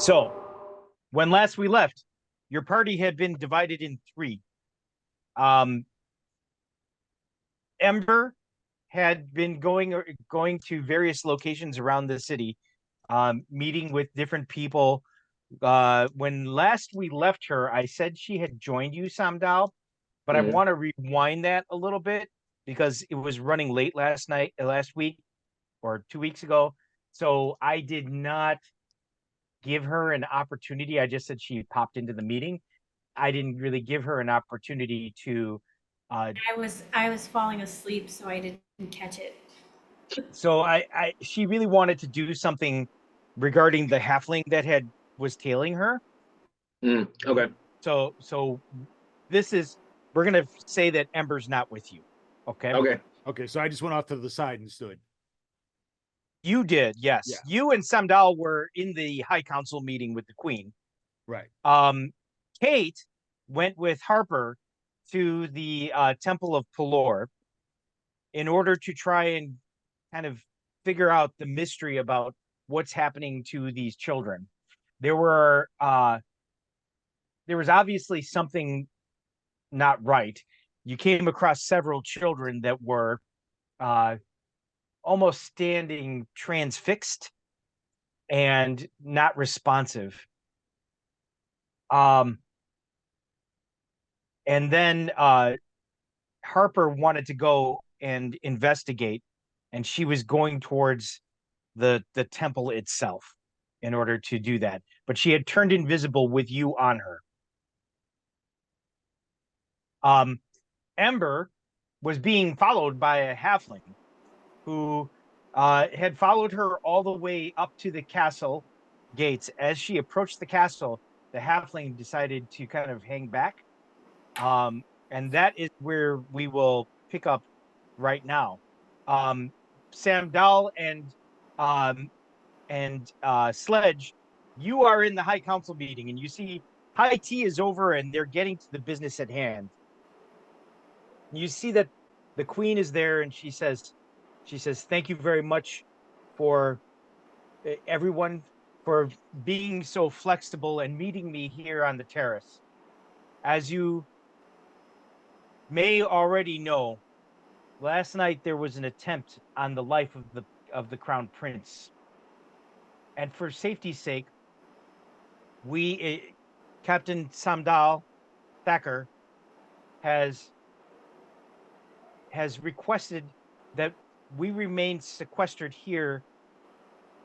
So, when last we left, your party had been divided in three. Um, Ember had been going to various locations around the city, meeting with different people. When last we left her, I said she had joined you, Samdal, but I Mhm. want to rewind that a little bit because it was running late last week or 2 weeks ago. So I did not give her an opportunity. I just said she popped into the meeting. I didn't really give her an opportunity to. Uh, I was falling asleep, so I didn't catch it. she really wanted to do something regarding the halfling that had was tailing her. Okay. So this is we're gonna say that Ember's not with you. Okay. Okay. Okay, so I just went off to the side and stood. You did, yes. Yeah. You and Samdal were in the High Council meeting with the Queen. Right. Kate went with Harper to the Temple of Pelor in order to try and kind of figure out the mystery about what's happening to these children. There were there was obviously something not right. You came across several children that were uh, almost standing transfixed and not responsive. Um, and then Harper wanted to go and investigate, and she was going towards the temple itself in order to do that. But she had turned invisible with you on her. Um, Ember was being followed by a halfling who had followed her all the way up to the castle gates. As she approached the castle, the halfling decided to kind of hang back. And that is where we will pick up right now. Sam Dahl um, and Sledge, you are in the High Council meeting, and you see high tea is over, and they're getting to the business at hand. You see that the Queen is there, and she says, "Thank you very much for everyone for being so flexible and meeting me here on the terrace. As you may already know, last night there was an attempt on the life of the Crown Prince, and for safety's sake, we Captain Samdal Thacker has requested that we remain sequestered here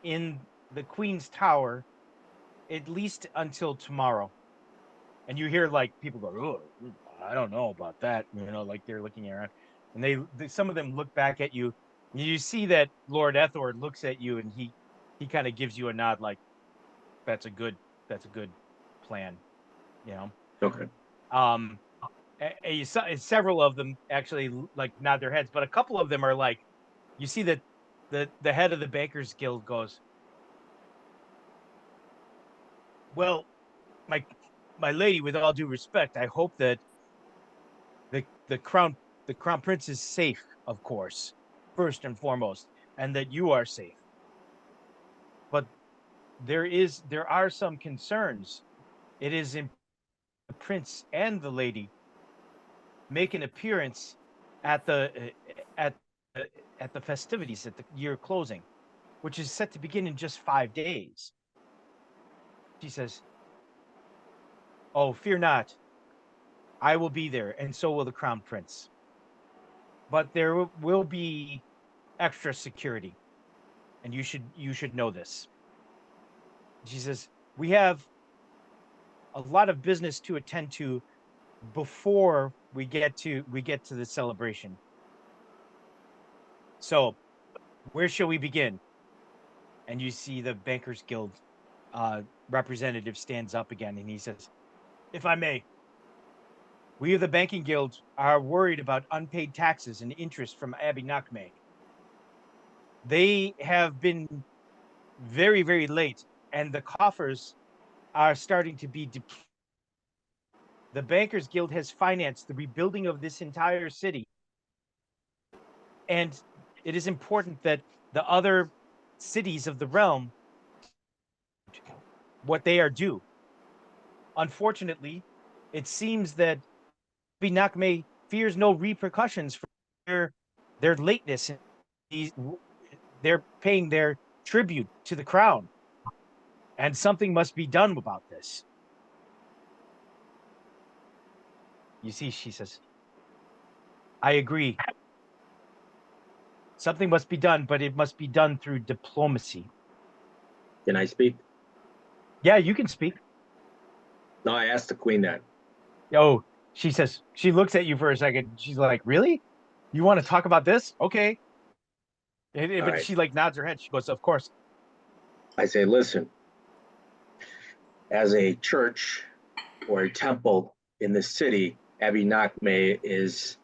in the Queen's Tower at least until tomorrow." And you hear like people go, "Oh, I don't know about that," like they're looking around, and some of them look back at you. You see that Lord Ethord looks at you, and he kind of gives you a nod, like that's a good plan, you know. Okay. Um, Several of them actually like nod their heads, but a couple of them are like, you see that the head of the Bankers Guild goes, "Well, my lady, with all due respect, I hope that the the crown the crown prince is safe, of course, first and foremost, and that you are safe. But there are some concerns. It is in the prince and the lady make an appearance at at at the festivities at the year closing, which is set to begin in just 5 days." She says, "Oh, fear not. I will be there, and so will the crown prince. But there will be extra security, and you should know this." She says, "We have a lot of business to attend to before we get to the celebration. So, where shall we begin?" And you see the Bankers Guild representative stands up again, and he says, "If I may, we of the Banking Guild are worried about unpaid taxes and interest from Abbey Nakme. They have been very, very late, and the coffers are starting to be depleted. The Bankers Guild has financed the rebuilding of this entire city, and it is important that the other cities of the realm what they are due. Unfortunately, it seems that Binakme fears no repercussions for their lateness. They're paying their tribute to the crown, and something must be done about this. You see, she says, I agree. Something must be done, but it must be done through diplomacy. Can I speak? Yeah, you can speak. No, I asked the queen that. Oh, she says, she looks at you for a second. She's like, really? You want to talk about this? Okay. But right. she like nods her head. She goes, of course. I say, listen, as a church or a temple in the city, Abbey Nakme is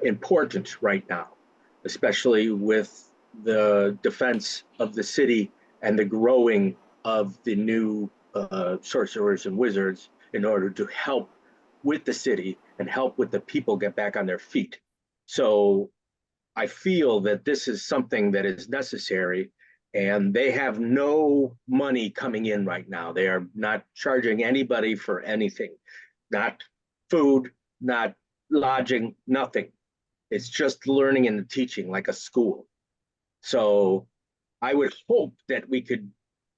important right now, especially with the defense of the city and the growing of the new sorcerers and wizards in order to help with the city and help with the people get back on their feet. So I feel that this is something that is necessary, and they have no money coming in right now. They are not charging anybody for anything, not food, not lodging, nothing. It's just learning and teaching like a school. So I would hope that we could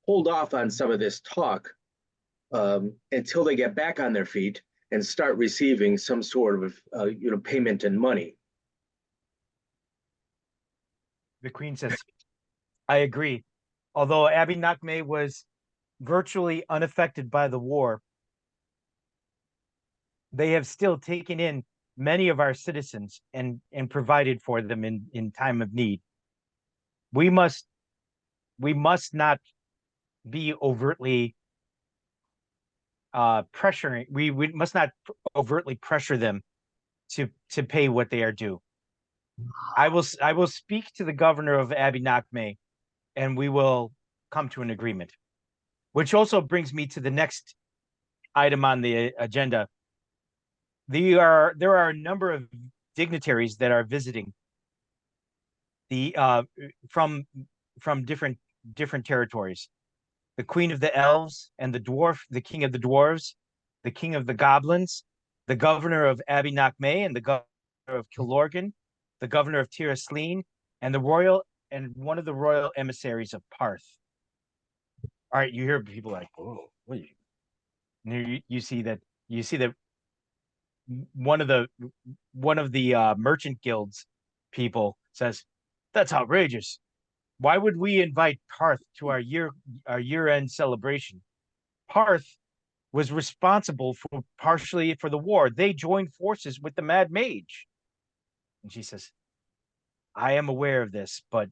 hold off on some of this talk until they get back on their feet and start receiving some sort of payment in money. The queen says, I agree. Although Abbey Nakme was virtually unaffected by the war, they have still taken in many of our citizens and provided for them in time of need. We must not be overtly pressuring. We must not overtly pressure them to pay what they are due. I will speak to the governor of Abbey Nakme, and we will come to an agreement. Which also brings me to the next item on the agenda. There are a number of dignitaries that are visiting the from different territories. The Queen of the Elves and the Dwarf, the King of the Dwarves, the King of the Goblins, the Governor of Abbey Nakme and the Governor of Kilorgan, the Governor of Tir Asleen, and one of the royal emissaries of Parth. All right, you hear people like, "Oh, what?" And you see that one of the merchant guilds people says, "That's outrageous. Why would we invite Parth to our year-end celebration? Parth was responsible partially for the war. They joined forces with the Mad Mage." And she says, I am aware of this, but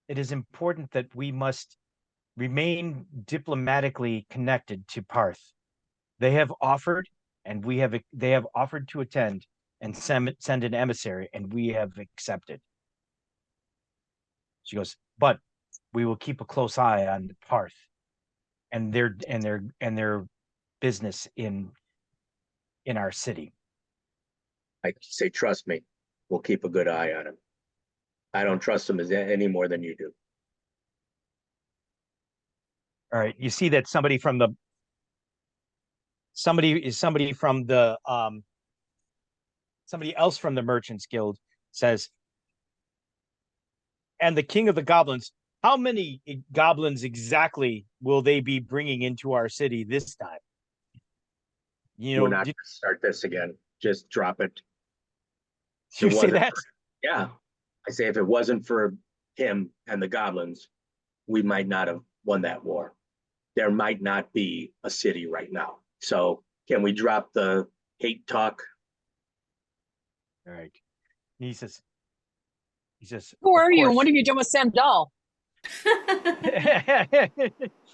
it is important that we must remain diplomatically connected to Parth. They have offered, and they have offered to attend and send an emissary, and we have accepted. She goes, but we will keep a close eye on Parth and their business in our city. I say, trust me, we'll keep a good eye on him. I don't trust him any more than you do. All right. You see that somebody else from the Merchants Guild says, and the King of the Goblins, how many goblins exactly will they be bringing into our city this time? We're not going to start this again. Just drop it. You say that? Yeah. I say if it wasn't for him and the goblins, we might not have won that war. There might not be a city right now. So can we drop the hate talk? All right. He says, who are you? What have you done with Sam Dahl?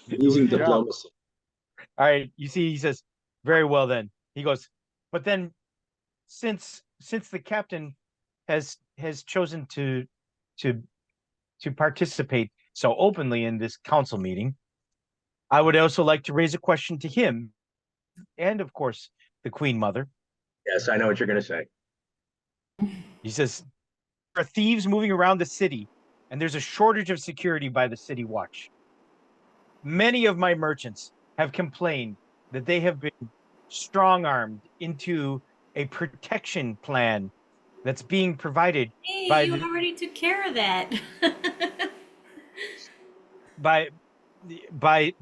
Using diplomacy. All right. You see, he says, very well then. He goes, but then since the captain has chosen to participate so openly in this council meeting, I would also like to raise a question to him and, of course, the Queen Mother. Yes, I know what you're going to say. He says, there are thieves moving around the city, and there's a shortage of security by the city watch. Many of my merchants have complained that they have been strong-armed into a protection plan that's being provided Hey, by you the already took care of that. by by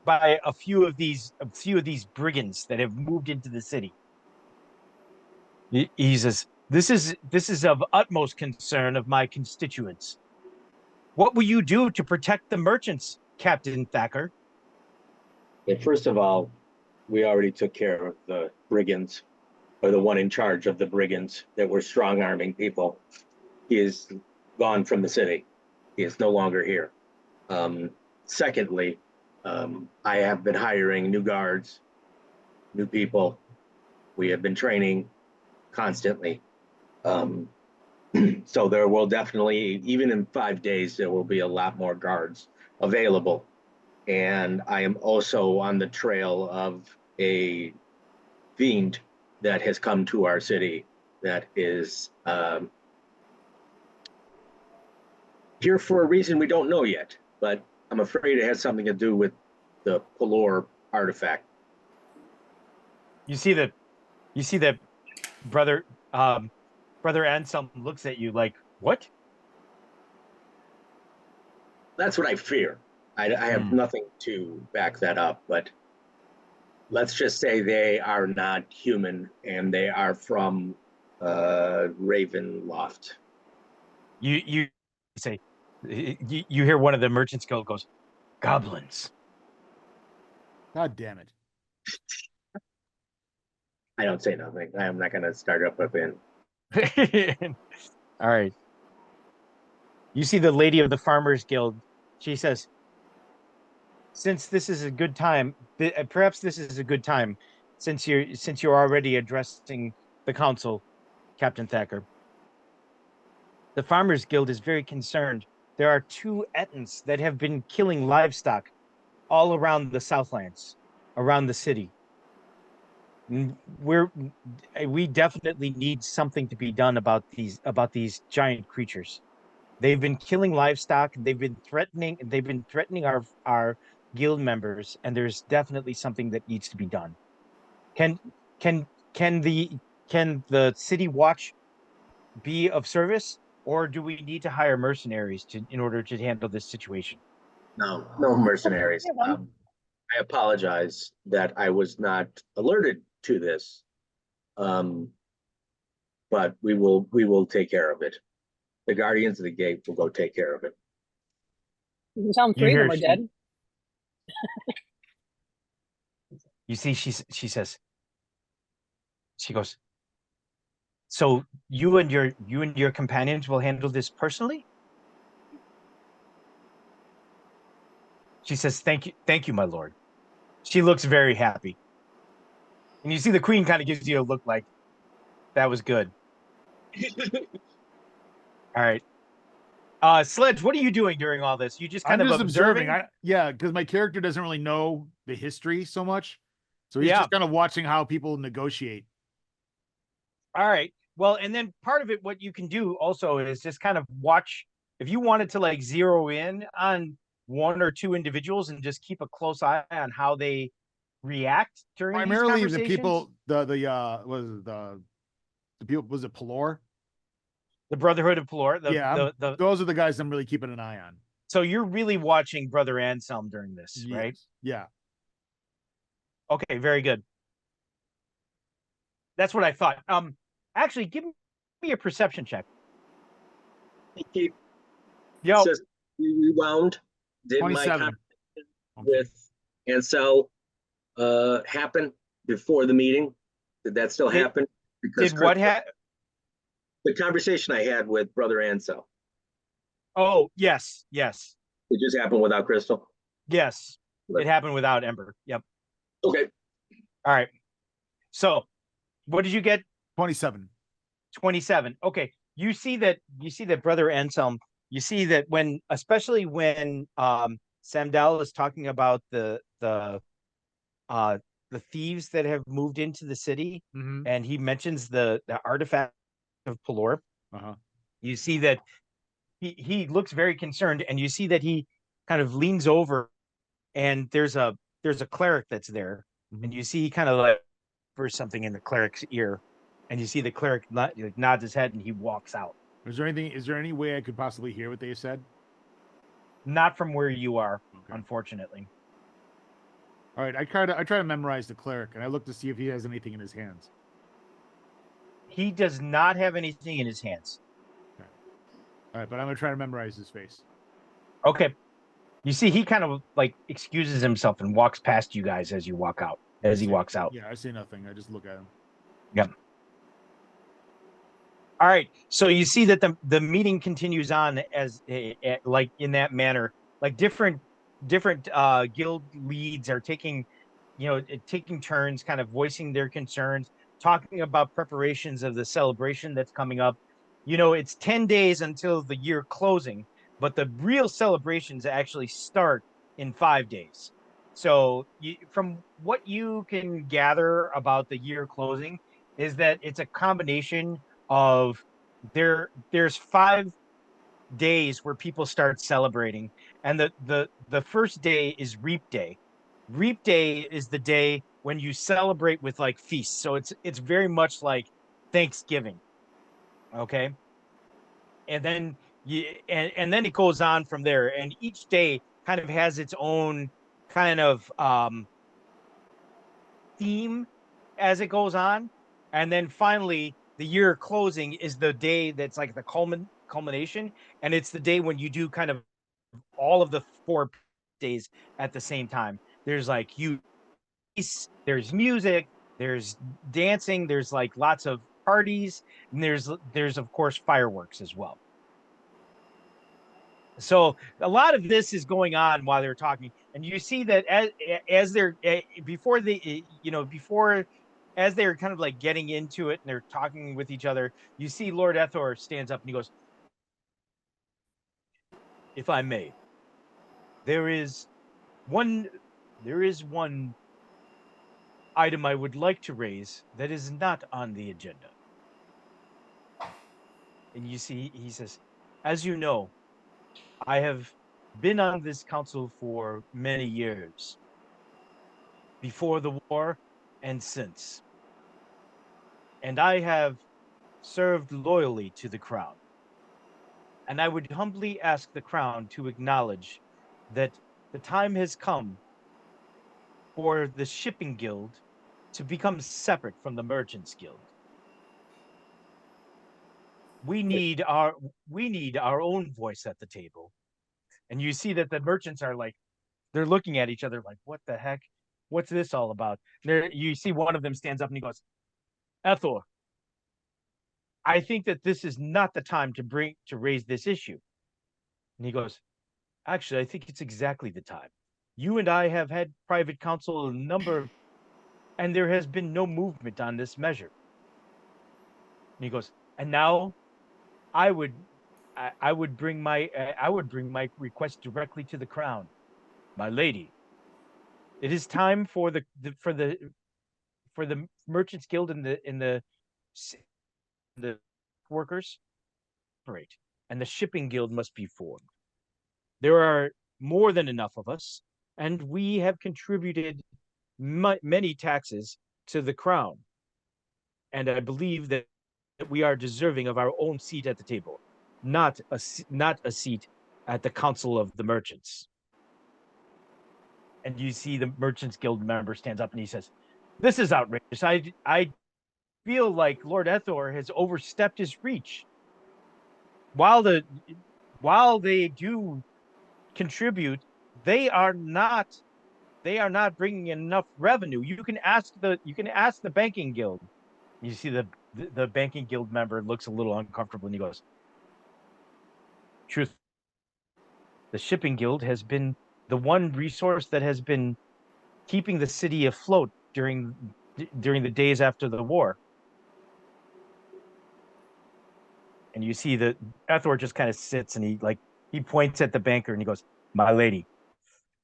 by a few of these brigands that have moved into the city. He says, "This is of utmost concern of my constituents. What will you do to protect the merchants, Captain Thacker?" And first of all, we already took care of the brigands, or the one in charge of the brigands that were strong arming people. He is gone from the city. He is no longer here. Secondly, I have been hiring new guards, new people. We have been training constantly. So there will definitely, even in 5 days, there will be a lot more guards available. And I am also on the trail of a fiend that has come to our city that is here for a reason we don't know yet, but I'm afraid it has something to do with the Pelor artifact. You see that brother brother Anselm looks at you like, "What?" That's what I fear. I have Hmm. nothing to back that up, but let's just say they are not human and they are from Ravenloft. You say you hear one of the merchants goes, "Goblins." God damn it. I don't say nothing. I am not going to start up with in. All right. You see the lady of the Farmers Guild. She says, "Since this is a good time, perhaps this is a good time, since you're already addressing the council, Captain Thacker. The Farmers Guild is very concerned. There are 2 Ettins that have been killing livestock all around the Southlands, around the city. We definitely need something to be done about these giant creatures. They've been killing livestock. They've been threatening our guild members, and there's definitely something that needs to be done. Can can can the city watch be of service, or do we need to hire mercenaries in order to handle this situation?" No, no mercenaries. I apologize that I was not alerted to this, um, but we will take care of it. The Guardians of the Gate will go take care of it. You tell them You 3 of them hear are dead. you see she goes, "So you and your companions will handle this personally?" She says, thank you, my lord." She looks very happy. And you see the queen kind of gives you a look like, "That was good." All right. Sledge, what are you doing during all this? You just kind I'm of just observing. observing? Yeah, because my character doesn't really know the history so much. So he's Yeah. just kind of watching how people negotiate. All right. Well, and then part of it, what you can do also is just kind of watch, if you wanted to like zero in on 1 or 2 individuals and just keep a close eye on how they react during these Primarily the conversations. people, the people, was it Pelor? The Brotherhood of Pelor. Yeah, those are the guys I'm really keeping an eye on. So you're really watching Brother Anselm during this, Yes. right? Yeah. Okay, very good. That's what I thought. Actually, give me a perception check. Keep Yo, says we rewound. Did my 27. conversation with Ansel happen before the meeting? Did that still Did- happen? Because did what the conversation I had with Brother Ansel, Oh, yes. it just happened without Crystal. Yes. Right. It happened without Ember. Yep. Okay. All right. So, what did you get? 27. 27. Okay. You see that Brother Anselm, you see that especially when Samdal is talking about the thieves that have moved into the city, Mm-hmm. and he mentions the artifact of Pelor, Uh-huh. you see that he looks very concerned, and you see that he kind of leans over, and there's a there's a cleric that's there, and you see kind of like for something in the cleric's ear, and you see the cleric nods his head and he walks out. Is there any way I could possibly hear what they said? Not from where you are, Okay. unfortunately. All right, I try to memorize the cleric, and I look to see if he has anything in his hands. He does not have anything in his hands. All right, but I'm gonna try to memorize his face. Okay. You see, he kind of like excuses himself and walks past you guys as you walk out. As he walks out. Yeah, I say nothing. I just look at him. Yep. All right. So you see that the meeting continues on as like in that manner. Like different guild leads are taking, taking turns, kind of voicing their concerns, talking about preparations of the celebration that's coming up. It's 10 days until the year closing, but the real celebrations actually start in 5 days. So from what you can gather about the year closing is that it's a combination of there's 5 days where people start celebrating, and the first day is Reap Day. Reap Day is the day when you celebrate with like feasts, so it's very much like Thanksgiving. Okay. And then and then it goes on from there, and each day kind of has its own kind of theme as it goes on. And then finally, the year closing is the day that's like the culmination. And it's the day when you do kind of all of the 4 days at the same time. There's like there's music, there's dancing, there's like lots of parties, and there's of course fireworks as well. So a lot of this is going on while they're talking, and you see that as they're before as they're kind of like getting into it and they're talking with each other, you see Lord Ethor stands up and he goes, "If I may, there is one item I would like to raise that is not on the agenda." And you see, he says, "As you know, I have been on this council for many years, before the war and since. And I have served loyally to the crown. And I would humbly ask the crown to acknowledge that the time has come for the shipping guild to become separate from the merchants guild. We need our own voice at the table." And you see that the merchants are like, they're looking at each other like, what the heck? What's this all about? You see one of them stands up and he goes, "Ethor, I think that this is not the time to raise this issue." And he goes, "Actually, I think it's exactly the time. You and I have had private counsel and there has been no movement on this measure." And he goes, "And now I would bring my request directly to the crown. My lady, it is time for the merchants guild and the workers operate, and the shipping guild must be formed. There are more than enough of us, and we have contributed many taxes to the crown, and I believe that we are deserving of our own seat at the table, not a seat at the council of the merchants." And you see the merchants guild member stands up and he says, "This is outrageous. I feel like Lord Ethor has overstepped his reach. While they do contribute, they are not bringing in enough revenue. You can ask the banking guild." You see the banking guild member looks a little uncomfortable and he goes, "Truth, the shipping guild has been the one resource that has been keeping the city afloat during the days after the war." And you see that Ethor just kind of sits and he points at the banker and he goes, "My lady,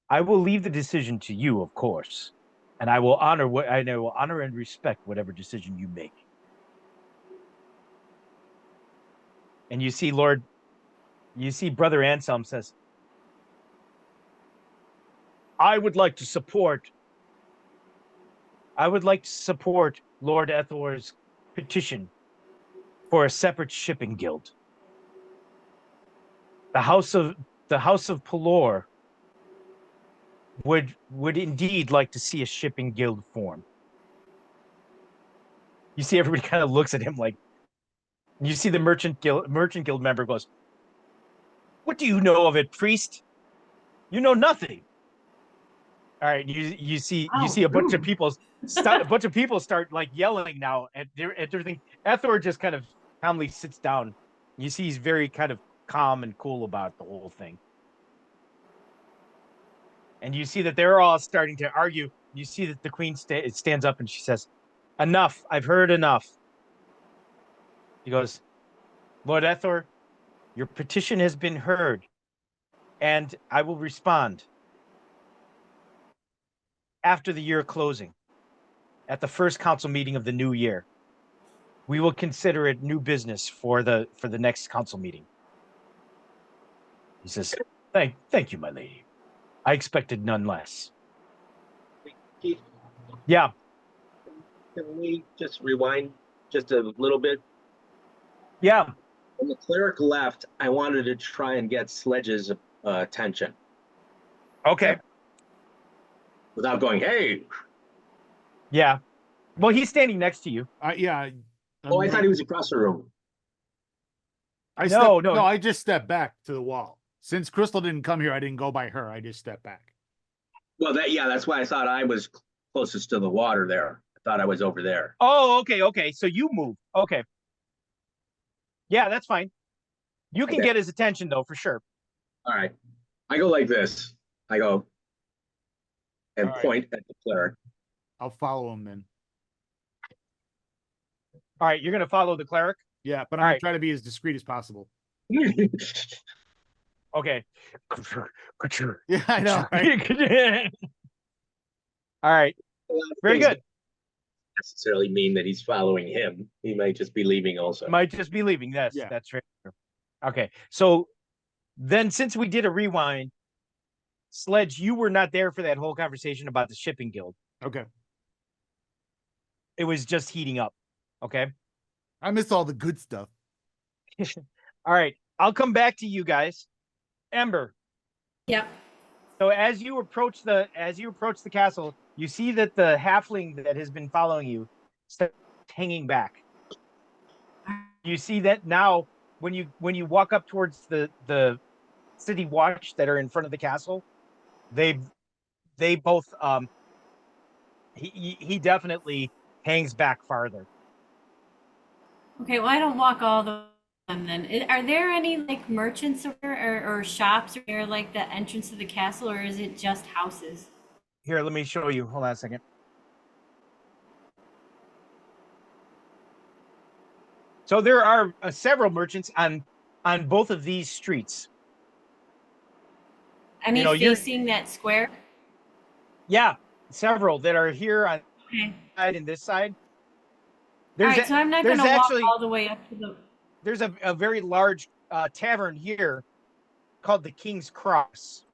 I will leave the decision to you, of course, and I will honor and respect whatever decision you make." And you see Brother Anselm says, I would like to support Lord Ethor's petition for a separate shipping guild. The House of Pelor would indeed like to see a shipping guild form. You see everybody kind of looks at him like, you see the merchant guild member goes, "What do you know of it, priest? You know nothing." All right, you see a bunch of people start like yelling now at everything. Ethor just kind of calmly sits down. You see he's very kind of calm and cool about the whole thing. And you see that they're all starting to argue. You see that the queen stands up and she says, "Enough, I've heard enough." He goes, "Lord Ethor, your petition has been heard, and I will respond after the year closing, at the first council meeting of the new year. We will consider it new business for the next council meeting." He says, Thank you, my lady. I expected none less." Keith, Yeah. can we just rewind just a little bit? Yeah. When the cleric left, I wanted to try and get Sledge's attention Okay. without going, "Hey." Yeah. Well, he's standing next to you. Yeah. Oh, I thought he was across the room. No. I just stepped back to the wall. Since Crystal didn't come here, I didn't go by her. I just stepped back. Well, that's why I thought I was closest to the water there. I thought I was over there. Oh, okay. So you move. Okay. Yeah, that's fine. You can get his attention though, for sure. All right. I go like this. I go and All right. point at the cleric. I'll follow him then. All right, you're gonna follow the cleric. Yeah, but All I'm right. trying to be as discreet as possible. Okay. Yeah, I know. Right? All right. Very good. Necessarily mean that he's following him. He might just be leaving also. Might just be leaving. Yes, Yeah. that's right. Okay. So then since we did a rewind, Sledge, you were not there for that whole conversation about the shipping guild. Okay. It was just heating up. Okay. I missed all the good stuff. All right. I'll come back to you guys. Ember. Yep. So as you approach the castle, you see that the halfling that has been following you starts hanging back. You see that now when you walk up towards the city watch that are in front of the castle, they both he definitely hangs back farther. Okay, well, I don't walk all the way then. Are there any like merchants or shops near like the entrance to the castle, or is it just houses? Here, let me show you. Hold on a second. So there are several merchants on both of these streets. I mean, you're- facing that square. Yeah, several that are here on Okay. this side and this side. All right, so I'm not going to walk all the way up to the. There's a very large tavern here called the King's Cross.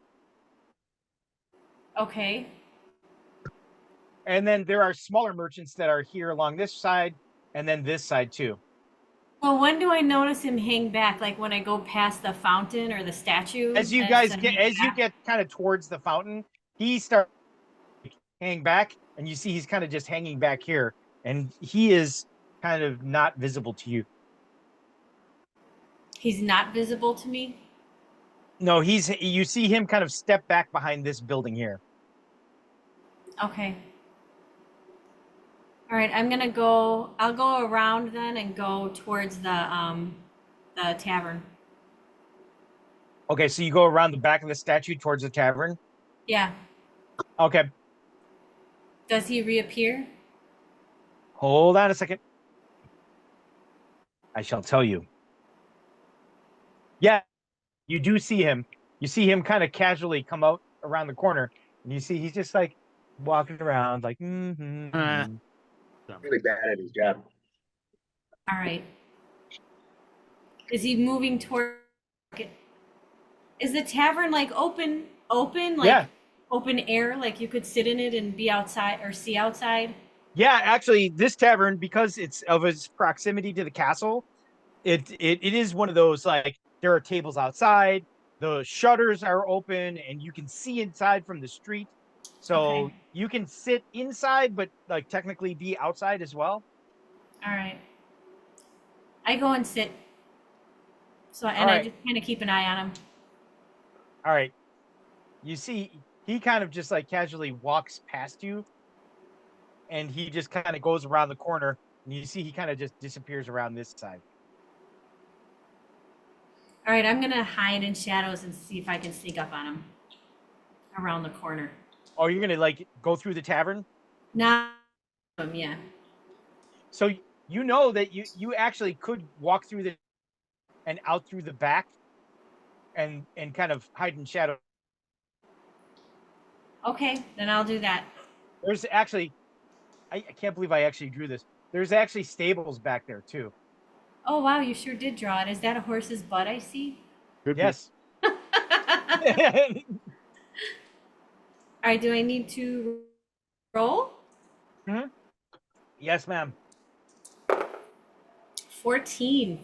Okay. And then there are smaller merchants that are here along this side and then this side too. Well, when do I notice him hang back? Like when I go past the fountain or the statue? As you that's guys when get he as you get kind of towards the fountain, he starts hang back and you see he's kind of just hanging back here and he is kind of not visible to you. He's not visible to me. No, you see him kind of step back behind this building here. Okay. All right, I'll go around then and go towards the tavern. Okay, so you go around the back of the statue towards the tavern. Yeah. Okay, Does he reappear? hold on a second. I shall tell you. Yeah, you do see him. You see him kind of casually come out around the corner, and you see he's just like walking around, like. Really bad at his job. All right. Is he moving toward? Is the tavern like open? Like, Yeah. open air, like you could sit in it and be outside or see outside? Yeah, actually, this tavern, because it's of its proximity to the castle, it is one of those, like, there are tables outside, the shutters are open, and you can see inside from the street. So Okay. you can sit inside, but like technically be outside as well. All right. I go and sit. So, All and I right, just kind of keep an eye on him. all right. You see, he kind of just like casually walks past you, and he just kind of goes around the corner, and you see he kind of just disappears around this side. All right, I'm gonna hide in shadows and see if I can sneak up on him around the corner. Oh, you're gonna like go through the tavern? Not him, yeah. So you know that you actually could walk through the and out through the back and kind of hide in shadow. Okay, then I'll do that. There's actually I can't believe I actually drew this. There's actually stables back there too. Oh wow, you sure did draw it. Is that a horse's butt I see? Could be. Yes. All right, do I need to roll? Yes, ma'am. 14.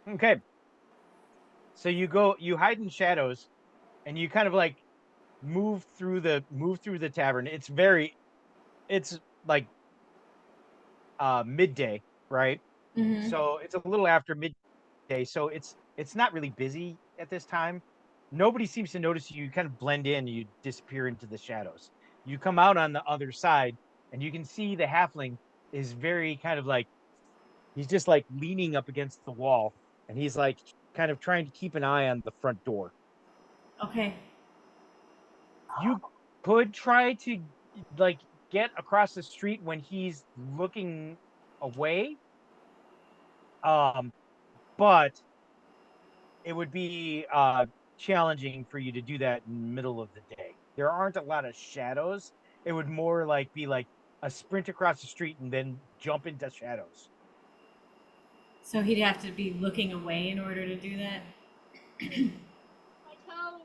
Okay. So you hide in shadows and you kind of like move through the tavern. It's like midday, right? Mm-hmm. So it's a little after midday. So it's not really busy at this time. Nobody seems to notice you. You kind of blend in, you disappear into the shadows. You come out on the other side and you can see the halfling is very kind of like he's just like leaning up against the wall and he's like kind of trying to keep an eye on the front door. Okay. You could try to like get across the street when he's looking away. But it would be challenging for you to do that in the middle of the day. There aren't a lot of shadows. It would more like be like a sprint across the street and then jump into shadows. So he'd have to be looking away in order to do that. My toes.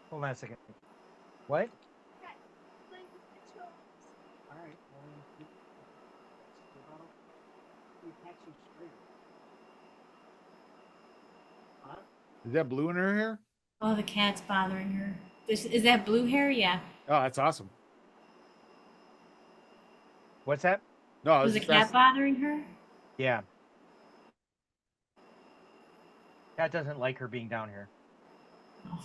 Hold on a second. What? Cat, playing with my toes. All right. Is that blue in her hair? Oh, the cat's bothering her. Is that blue hair? Yeah. Oh, that's awesome. What's that? No, I Was the just cat asking- bothering her? Yeah. Cat doesn't like her being down here. Oh.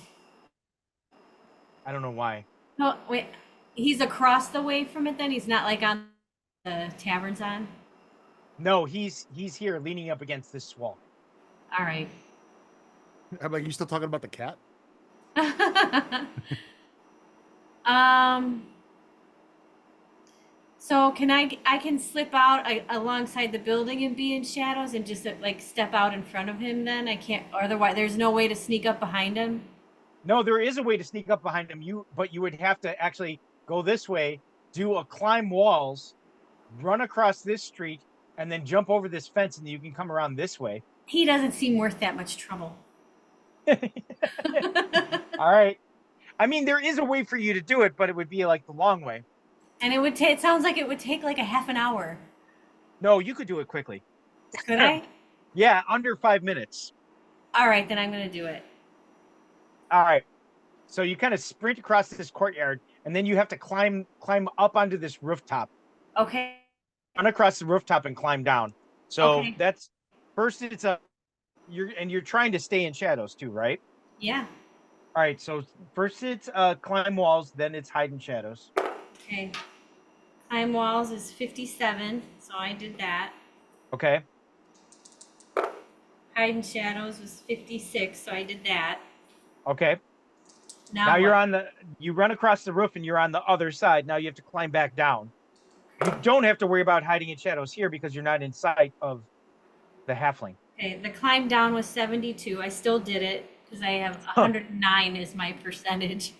I don't know why. No, wait. He's across the way from it then? He's not like on the tavern's on? No, he's here leaning up against this wall. All right. I'm like, you still talking about the cat? So can I can slip out alongside the building and be in shadows and just like step out in front of him then? I can't, otherwise there's no way to sneak up behind him? No, there is a way to sneak up behind him. But you would have to actually go this way, do a climb walls, run across this street, and then jump over this fence, and you can come around this way. He doesn't seem worth that much trouble. All right. I mean, there is a way for you to do it, but it would be like the long way. And it would take, it sounds like it would take like a half an hour. No, you could do it quickly. Could I? Yeah, under 5 minutes. All right, then I'm going to do it. All right. So you kind of sprint across this courtyard, and then you have to climb up onto this rooftop. Okay. Run across the rooftop and climb down. So Okay. that's first. You're trying to stay in shadows too, right? Yeah. All right. So first it's climb walls, then it's hide in shadows. Okay. Climb walls is 57, so I did that. Okay. Hide in shadows was 56, so I did that. Okay. Now, Now you're what? you run across the roof and you're on the other side. Now you have to climb back down. You don't have to worry about hiding in shadows here because you're not in sight of the halfling. Okay, the climb down was 72. I still did it because I have 109 is my percentage.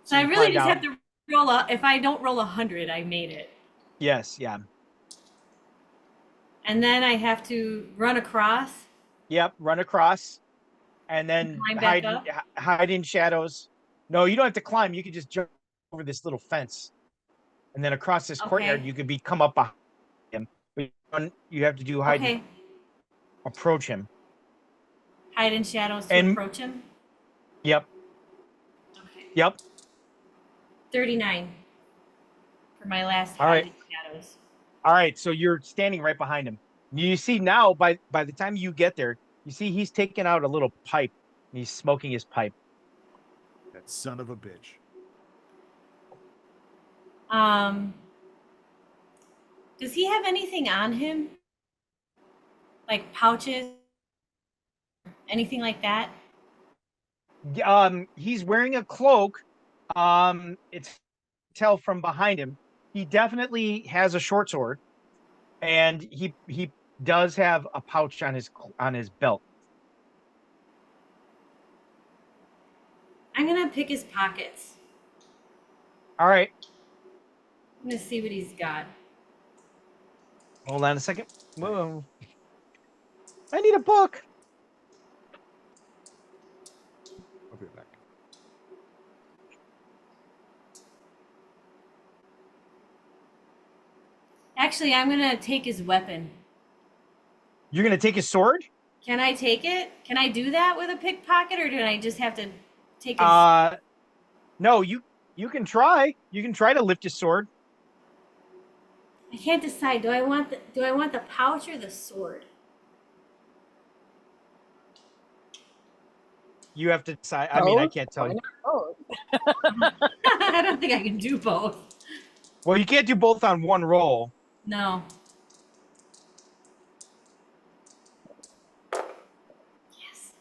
So I you really climb just down. have to roll up. If I don't roll 100, I made it. Yes, yeah. And then I have to run across. Yep, run across. and then Climb back up? hide in shadows. No, you don't have to climb. You can just jump over this little fence, and then across this courtyard, Okay. you could come up behind him. But you have to do hide and Okay. approach him. Hide in shadows to And- approach him. Yep. Okay. Yep. 39 for my last All hide right. in shadows. All right. So you're standing right behind him. You see now, by the time you get there, you see he's taking out a little pipe. And he's smoking his pipe. That son of a bitch. Does he have anything on him? Like pouches? Anything like that? He's wearing a cloak. It's tell from behind him. He definitely has a short sword, and he does have a pouch on his belt. I'm gonna pick his pockets. All right. I'm gonna see what he's got. Hold on a second. Whoa. I need a book. I'll be back. Actually, I'm gonna take his weapon. You're gonna take his sword? Can I take it? Can I do that with a pickpocket, or do I just have to take his? No. You can try. You can try to lift his sword. I can't decide. Do I want the pouch or the sword? You have to decide. I mean, I Both? can't tell Why you. not both? I don't think I can do both. Well, you can't do both on one roll. No. Yes.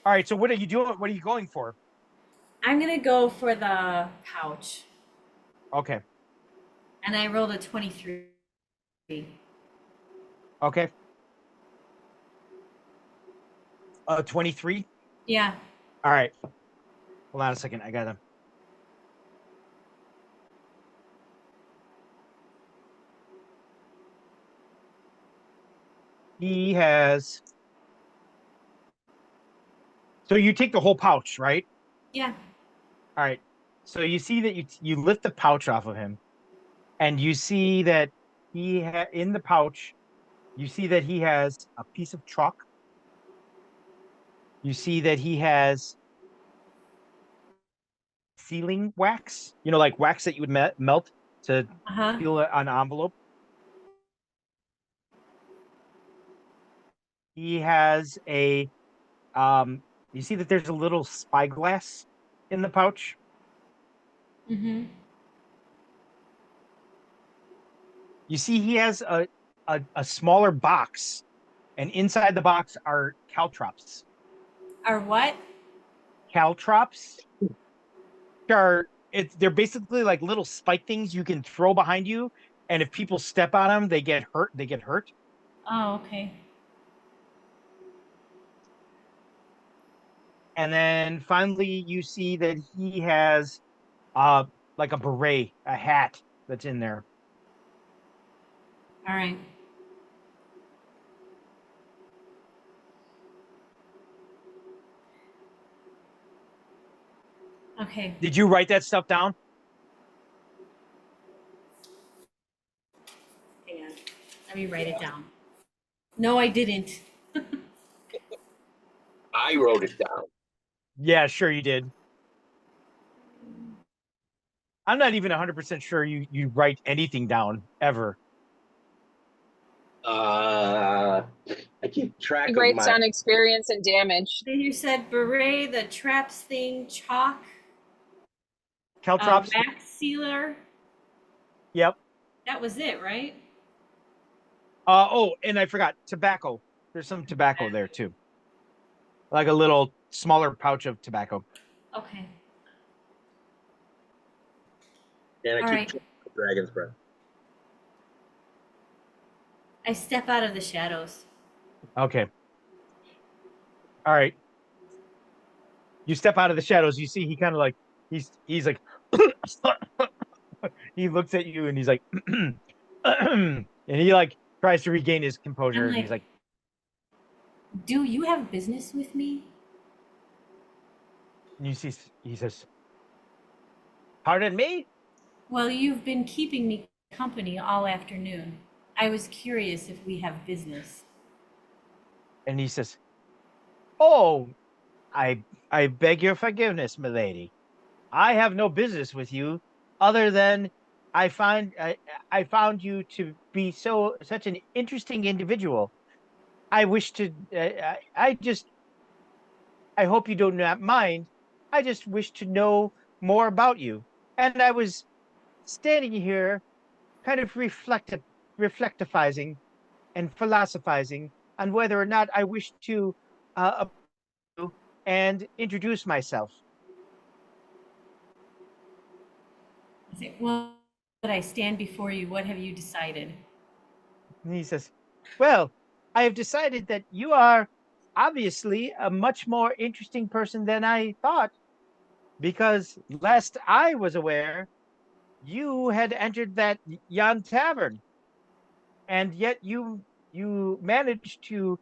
All right. So what are you doing? What are you going for? I'm gonna go for the pouch, Okay. and I rolled a 23. Okay. 23. Yeah. All right. Hold on a second. I got him. He has. So you take the whole pouch, right? Yeah. All right. So you see that you lift the pouch off of him, and you see that in the pouch, you see that he has a piece of chalk. You see that he has sealing wax. You know, like wax that you would melt to Uh-huh. seal an envelope. He has a. You see that there's a little spyglass in the pouch. Mm-hmm. You see he has a smaller box, and inside the box are caltrops. Or what? Caltrops they're basically like little spike things you can throw behind you, and if people step on them, they get hurt. Oh, okay. And then finally, you see that he has like a beret, a hat that's in there. All right. Okay. Did you write that stuff down? Hang on. Let me write it down. No, I didn't. I wrote it down. Yeah, sure you did. I'm not even 100% sure you write anything down ever. I keep track He of writes my. down experience and damage. Then you said beret, the traps thing, chalk, Caltrops? wax sealer. Yep. That was it, right? Oh, and I forgot tobacco. There's some tobacco there too. Like a little smaller pouch of tobacco. Okay. And I All keep right. track of Dragon's Breath. I step out of the shadows. Okay. All right. You step out of the shadows. You see he kind of like he's like he looks at you and he's like and he like tries to regain his composure. I'm And he's like, Do you have business with me? And he says, "Pardon me?" Well, you've been keeping me company all afternoon. I was curious if we have business. And he says, "Oh, I beg your forgiveness, milady. I have no business with you, other than I found you to be such an interesting individual. I wish to I just I hope you do not mind. I just wish to know more about you. And I was standing here, kind of reflectifying and philosophizing on whether or not I wish to approach you and introduce myself." I say, well, but I stand before you. What have you decided? And he says, "Well, I have decided that you are obviously a much more interesting person than I thought, because last I was aware, you had entered that yon tavern, and yet you managed to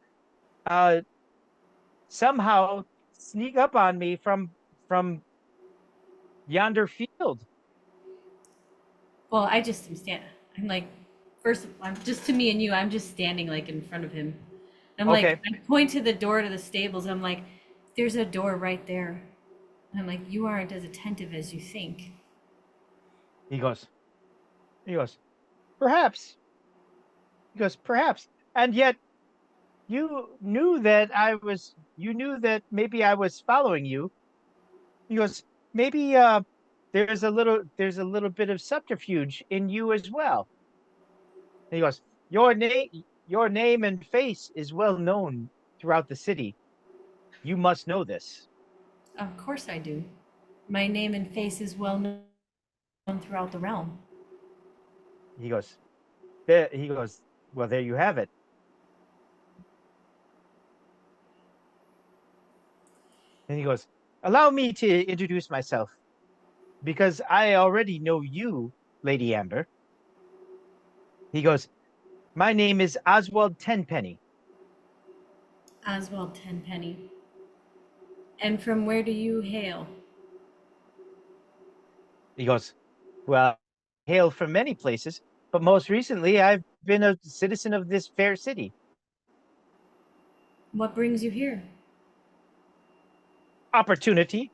uh, somehow sneak up on me from yonder field." Well, I just am standing. I'm like, first, I'm just to me and you. I'm just standing like in front of him. I'm like, Okay. I point to the door to the stables. I'm like, there's a door right there. And I'm like, you aren't as attentive as you think. He goes, he goes, "Perhaps." He goes, "Perhaps." And yet you knew that maybe I was following you. He goes, "Maybe there's a little bit of subterfuge in you as well." And he goes, your name and face is well known throughout the city. You must know this." Of course I do. My name and face is well known throughout the realm. He goes, there he goes, "Well, there you have it." And he goes, "Allow me to introduce myself, because I already know you, Lady Amber." He goes, "My name is Oswald Tenpenny." Oswald Tenpenny. And from where do you hail? He goes, "Well, hail from many places, but most recently I've been a citizen of this fair city." What brings you here? "Opportunity,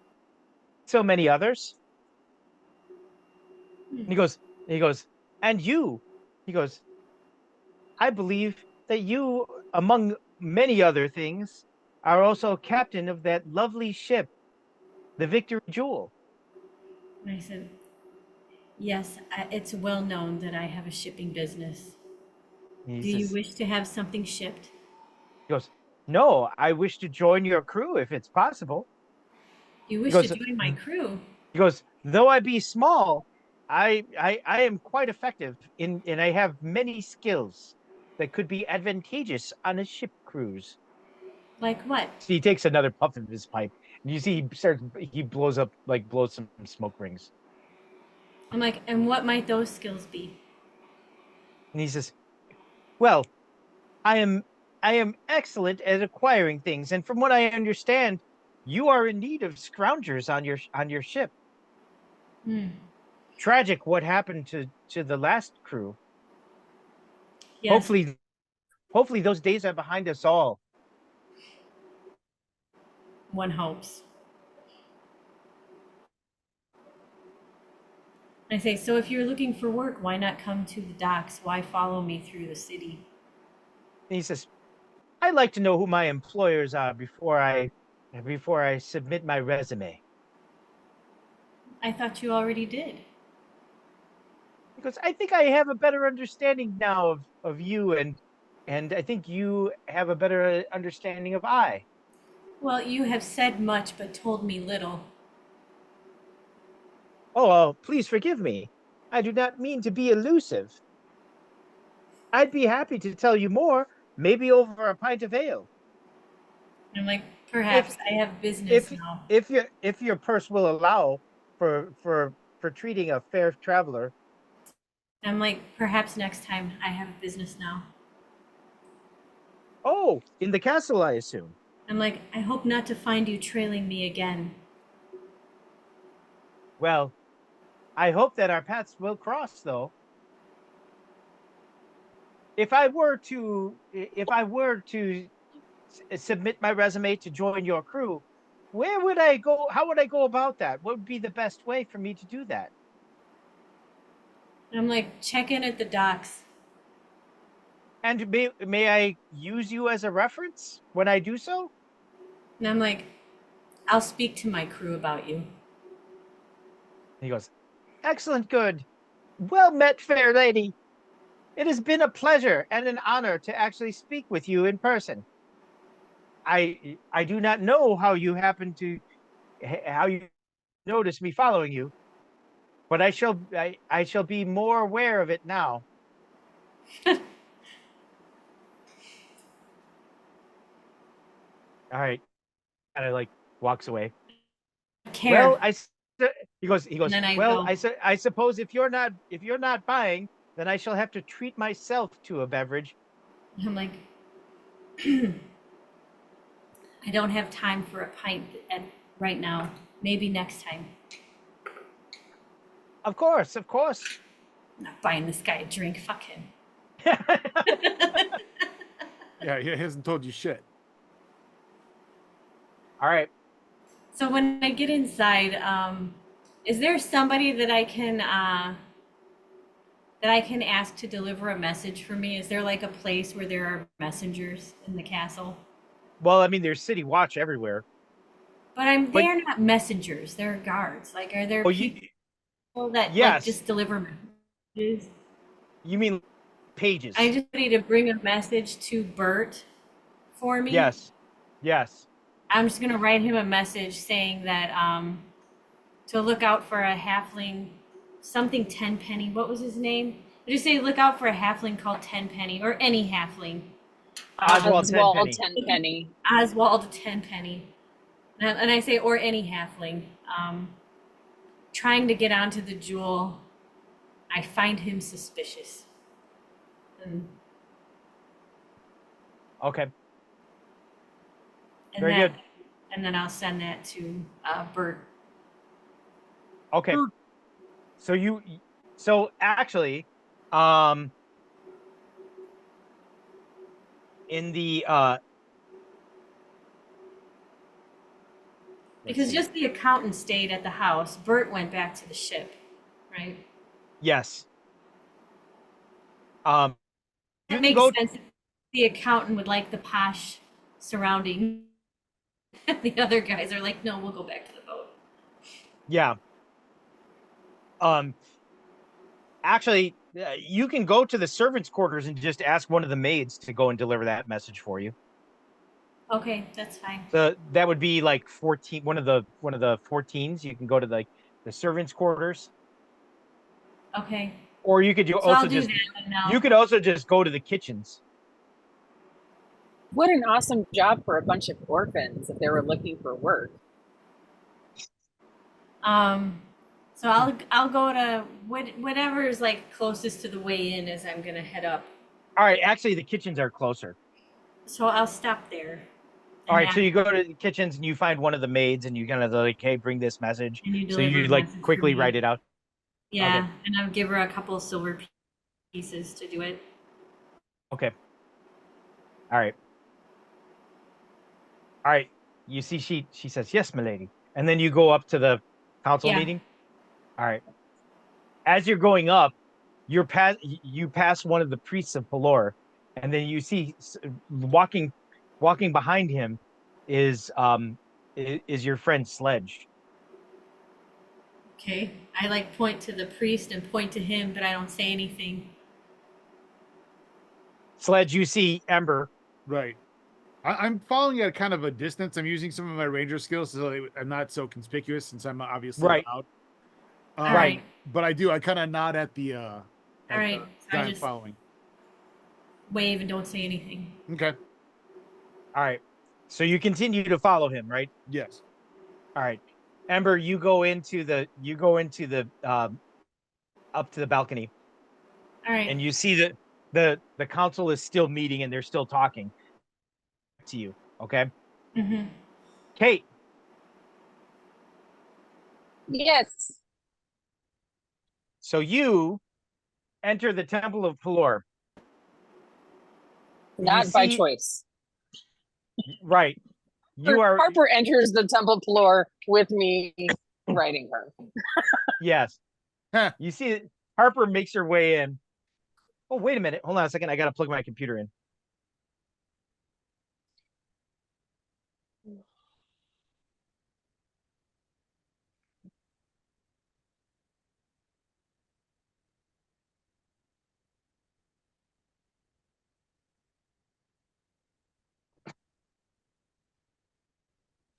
so many others." Hmm. And he goes, "And you," he goes, "I believe that you, among many other things, are also captain of that lovely ship, the Victory Jewel." And I said, yes, it's well known that I have a shipping business. And he Do you says, wish to have something shipped? he goes, "No, I wish to join your crew if it's possible." You He wish to goes, join my crew? "Though I be small, I am quite effective and I have many skills that could be advantageous on a ship cruise." Like what? So he takes another puff of his pipe, and you see he blows some smoke rings. I'm like, and what might those skills be? And he says, "Well, I am I am excellent at acquiring things, and from what I understand, you are in need of scroungers on your ship. Hmm. Tragic what happened to the last crew. Yes, Hopefully those days are behind us all." one hopes. I say, so if you're looking for work, why not come to the docks? Why follow me through the city? And he says, "I'd like to know who my employers are before I submit my resume." I thought you already did. Because "I think I have a better understanding now of you, and I think you have a better understanding of I." Well, you have said much but told me little. "Oh, please forgive me. I do not mean to be elusive. I'd be happy to tell you more, maybe over a pint of ale. I'm like, If perhaps I have business if now. if your purse will allow for treating a fair traveler." I'm like, perhaps next time I have business now. Oh, in the castle, I assume. I'm like, I hope not to find you trailing me again. Well, I hope that our paths will cross, though. If I were to submit my resume to join your crew, where would I go? How would I go about that? What would be the best way for me to do that? And I'm like, check in at the docks. And may I use you as a reference when I do so? And I'm like, I'll speak to my crew about you. He goes, excellent, good. Well met, fair lady. It has been a pleasure and an honor to actually speak with you in person. I do not know how you happen to how you notice me following you, but I shall be more aware of it now. All right, kind of like walks away. Care. Well, he goes. And then I Well, go, I suppose if you're not buying, then I shall have to treat myself to a beverage. I'm like, I don't have time for a pint right now. Maybe next time. Of course, of course. I'm not buying this guy a drink. Fuck him. Yeah, he hasn't told you shit. All right. So when I get inside, is there somebody that I can ask to deliver a message for me? Is there like a place where there are messengers in the castle? Well, I mean, there's city watch everywhere. But they're not messengers. They're guards. Like, are there Oh, people that like yes. just deliver messages? You mean pages? I just need to bring a message to Bert for me. Yes. Yes. I'm just gonna write him a message saying that to look out for a halfling, something Tenpenny. What was his name? I just say look out for a halfling called Tenpenny, or any halfling. Oswald Oswald Tenpenny. Tenpenny. Oswald Tenpenny. And I say, or any halfling. Trying to get onto the jewel. I find him suspicious. Okay. And Very that, good. And then I'll send that to Bert. Okay. So actually, in the Because just the accountant stayed at the house. Bert went back to the ship, right? yes. That You makes go. sense. The accountant would like the posh surrounding. The other guys are like, no, we'll go back to the boat. Yeah. Actually, you can go to the servants' quarters and just ask one of the maids to go and deliver that message for you. Okay, that's fine. So that would be like 14. One of the 14s. You can go to the servants' quarters, Okay. or you could So also I'll do just that now. you could also just go to the kitchens. What an awesome job for a bunch of orphans if they were looking for work. So I'll go to whatever is like closest to the way in as I'm gonna head up. All right, actually, the kitchens are closer. So I'll stop there. All right, so you go to the kitchens and you find one of the maids and you kind of like, hey, bring this message. And you So deliver you the like message for quickly me. write it out. Yeah, Okay. and I'll give her a couple of silver pieces to do it. Okay. All right. All right. You see, she says, yes, milady. And then you go up to the council Yeah. meeting. All right. As you're going up, you pass one of the priests of Pelor, and then you see walking behind him is your friend Sledge. Okay. I like point to the priest and point to him, but I don't say anything. Sledge, you see Ember. Right. I'm following at kind of a distance. I'm using some of my ranger skills so I'm not so conspicuous since I'm obviously Right. loud. All right. But I kind of nod at the All right. So guy I I'm just following. wave and don't say anything. Okay. All right. So you continue to follow him, right? Yes. All right. Ember, you go into the up to the balcony, All right. and you see that the council is still meeting and they're still talking. to you. Okay. Mm-hmm. Kate, Yes. so you enter the Temple of Pelor. And you Not by see, choice. right. You are, Harper enters the temple floor with me writing her. yes. Huh. You see Harper makes her way in. Oh, wait a minute. Hold on a second. I got to plug my computer in.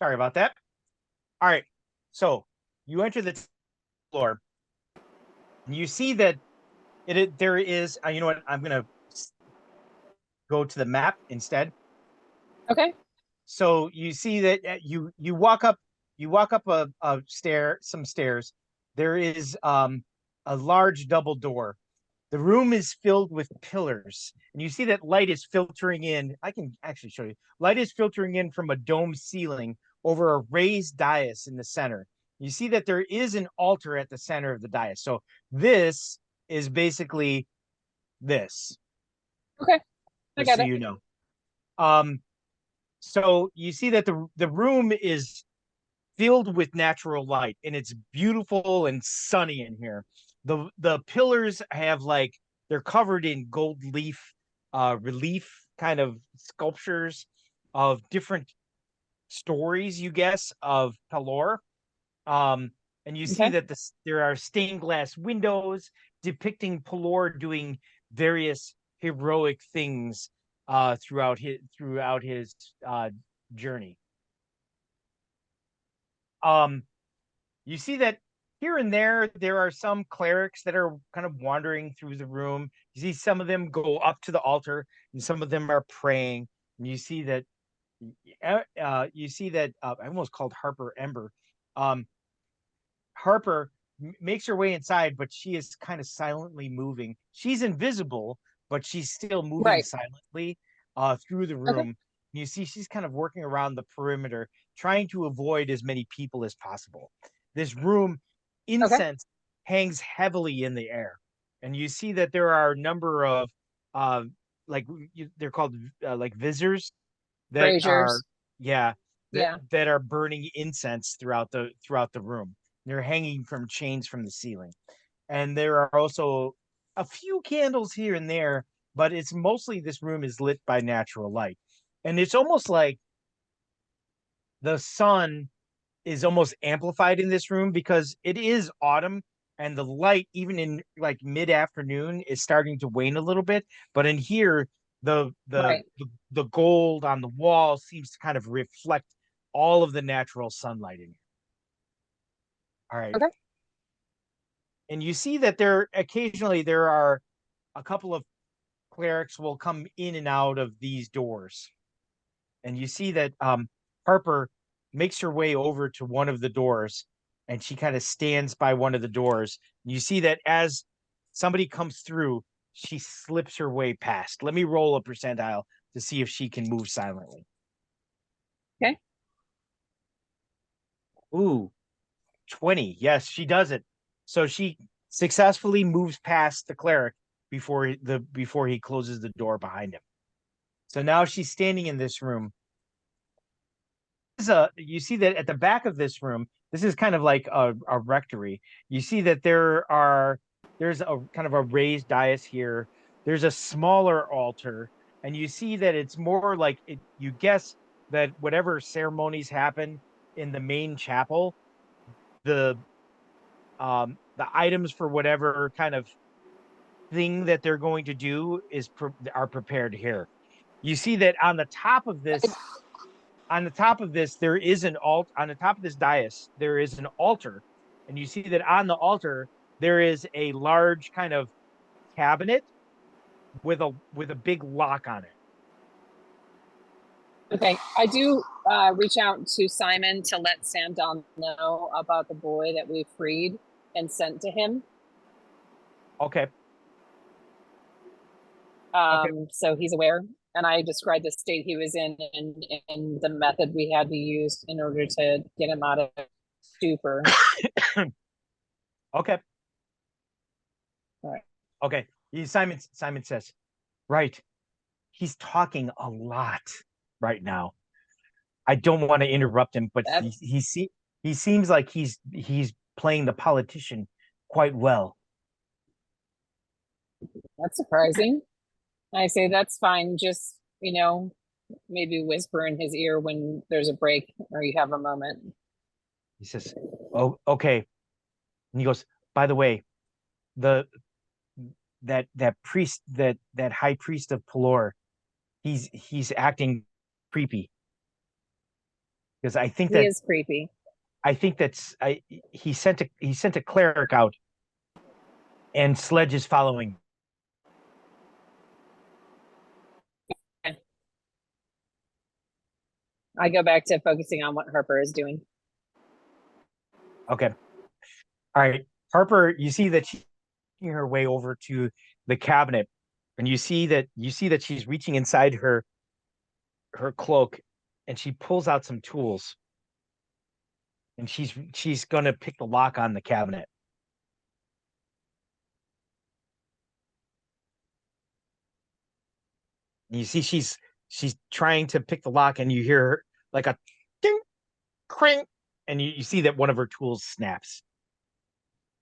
Sorry about that. All right. So you enter the floor and you see that there is, you know what? I'm going to go to the map instead. Okay. So you see that you walk up a some stairs. There is a large double door. The room is filled with pillars, and you see that light is filtering in. I can actually show you. Light is filtering in from a dome ceiling over a raised dais in the center. You see that there is an altar at the center of the dais. So this is basically this, Okay. I just got so it. you know. Um, so you see that the room is filled with natural light, and it's beautiful and sunny in here. The pillars have like they're covered in gold leaf relief kind of sculptures of different stories, you guess, of Pelor. Um, and you see Okay. that there are stained glass windows depicting Pelor doing various heroic things throughout his journey. You see that here and there are some clerics that are kind of wandering through the room. You see some of them go up to the altar, and some of them are praying. And you see that I almost called Harper Ember. Um, Harper makes her way inside, but she is kind of silently moving. She's invisible, but she's still moving Right. silently through the Okay. room. You see, she's kind of working around the perimeter, trying to avoid as many people as possible. This room, Okay. incense hangs heavily in the air, and you see that there are a number of uh, they're called like visors that are Braziers. yeah Yeah. that are burning incense throughout the room. They're hanging from chains from the ceiling. And there are also a few candles here and there, but it's mostly this room is lit by natural light. And it's almost like the sun is almost amplified in this room because it is autumn and the light, even in like mid-afternoon, is starting to wane a little bit. But in here, Right. the gold on the wall seems to kind of reflect all of the natural sunlight in here. All right. Okay. And you see that there are a couple of clerics will come in and out of these doors. And you see that Harper makes her way over to one of the doors and she kind of stands by one of the doors. And you see that as somebody comes through, she slips her way past. Let me roll a percentile to see if she can move silently. Okay. Ooh, 20. Yes, she does it. So she successfully moves past the cleric before he closes the door behind him. So now she's standing in this room. You see that at the back of this room, this is kind of like a rectory. You see that there's a kind of a raised dais here. There's a smaller altar, and you see that it's more like you guess that whatever ceremonies happen in the main chapel, the items for whatever kind of thing that they're going to do are prepared here. You see that on the top of this there is on the top of this dais there is an altar, and you see that on the altar there is a large kind of cabinet with a big lock on it. Okay. I do reach out to Simon to let Sam Don know about the boy that we freed and sent to him. Okay. So he's aware. and I described the state he was in and the method we had to use in order to get him out of stupor. Okay. All right. Okay. Simon says, right. He's talking a lot right now. I don't want to interrupt him, but he seems like he's playing the politician quite well. That's surprising. I say that's fine. Just, maybe whisper in his ear when there's a break or you have a moment. He says, "Oh, okay." And he goes, "By the way, that priest, that high priest of Pelor, he's acting creepy. Because I think He is creepy. I think he sent a cleric out, and Sledge is following." I go back to focusing on what Harper is doing. Okay. All right. Harper, you see that she's making her way over to the cabinet, and you see that she's reaching inside her cloak, and she pulls out some tools, and she's gonna pick the lock on the cabinet. And you see she's trying to pick the lock, and you hear her like a ding, crank, and you see that one of her tools snaps.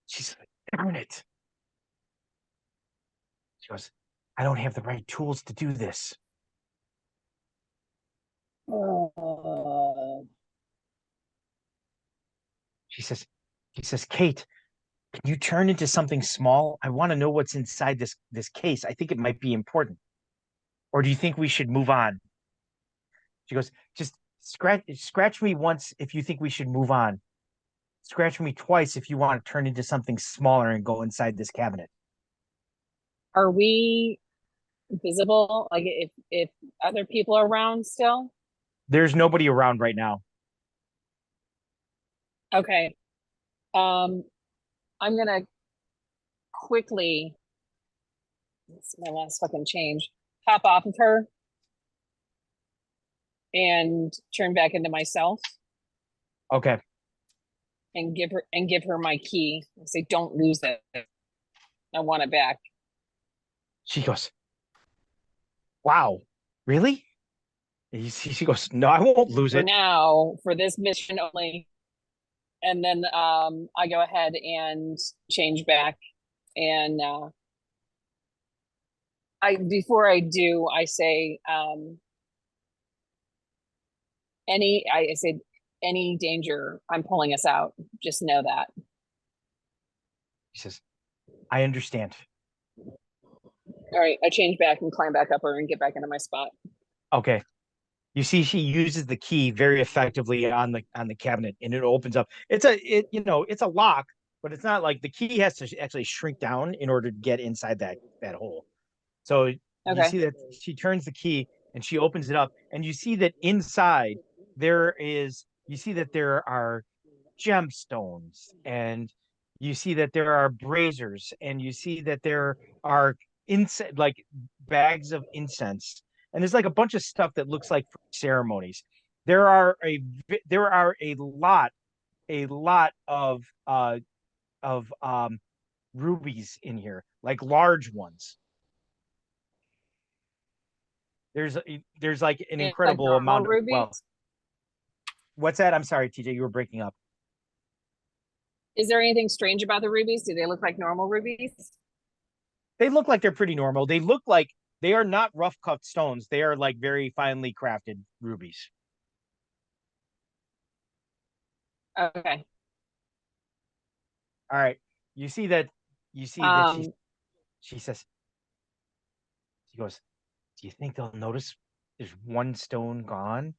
She's like, "Darn it." She goes, "I don't have the right tools to do this." She says, "Kate, can you turn into something small? I want to know what's inside this case. I think it might be important. Or do you think we should move on?" She goes, "Just scratch me once if you think we should move on. Scratch me twice if you want to turn into something smaller and go inside this cabinet." Are we visible? Like if other people are around still? There's nobody around right now. Okay. I'm gonna quickly, it's my last fucking change, hop off of her and turn back into myself Okay. and give her my key. I say, don't lose it. I want it back. She goes, "Wow, really?" She goes, "No, I won't lose For it." now, for this mission only. And then I go ahead and change back. And before I do, I say I say any danger, I'm pulling us out. Just know that. She says, "I understand." All right, I change back and climb back up her and get back into my spot. Okay. You see, she uses the key very effectively on the cabinet, and it opens up. It's a lock, but it's not like the key has to actually shrink down in order to get inside that hole. So you see that she turns the key and she opens it up, and you see that inside there are gemstones, and you see that there are braziers, and you see that there are like bags of incense, and there's like a bunch of stuff that looks like ceremonies. There are a lot of rubies in here, like large ones. There's like an incredible amount of, well, what's that? I'm sorry, TJ, you were breaking up. Is there anything strange about the rubies? Do they look like normal rubies? They look like they're pretty normal. They look like they are not rough cut stones. They are like very finely crafted rubies. Okay. All right. You see that she says, she goes, "Do you think they'll notice there's one stone gone?"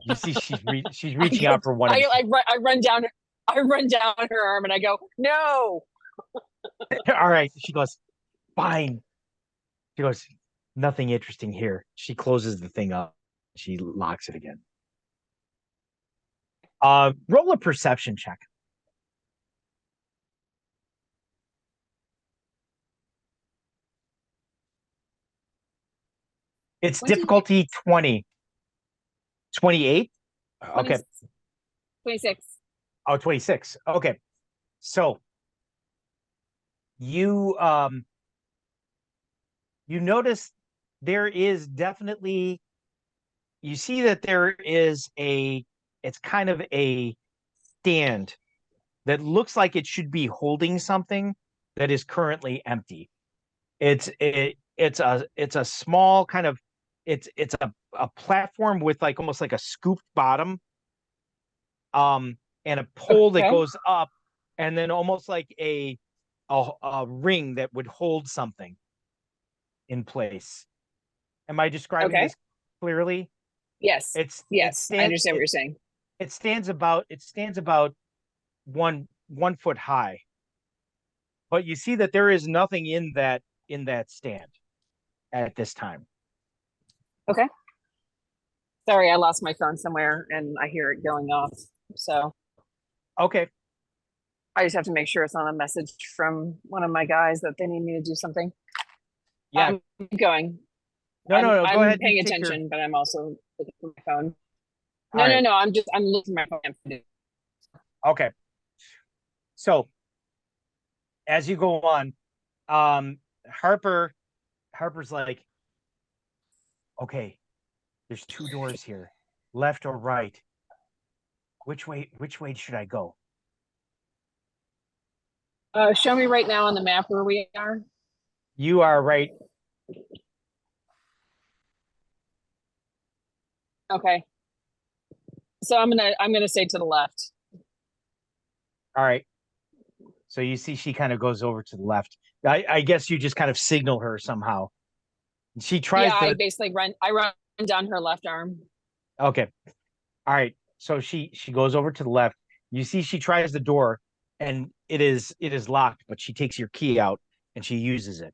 You see she's reaching out for one. I run down her arm and I go, "No." All right. She goes, "Fine." She goes, "Nothing interesting here." She closes the thing up. She locks it again. Roll a perception check. It's 20 difficulty 20. 28? Okay. 26. Oh, 26. Okay. So you you notice there is definitely, you see that there is it's kind of a stand that looks like it should be holding something that is currently empty. It's a small kind of, it's a platform with like almost like a scooped bottom, and a pole that Okay. goes up, and then almost like a ring that would hold something in place. Am I describing Okay. this clearly? Yes. It Yes. I stands understand what you're saying. it stands about one foot high, but you see that there is nothing in that stand at this time. Okay. Sorry, I lost my phone somewhere and I hear it going off. So Okay. I just have to make sure it's not a message from one of my guys that they need me to do something. Yeah. Keep going. No. Go I'm ahead and paying take your. attention, but I'm also looking for my phone. All right. No. I'm looking for my phone. Okay. So as you go on, um, Harper's like, okay, there's two doors here, left or right. Which way should I go? Show me right now on the map where we are. You are right. Okay. So I'm gonna say to the left. All right. So you see she kind of goes over to the left. I guess you just kind of signal her somehow. She tries Yeah, to. I basically run down her left arm. Okay. All right. So she goes over to the left. You see she tries the door, and it is locked, but she takes your key out and she uses it.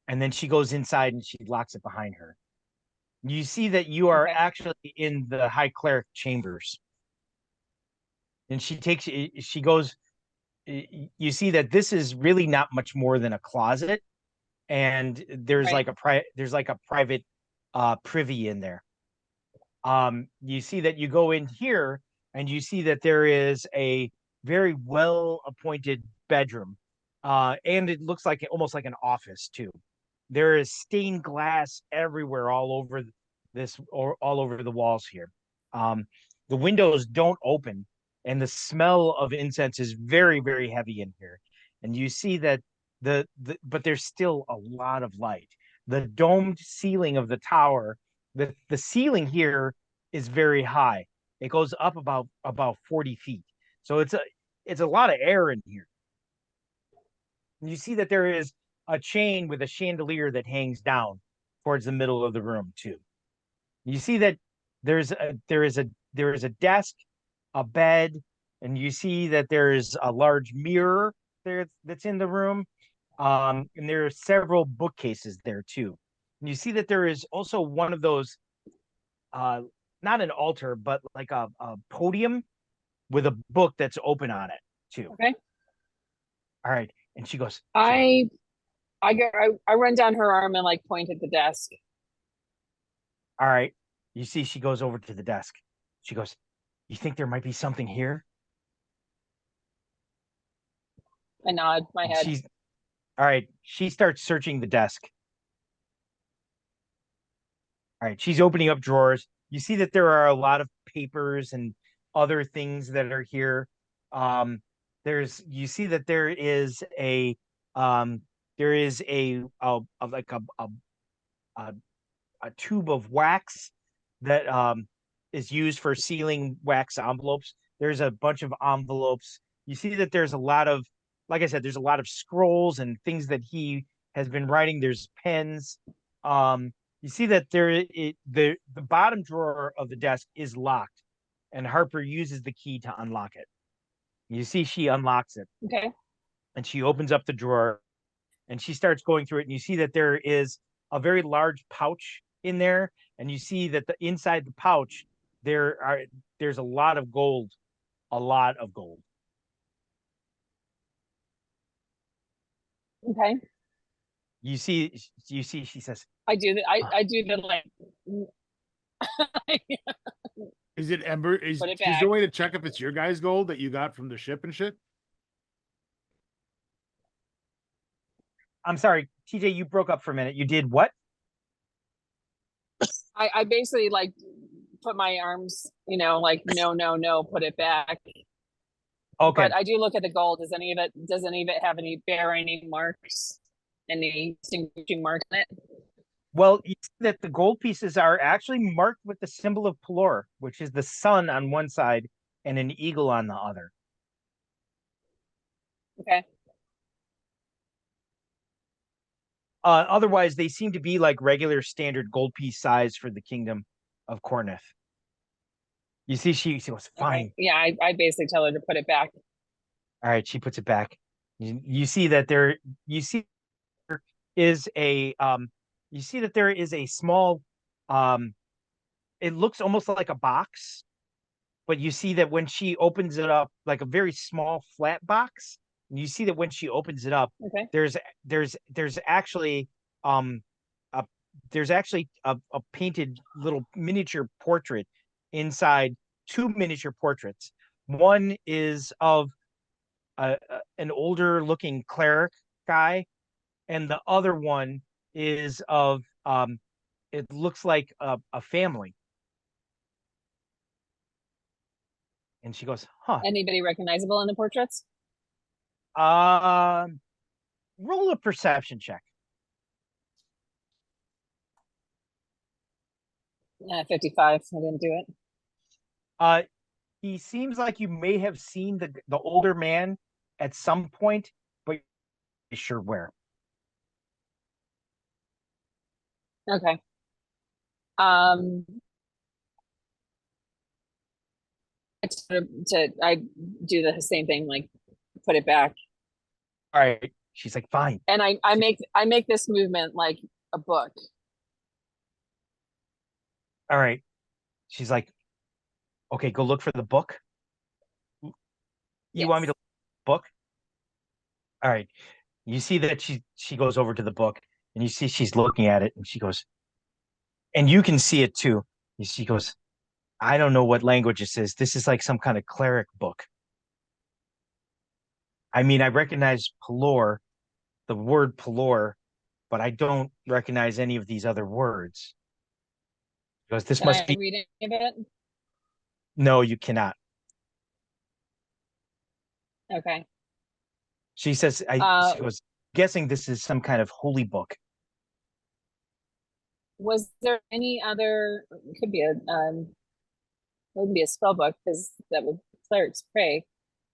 And then she goes inside and she locks it behind her. You see that you are Okay. actually in the High Cleric chambers. And she goes, you see that this is really not much more than a closet, and there's Right. like a private privy in there. You see that you go in here and you see that there is a very well appointed bedroom, and it looks like almost like an office too. There is stained glass everywhere, all over the walls here. um, the windows don't open, and the smell of incense is very, very heavy in here. And you see that but there's still a lot of light. The domed ceiling of the tower, the ceiling here is very high. It goes up about 40 feet. So it's a lot of air in here. And you see that there is a chain with a chandelier that hangs down towards the middle of the room too. You see that there is a desk, a bed, and you see that there is a large mirror there that's in the room. And there are several bookcases there too. And you see that there is also one of those, uh, not an altar, but like a podium with a book that's open on it too. Okay. All right. And she goes, I I run down her arm and like point at the desk. all right. You see, she goes over to the desk. She goes, you think there might be something here? I nod my And head. she's all right. She starts searching the desk. All right. She's opening up drawers. You see that there are a lot of papers and other things that are here. You see that um, there is like a a tube of wax that is used for sealing wax envelopes. There's a bunch of envelopes. You see that there's a lot of, like I said, there's a lot of scrolls and things that he has been writing. There's pens. You see that the bottom drawer of the desk is locked, and Harper uses the key to unlock it. You see she unlocks it, Okay. and she opens up the drawer, and she starts going through it, and you see that there is a very large pouch in there, and you see that inside the pouch there's a lot of gold. Okay. she says, I do the I do the like Is it Ember? Is Put it is there back. a way to check if it's your guys' gold that you got from the ship and shit? I'm sorry, TJ, you broke up for a minute. You did what? I basically like put my arms, like no, put it back. Okay. But I do look at the gold. Does any of it have bear any marks? Any distinguishing marks on it? Well, you see that the gold pieces are actually marked with the symbol of Pelor, which is the sun on one side and an eagle on the other. Okay. Otherwise, they seem to be like regular standard gold piece size for the kingdom of Cornith. You see, she goes, fine. Okay. Yeah, I basically tell her to put it back. All right, she puts it back. You see that there is a small it looks almost like a box, but you see that when she opens it up, like a very small flat box, and you see that when she opens it up, Okay. there's actually a painted little miniature portrait inside, two miniature portraits. One is of an older looking cleric guy, and the other one is of it looks like a family. And she goes, huh. Anybody recognizable in the portraits? Roll a perception check. 55. I didn't do it. He seems like you may have seen the older man at some point, but you're sure where. Okay. I do the same thing, like put it back. All right. She's like, fine. And I make this movement like a book. All right. She's like, okay, go look for the book. You Yes. want me to look for the book? All right. You see that she goes over to the book, and you see she's looking at it, and she goes, and you can see it too. She goes, I don't know what language this is. This is like some kind of cleric book. I mean, I recognize Pelor, the word Pelor, but I don't recognize any of these other words. Because this Can must I be. read any of it? No, you cannot. Okay. She says, she was guessing this is some kind of holy book. Was there any other? It could be wouldn't be a spell book because that would clerics pray,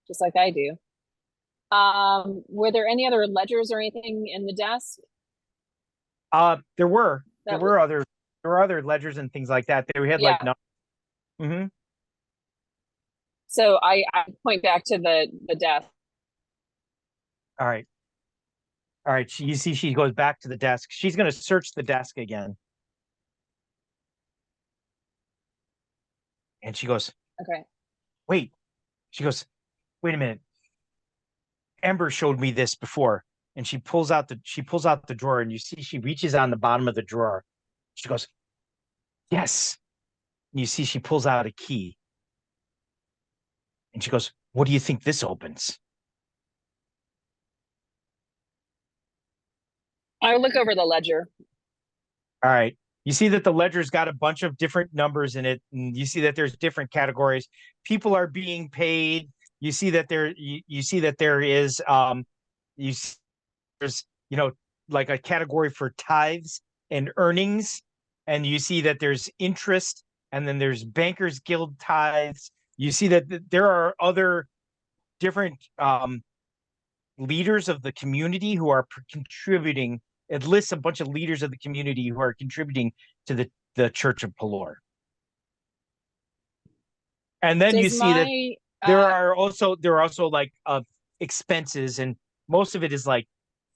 just like I do. Were there any other ledgers or anything in the desk? There were That other ledgers and things like that. They had like Yeah. Mm-hmm. So I point back to the desk. All right. All right. You see, she goes back to the desk. She's going to search the desk again. And she goes, Okay. wait. She goes, wait a minute. Ember showed me this before. And she pulls out the drawer, and you see she reaches on the bottom of the drawer. She goes, yes. And you see she pulls out a key. And she goes, what do you think this opens? I look over the ledger. All right. You see that the ledger's got a bunch of different numbers in it, and you see that there's different categories. People are being paid. You see that there is there's like a category for tithes and earnings, and you see that there's interest, and then there's Bankers Guild tithes. You see that there are other different leaders of the community who are contributing. It lists a bunch of leaders of the community who are contributing to the Church of Pelor. And then you see that there are also like expenses, and most of it is like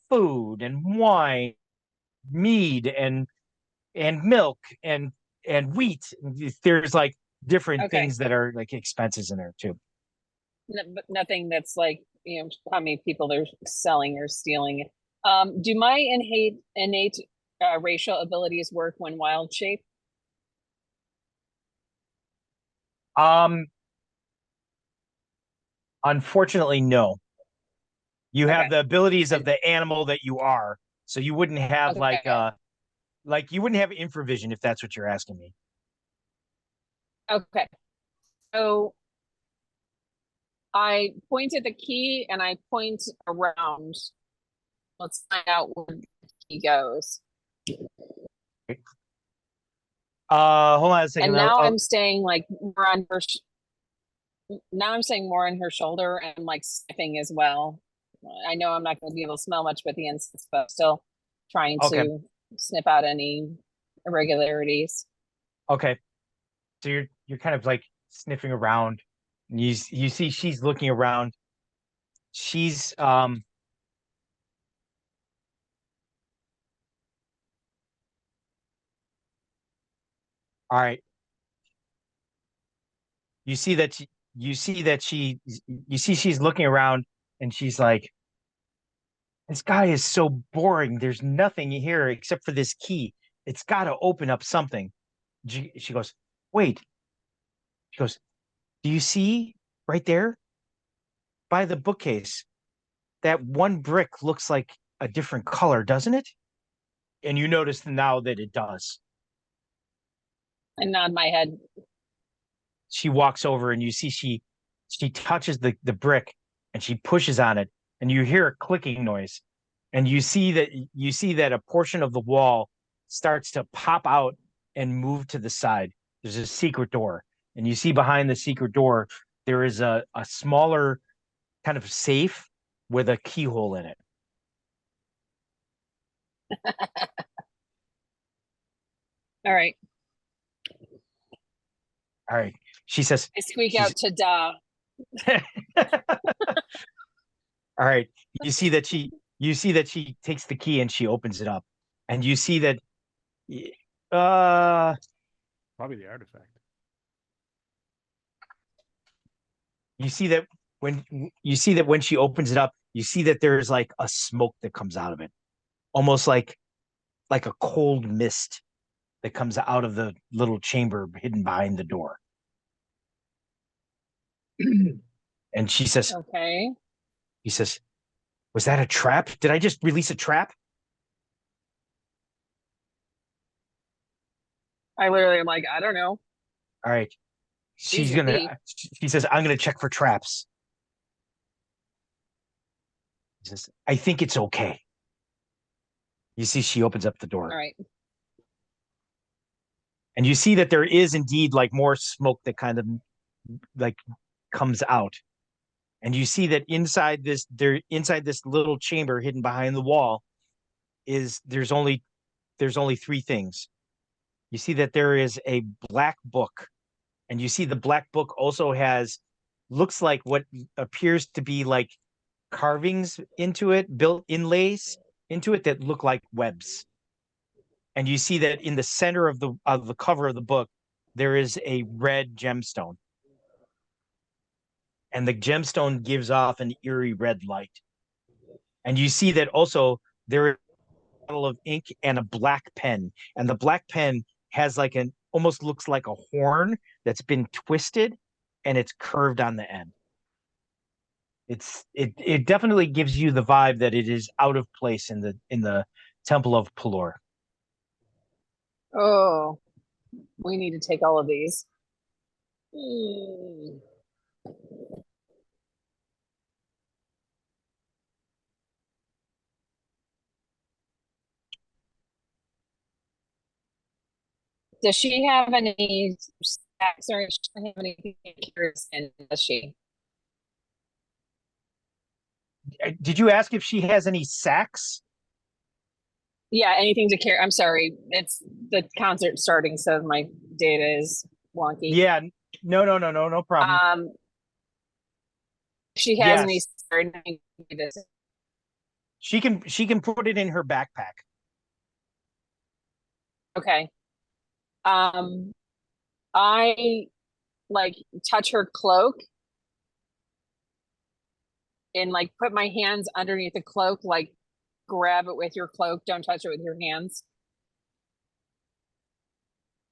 food and wine, mead and milk and wheat. There's like different things that are like expenses in there too. But nothing that's like, how many people they're selling or stealing. Do my innate racial abilities work when wild shape? Um, Unfortunately, no. You have Okay. the abilities of And the animal that you are, so you wouldn't have okay. like you wouldn't have infravision if that's what you're asking me. Okay. So I point at the key and I point around. Let's find out where the key goes. Hold on a second. And now I'm staying like more on her. Now I'm staying more on her shoulder and like sniffing as well. I know I'm not going to be able to smell much with the incense, but still trying Okay, to sniff out any irregularities. okay. So you're kind of like sniffing around. And you see she's looking around. She's all right. You see that you see that you see she's looking around and she's like, this guy is so boring. There's nothing here except for this key. It's got to open up something. She goes, wait. She goes, do you see right there by the bookcase? That one brick looks like a different color, doesn't it? And you notice now that it does. I nod my head. She walks over and you see she touches the brick and she pushes on it and you hear a clicking noise and you see that a portion of the wall starts to pop out and move to the side. There's a secret door and you see behind the secret door there is a smaller kind of safe with a keyhole in it. All right. All right. She says, I squeak she's out to da. all right. You see that she takes the key and she opens it up. And you see that uh Probably the artifact. you see that when she opens it up, you see that there's like a smoke that comes out of it. Almost like a cold mist that comes out of the little chamber hidden behind the door. And Okay. he says, was that a trap? Did I just release a trap? I literally am like, I don't know. All right. She's the key. She says, I'm gonna check for traps. He says, I think it's okay. You see, she opens up the door. All right. And you see that there is indeed like more smoke that kind of like comes out. And you see that inside this little chamber hidden behind the wall is there's only three things. You see that there is a black book, and you see the black book also has looks like what appears to be like carvings into it, built inlays into it that look like webs. And you see that in the center of the cover of the book, there is a red gemstone. And the gemstone gives off an eerie red light. And you see that also there is a bottle of ink and a black pen. And the black pen has like an almost looks like a horn that's been twisted and it's curved on the end. It definitely gives you the vibe that it is out of place in the Temple of Pelor. Oh, we need to take all of these. Hmm. Does she have any stacks or does she have anything curious in, does she? Did you ask if she has any sacks? Yeah, anything to carry. I'm sorry. It's the concert starting, so my data is wonky. Yeah, no problem. She has any Yes, this. she can put it in her backpack. Okay. I like touch her cloak and like put my hands underneath the cloak, like grab it with your cloak. Don't touch it with your hands.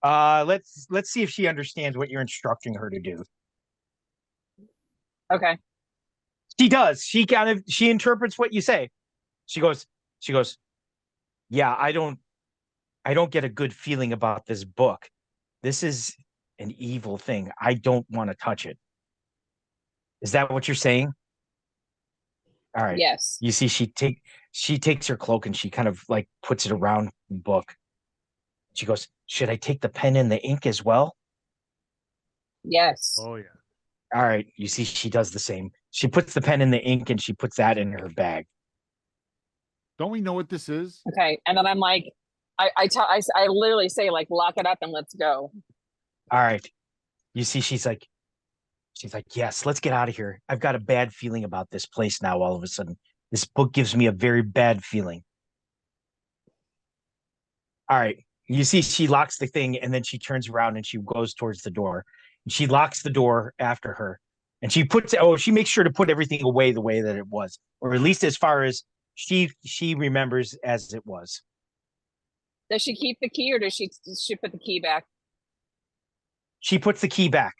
Let's see if she understands what you're instructing her to do. Okay. She does. She interprets what you say. She goes, yeah, I don't get a good feeling about this book. This is an evil thing. I don't want to touch it. Is that what you're saying? All right. Yes. You see, she takes her cloak and she kind of like puts it around the book. She goes, should I take the pen and the ink as well? Yes. Oh yeah. All right. You see, she does the same. She puts the pen and the ink and she puts that in her bag. Don't we know what this is? Okay. And then I'm like, I literally say like, lock it up and let's go. All right. You see, she's like, yes, let's get out of here. I've got a bad feeling about this place now. All of a sudden, this book gives me a very bad feeling. All right. You see, she locks the thing and then she turns around and she goes towards the door. And she locks the door after her. And she makes sure to put everything away the way that it was, or at least as far as she remembers as it was. Does she keep the key or does she put the key back? She puts the key back.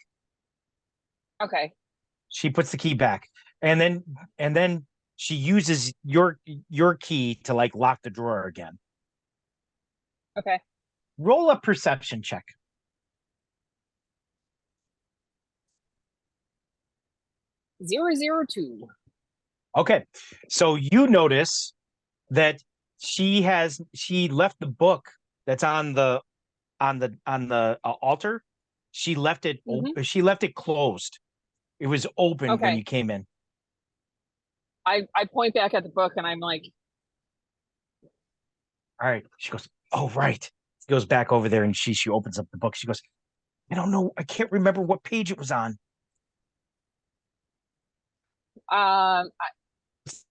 Okay. She puts the key back. And then she uses your key to like lock the drawer again. Okay. Roll a perception check. (002). Okay. So you notice that she left the book that's on the altar. She left it she left it closed. It was open when Okay. you came in. I point back at the book and I'm like, All right. She goes, oh, right. She goes back over there and she opens up the book. She goes, I don't know. I can't remember what page it was on.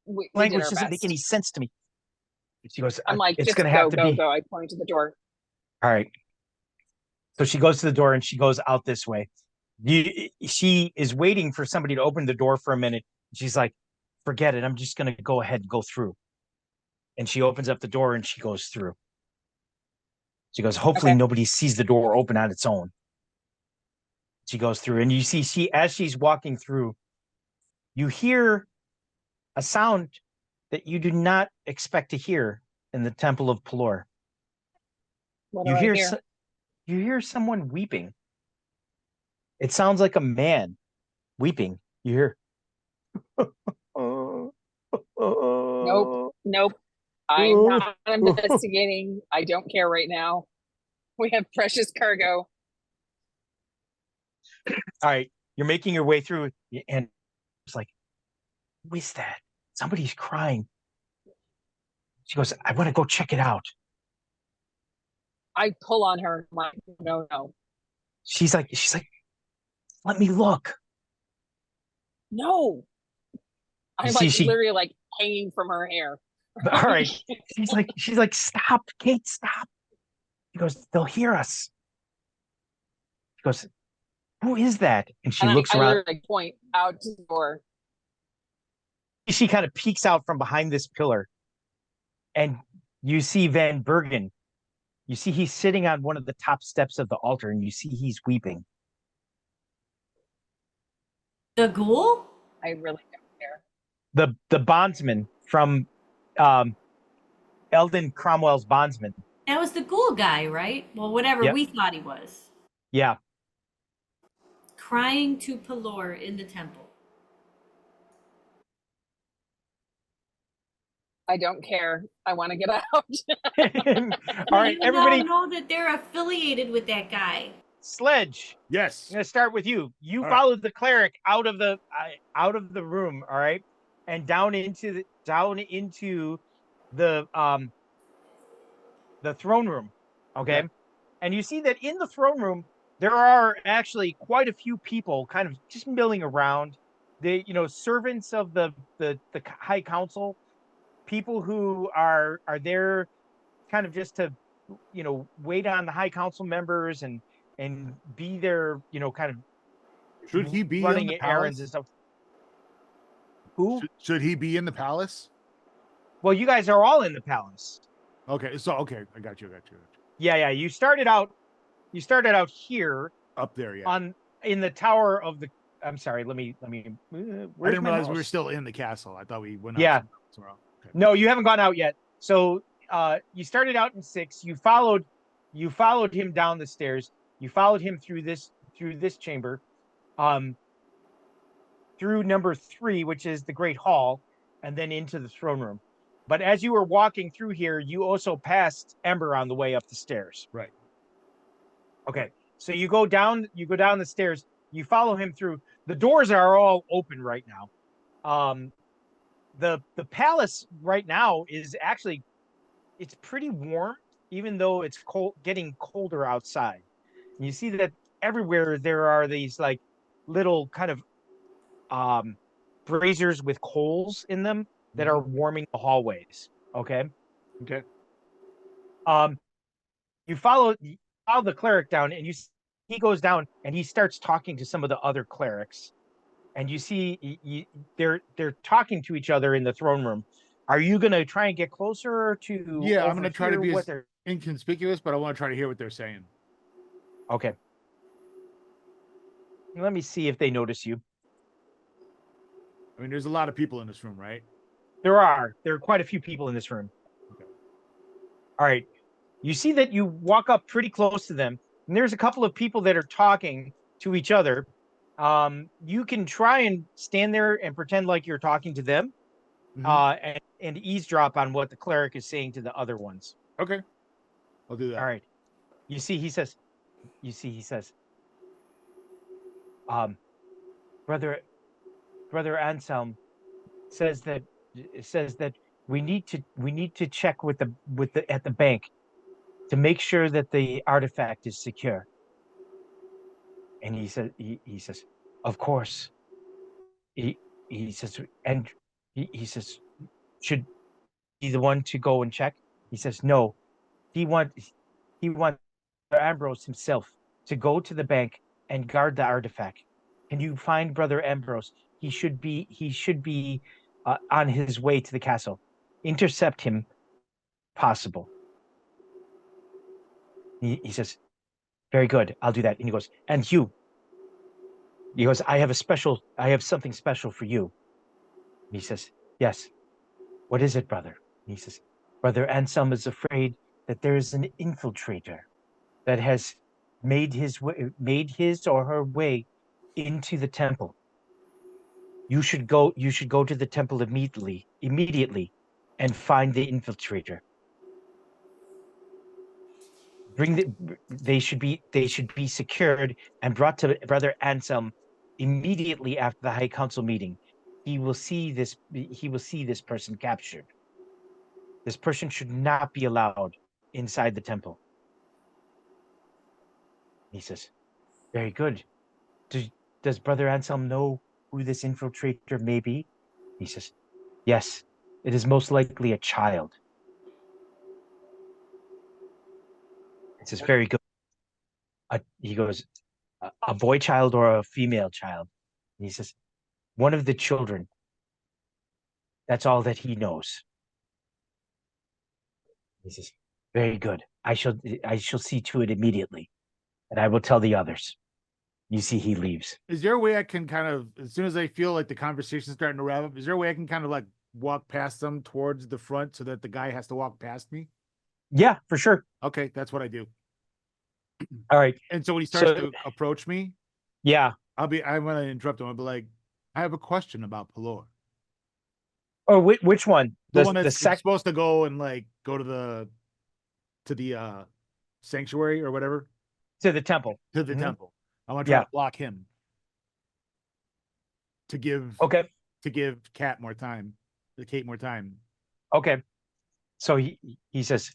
we did Language our doesn't make best. any sense to me. She goes, I'm like, it's just going to go, have to go, be. go. I point to the door. All right. So she goes to the door and she goes out this way. She is waiting for somebody to open the door for a minute. She's like, forget it. I'm just going to go ahead and go through. And she opens up the door and she goes through. She goes, hopefully Okay. nobody sees the door open on its own. She goes through and you see as she's walking through, you hear a sound that you do not expect to hear in the Temple of Pelor. What do You I hear hear? you hear someone weeping. It sounds like a man weeping. You hear. Nope. I'm not investigating. I don't care right now. We have precious cargo. All right, you're making your way through, and it's like, who is that? Somebody's crying. She goes, I want to go check it out. I pull on her. I'm like, no. She's like, let me look. No. I'm You see, literally like hanging from her hair. All right. She's like, stop, Kate, stop. She goes, they'll hear us. She goes, who is that? And she looks I around. literally point out to the door. She kind of peeks out from behind this pillar. And you see Van Bergen. You see he's sitting on one of the top steps of the altar, and you see he's weeping. The ghoul? I really don't care. The bondsman from Eldon Cromwell's bondsman. That was the ghoul guy, right? Well, whatever Yep. we thought he was. Yeah. Crying to Pelor in the temple. Oh. I don't care. I want to get out. All right, You everybody. know that they're affiliated with that guy. Sledge. Yes. I'm gonna start with you. You All followed the cleric out of the room, all right, and down into the throne room, okay. Yeah. And you see that in the throne room there are actually quite a few people, kind of just milling around. They, servants of the High Council, people who are there, kind of just to, wait on the High Council members and be there, kind of Should he be running in the errands and palace? stuff. Who? Should he be in the palace? Well, you guys are all in the palace. Okay, so okay, I got you. Yeah. You started out here Up there, yeah. in the tower of the. I'm sorry. Let me. I Where's didn't my realize we were mouse? still in the castle. I thought we went Yeah. out somewhere else. Okay. No, you haven't gone out yet. So you started out in 6. You followed him down the stairs. You followed him through this chamber, through number 3, which is the Great Hall, and then into the throne room. But as you were walking through here, you also passed Ember on the way up the stairs. Right. Okay. So you go down the stairs, you follow him through. The doors are all open right now. The palace right now is actually, it's pretty warm, even though it's cold, getting colder outside. And you see that everywhere there are these like little kind of braziers with coals in them that are warming the hallways. Okay. Okay. You follow the cleric down, and he goes down and he starts talking to some of the other clerics, and you see they're talking to each other in the throne room. Are you gonna try and get closer to? Yeah, I'm gonna try to overhear be what as they're. inconspicuous, but I want to try to hear what they're saying. Okay. Let me see if they notice you. I mean, there's a lot of people in this room, right? There are quite a few people in this room. Okay. All right. You see that you walk up pretty close to them, and there's a couple of people that are talking to each other. You can try and stand there and pretend like you're talking to them, and eavesdrop on what the cleric is saying to the other ones. Okay. I'll do that. All right. You see, he says, brother Anselm says that we need to check with the at the bank to make sure that the artifact is secure. And he says, of course. He says, and he says, should be the one to go and check? He says, no. He wants Ambrose himself to go to the bank and guard the artifact. Can you find Brother Ambrose? He should be on his way to the castle. Intercept him, possible. He says, very good. I'll do that. And he goes, and you. He goes, I have something special for you. And he says, yes. What is it, brother? And he says, Brother Anselm is afraid that there is an infiltrator that has made his or her way into the temple. You should go to the temple immediately, and find the infiltrator. They should be secured and brought to Brother Anselm immediately after the High Council meeting. He will see this person captured. This person should not be allowed inside the temple. He says, very good. Does Brother Anselm know who this infiltrator may be? He says, yes, it is most likely a child. He says, very good. He goes, a boy child or a female child? And he says, one of the children. That's all that he knows. He says, very good. I shall see to it immediately, and I will tell the others. You see, he leaves. Is there a way I can kind of, as soon as I feel like the conversation's starting to wrap up, is there a way I can kind of like walk past them towards the front so that the guy has to walk past me? Yeah, for sure. Okay, that's what I do. All right. And so when he starts to approach me, yeah, I'm gonna interrupt him. I'll be like, I have a question about Pelor. Oh, which one? The one that's supposed to go and like go to the sanctuary or whatever. To the temple. To the temple. I want to try to block him. To give Kate more time. Okay. So he says,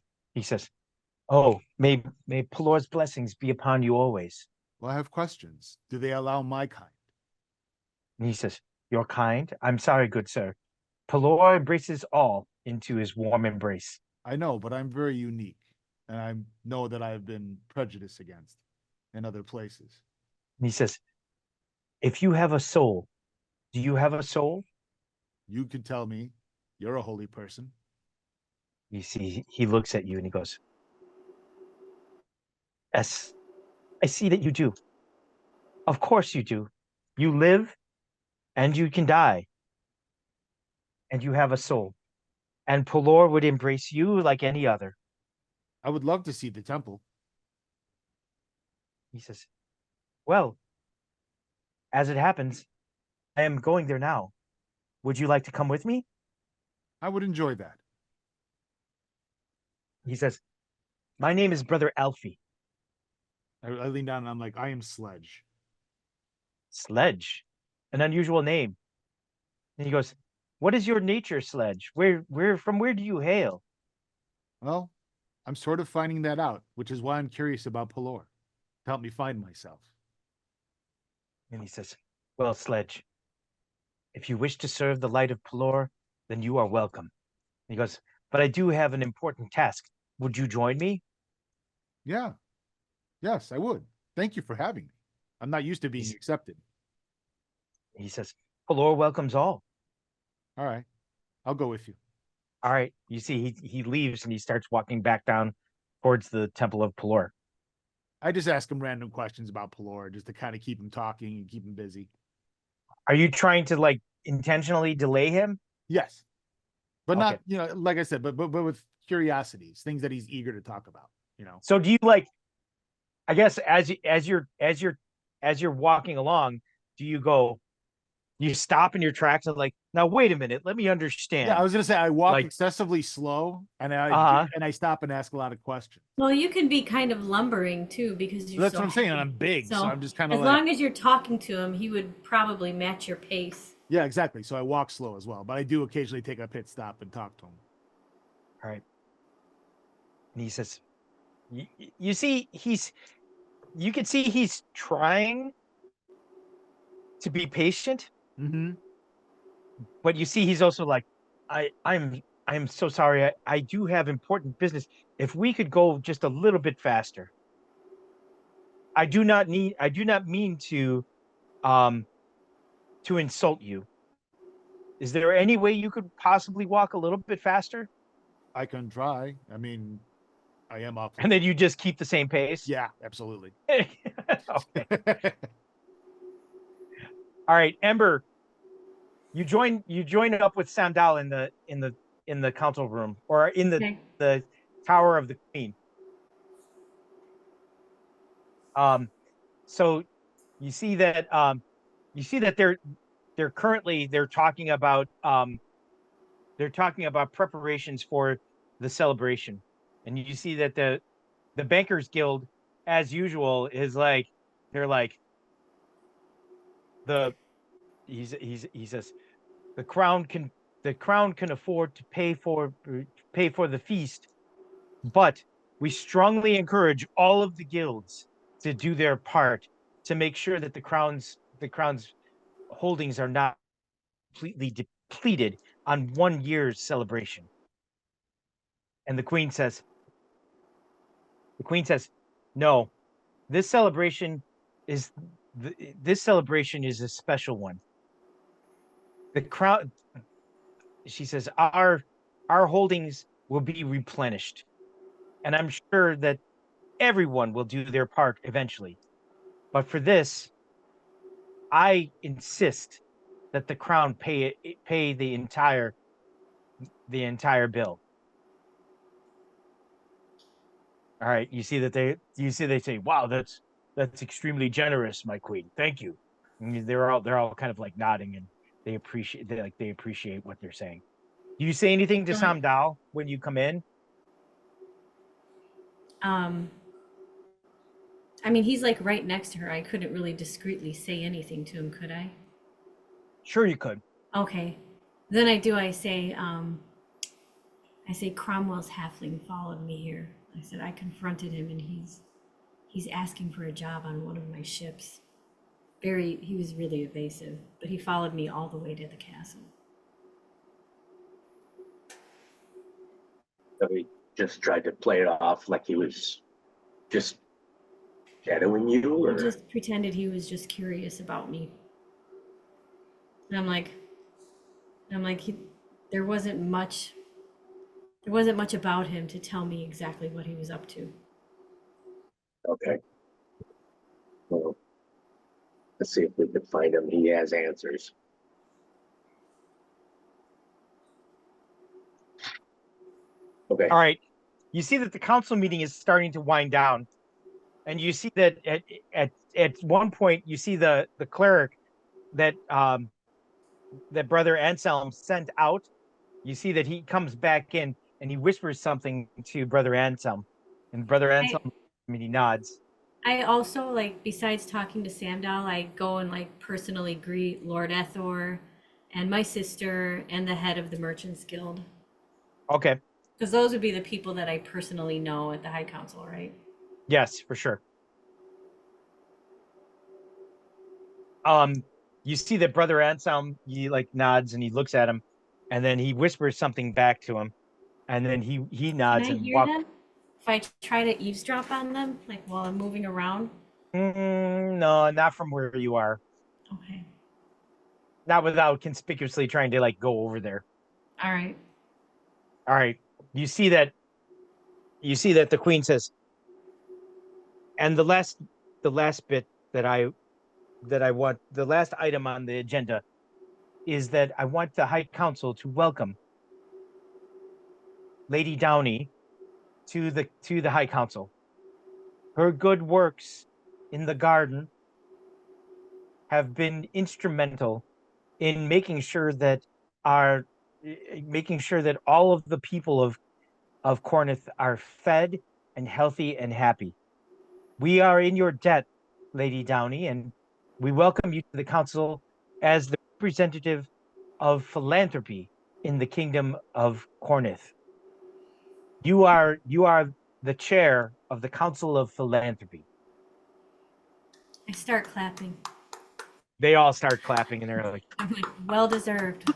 oh, may Pelor's blessings be upon you always. Well, I have questions. Do they allow my kind? And he says, your kind? I'm sorry, good sir. Pelor embraces all into his warm embrace. I know, but I'm very unique. And I know that I've been prejudiced against in other places. And he says, if you have a soul, do you have a soul? You can tell me. You're a holy person. You see, he looks at you and he goes, "Yes, I see that you do. Of course you do. You live and you can die, and you have a soul. And Pelor would embrace you like any other." I would love to see the temple. He says, "Well, as it happens, I am going there now. Would you like to come with me?" I would enjoy that. He says, "My name is Brother Alfie." I lean down and I'm like, I am Sledge. Sledge, an unusual name. And he goes, "What is your nature, Sledge? From where do you hail?" Well, I'm sort of finding that out, which is why I'm curious about Pelor. To help me find myself. And he says, "Well, Sledge, if you wish to serve the light of Pelor, then you are welcome." He goes, "But I do have an important task. Would you join me?" Yeah. Yes, I would. Thank you for having me. I'm not used to being He's- accepted. He says, "Pelor welcomes all." All right. I'll go with you. All right. You see, he leaves and he starts walking back down towards the Temple of Pelor. I just ask him random questions about Pelor just to kind of keep him talking and keep him busy. Are you trying to like intentionally delay him? Yes. But Okay. not, like I said, but with curiosities, things that he's eager to talk about, So do you like, I guess as you're walking along, do you stop in your tracks and like, now wait a minute, let me understand. Yeah, I was gonna say I walk Like- excessively slow and Uh-huh. I stop and ask a lot of questions. Well, you can be kind of lumbering too because you're That's so what I'm saying. heavy. And I'm big, so So, I'm just kind As of like, long as you're talking to him, he would probably match your pace. yeah, exactly. So I walk slow as well, but I do occasionally take a pit stop and talk to him. All right. And he says, you see, you can see he's trying to be patient, Mm-hmm. but you see he's also like, I'm so sorry. I do have important business. If we could go just a little bit faster. I do not mean to insult you. Is there any way you could possibly walk a little bit faster? I can try. I mean, I am up. And then you just keep the same pace? Yeah, absolutely. Okay. All right, Ember, you join up with Sandal in the council room or in Okay. the Tower of the Queen. So you see that they're currently talking about preparations for the celebration, and you see that the Bankers Guild, as usual, is like they're like he says the crown can afford to pay for the feast, but we strongly encourage all of the guilds to do their part to make sure that the crown's holdings are not completely depleted on 1 year's celebration. And the queen says, "No, this celebration is a special one. The crown," she says, our holdings will be replenished, and I'm sure that everyone will do their part eventually. But for this, I insist that the crown pay the entire bill." All right, you see they say, "Wow, that's extremely generous, my queen. Thank you." And they're all kind of like nodding, and they appreciate what they're saying. Do you say anything to Right. Samdal when you come in? I mean, he's like right next to her. I couldn't really discreetly say anything to him, could I? Sure, you could. Okay. Then I say Cromwell's halfling followed me here. I said I confronted him and he's asking for a job on one of my ships. He was really evasive, but he followed me all the way to the castle. So he just tried to play it off like he was just shadowing you, He or just pretended he was just curious about me. And I'm like, there wasn't much There wasn't much about him to tell me exactly what he was up to. Okay. Well, let's see if we can find him. He has answers. Okay. All right. You see that the council meeting is starting to wind down, and you see that at one point you see the cleric that that Brother Anselm sent out. You see that he comes back in and he whispers something to Brother Anselm, and Brother Anselm, I mean, he nods. I also, like, besides talking to Samdal, I go and like personally greet Lord Ethor and my sister and the head of the Merchants Guild. Okay. Because those would be the people that I personally know at the High Council, right? Yes, for sure. You see that Brother Anselm, he like nods and he looks at him, and then he whispers something back to him, and then he Can nods I and hear walks. them? If I try to eavesdrop on them, like while I'm moving around? No, not from where you are. Okay. Not without conspicuously trying to like go over there. All right. All right. You see that the queen says, and the last bit that I want, the last item on the agenda is that I want the High Council to welcome Lady Downey to the High Council. Her good works in the garden have been instrumental in making sure that all of the people of Cornith are fed and healthy and happy. We are in your debt, Lady Downey, and we welcome you to the council as the representative of philanthropy in the kingdom of Cornith. You are the chair of the Council of Philanthropy. I start clapping. They all start clapping and they're like, I'm like, well deserved.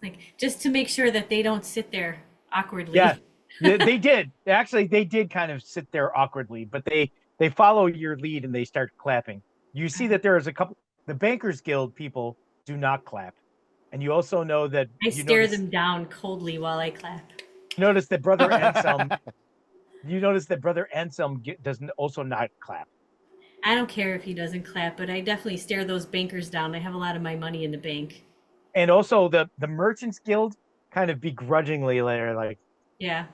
Like, just to make sure that they don't sit there awkwardly. yeah, they did. Actually, they did kind of sit there awkwardly, but they follow your lead and they start clapping. You see that there is a couple, the Bankers Guild people do not clap. And you also know that I stare them down coldly while I clap. notice that Brother Anselm, you notice that Brother Anselm doesn't also not clap. I don't care if he doesn't clap, but I definitely stare those bankers down. I have a lot of my money in the bank. And also the Merchants Guild kind of begrudgingly like, Yeah.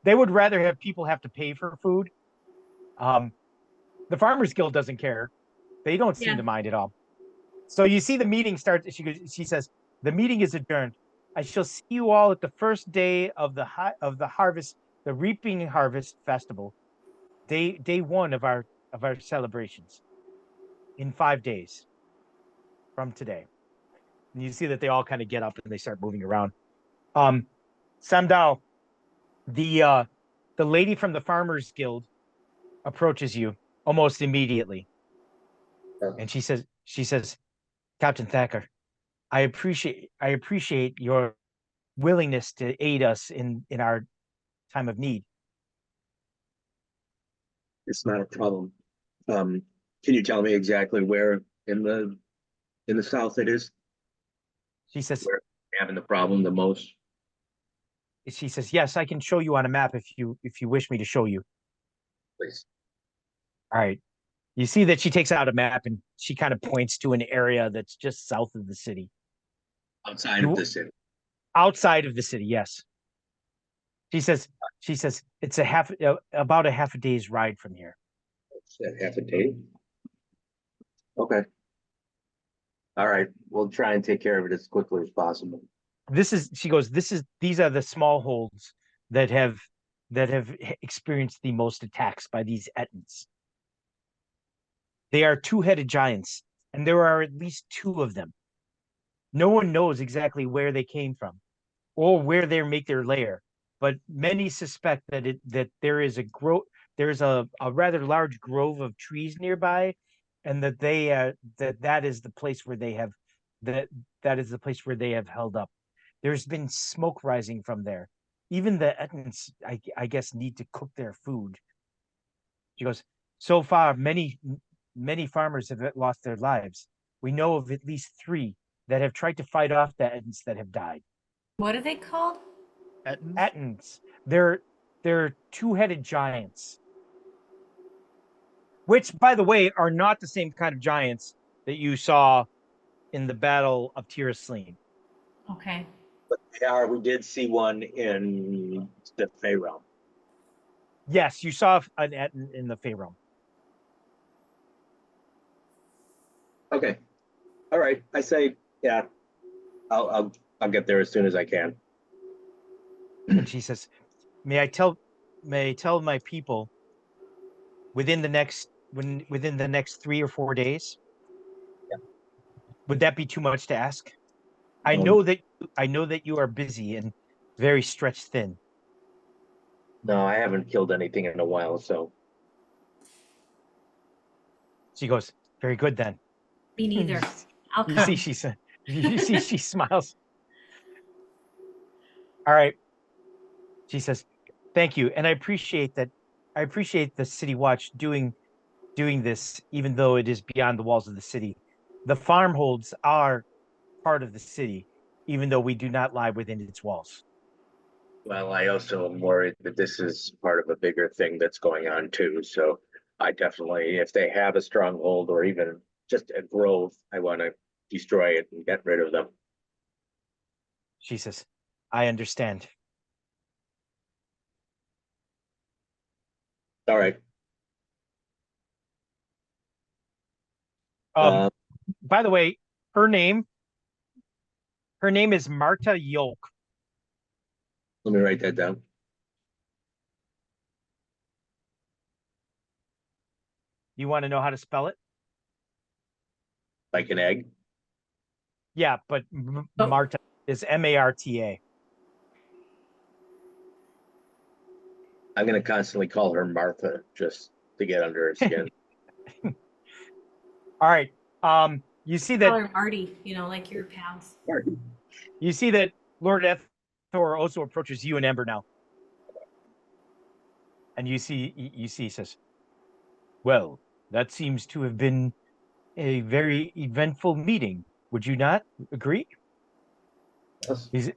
they would rather have people have to pay for food. The Farmers Guild doesn't care. They don't seem to mind at all. So you see the meeting starts. She says, the meeting is adjourned. I shall see you all at the first day of the harvest, the reaping harvest festival, day one of our celebrations, in 5 days from today. And you see that they all kind of get up and they start moving around. Samdal, the lady from the Farmers Guild approaches you almost immediately, and she says, Captain Thacker, I appreciate your willingness to aid us in our time of need. It's not a problem. Can you tell me exactly where in the south it is? She says, Where we're having the problem the most? yes, I can show you on a map if you wish me to show you. Please. All right. You see that she takes out a map and she kind of points to an area that's just south of the city. Outside of the city. Outside of the city, yes. She says it's about a half a day's ride from here. Half a day? Okay. All right. We'll try and take care of it as quickly as possible. These are the small holds that have experienced the most attacks by these Ettins. They are two-headed giants, and there are at least two of them. No one knows exactly where they came from or where they make their lair, but many suspect that there is a rather large grove of trees nearby, and that that is the place where they have that is the place where they have held up. There's been smoke rising from there. Even the Ettins, I guess, need to cook their food. She goes, so far, many farmers have lost their lives. We know of at least 3 that have tried to fight off the Ettins that have died. What are they called? Ettins? Ettins. They're two-headed giants. Which, by the way, are not the same kind of giants that you saw in the Battle of Tir Asleen. Okay. We did see one in the Fey realm. Yes, you saw an Ettin in the Fey realm. Okay. All right. I say, yeah, I'll get there as soon as I can. And she says, may I tell my people within the next 3 or 4 days? Yeah. Would that be too much to ask? I Um, know that you are busy and very stretched thin. No, I haven't killed anything in a while, so She goes, very good then. Me neither. I'll You come. see, she said, you see, she smiles. All right. She says, thank you. And I appreciate that. I appreciate the City Watch doing this, even though it is beyond the walls of the city. The farmholds are part of the city, even though we do not lie within its walls. well, I also am worried that this is part of a bigger thing that's going on too. So I definitely, if they have a stronghold or even just a grove, I want to destroy it and get rid of them. She says, I understand. All right. Um, by the way, her name is Marta Yolk. Let me write that down. You want to know how to spell it? Like an egg. Yeah, but Oh. Marta is Marta. I'm going to constantly call her Martha just to get under her skin. All right. You see Call that her Marty, like your pals. Lord Ethor also approaches you and Ember now. And you see, he says, well, that seems to have been a very eventful meeting. Would you not agree? Yes. He says,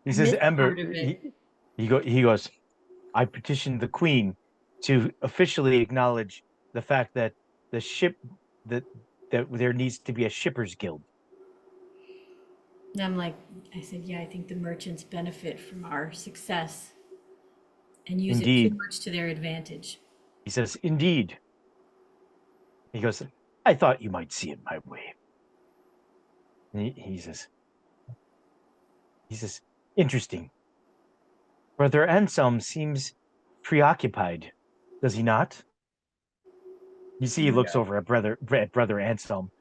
missed Ember, part of it. he goes, I petitioned the Queen to officially acknowledge the fact that the ship, that there needs to be a shippers guild. And I'm like, I said, yeah, I think the merchants benefit from our success and use it Indeed. too much to their advantage. He says, indeed. He goes, I thought you might see it my way. And he says, interesting. Brother Anselm seems preoccupied, does he not? You see, he looks over at brother Anselm,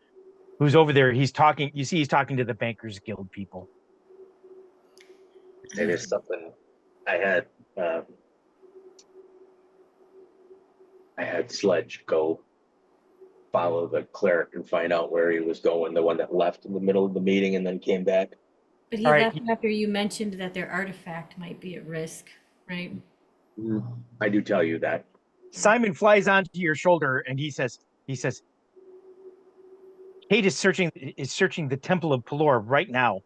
who's over there. He's talking. You see, he's talking to the Bankers Guild people. It is something I had Sledge go follow the cleric and find out where he was going, the one that left in the middle of the meeting and then came back. But he All right, left after you mentioned that their artifact might be at risk, right? I do tell you that. Simon flies onto your shoulder and he says, Kate is searching the Temple of Pelor right now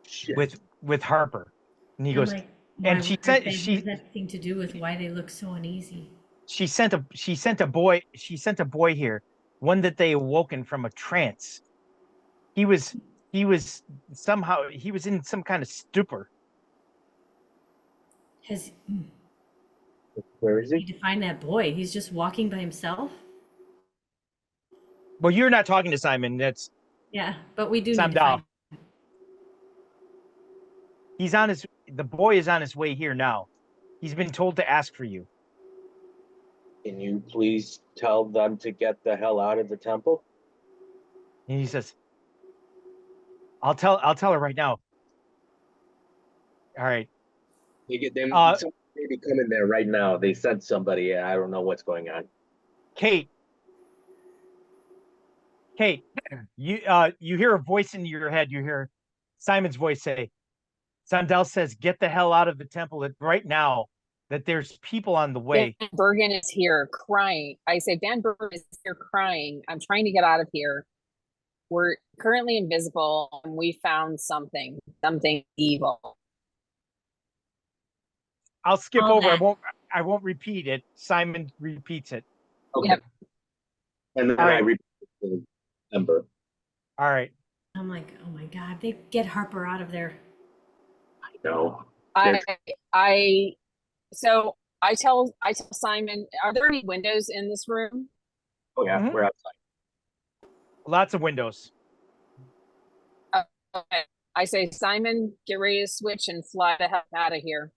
Shit. with Harper. And he I'm goes, like, and why she would said that she have anything to do with why they look so uneasy. she sent a boy here, one that they awoken from a trance. He was in some kind of stupor. Where is Need he? to find that boy. He's just walking by himself. Well, you're not talking to Simon. That's Yeah, but we do Sam need to Dow. find. The boy is on his way here now. He's been told to ask for you. Can you please tell them to get the hell out of the temple? And he says, I'll tell her right now. All right. Somebody may be coming there right now. They sent somebody. I don't know what's going on. Kate, you hear a voice in your head. You hear Simon's voice say, Sandel says, get the hell out of the temple right now, that there's people on the way. Van Bergen is here crying. I say, Van Bergen is here crying. I'm trying to get out of here. we're currently invisible and we found something evil. I'll skip All over. that. I won't repeat it. Simon repeats it. Okay. Yep. And then All I right. repeat it to Ember. All right. I'm like, oh my God, they get Harper out of there. No. So I tell Simon, are there any windows in this room? Oh yeah, Mhm. we're outside. Lots of windows. Okay. I say, Simon, get ready to switch and fly the hell out of here.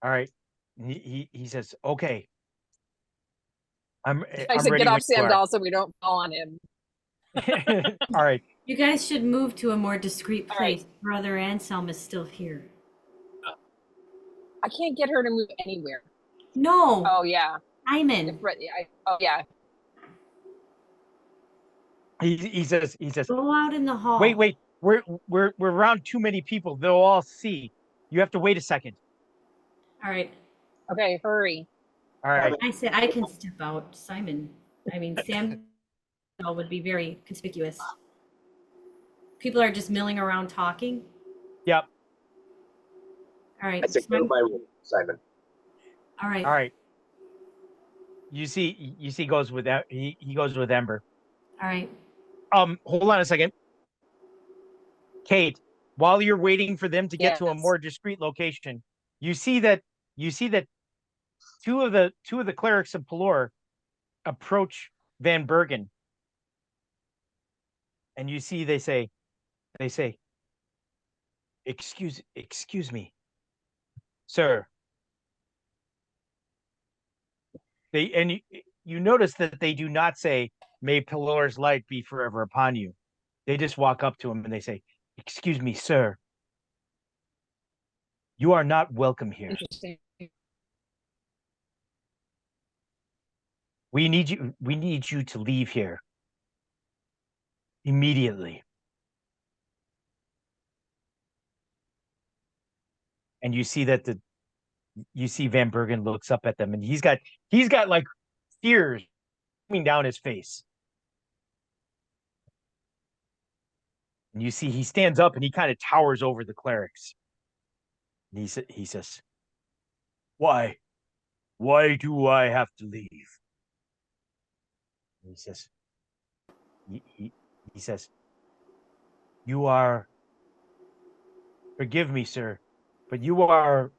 All right. He says, okay. I'm I said, ready get when off you are. Sandal so we don't fall on him. All right. You guys should move to a more discreet All right. place. Brother Anselm is still here. I can't get her to move anywhere. No, Oh yeah. Simon, Oh yeah. He says, go out in the hall. wait. We're around too many people. They'll all see. You have to wait a second. All right. Okay, hurry. All right. I said I can step out. Simon, I mean, Sam would be very conspicuous. People are just milling around talking. Yep. All right. I said, go to my room, Simon. All right. All right. You see goes with that. He goes with Ember. All right. Hold on a second. Kate, while you're waiting for them to get to a Yes. more discreet location, you see that two of the clerics of Pelor approach Van Bergen. And you see they say, excuse me, sir. You notice that they do not say, may Pelor's light be forever upon you. They just walk up to him and they say, excuse me, sir. You are not welcome here. Interesting. We need you to leave here immediately. And you see that Van Bergen looks up at them and he's got like tears coming down his face. And you see he stands up and he kind of towers over the clerics. And he says, Why do I have to leave? And he says, he says, you are, forgive me, sir, but you are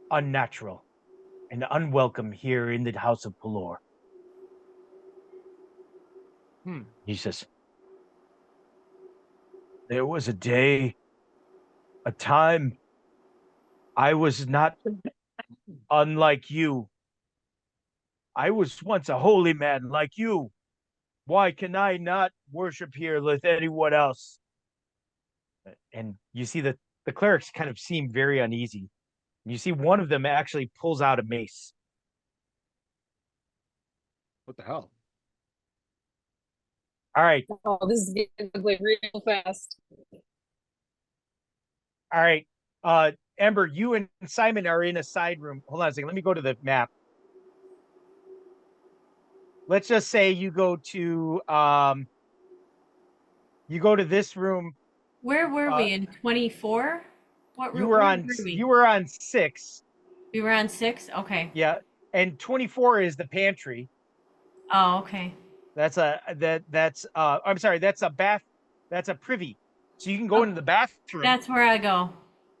unnatural and unwelcome here in the House of Pelor. He says, there was a day, a time, I was not unlike you. I was once a holy man like you. Why can I not worship here with anyone else? And you see that the clerics kind of seem very uneasy. You see one of them actually pulls out a mace. What the hell? All right. Oh, this is getting ugly real fast. All right. Ember, you and Simon are in a side room. Hold on a second. Let me go to the map. Let's just say you go to this room. Where were we in 24? What room? You were on 6. We were on 6. Okay. Yeah. And 24 is the pantry. Oh, okay. That's I'm sorry, that's a bath, that's a privy. So you can go into the bathroom. That's where I go.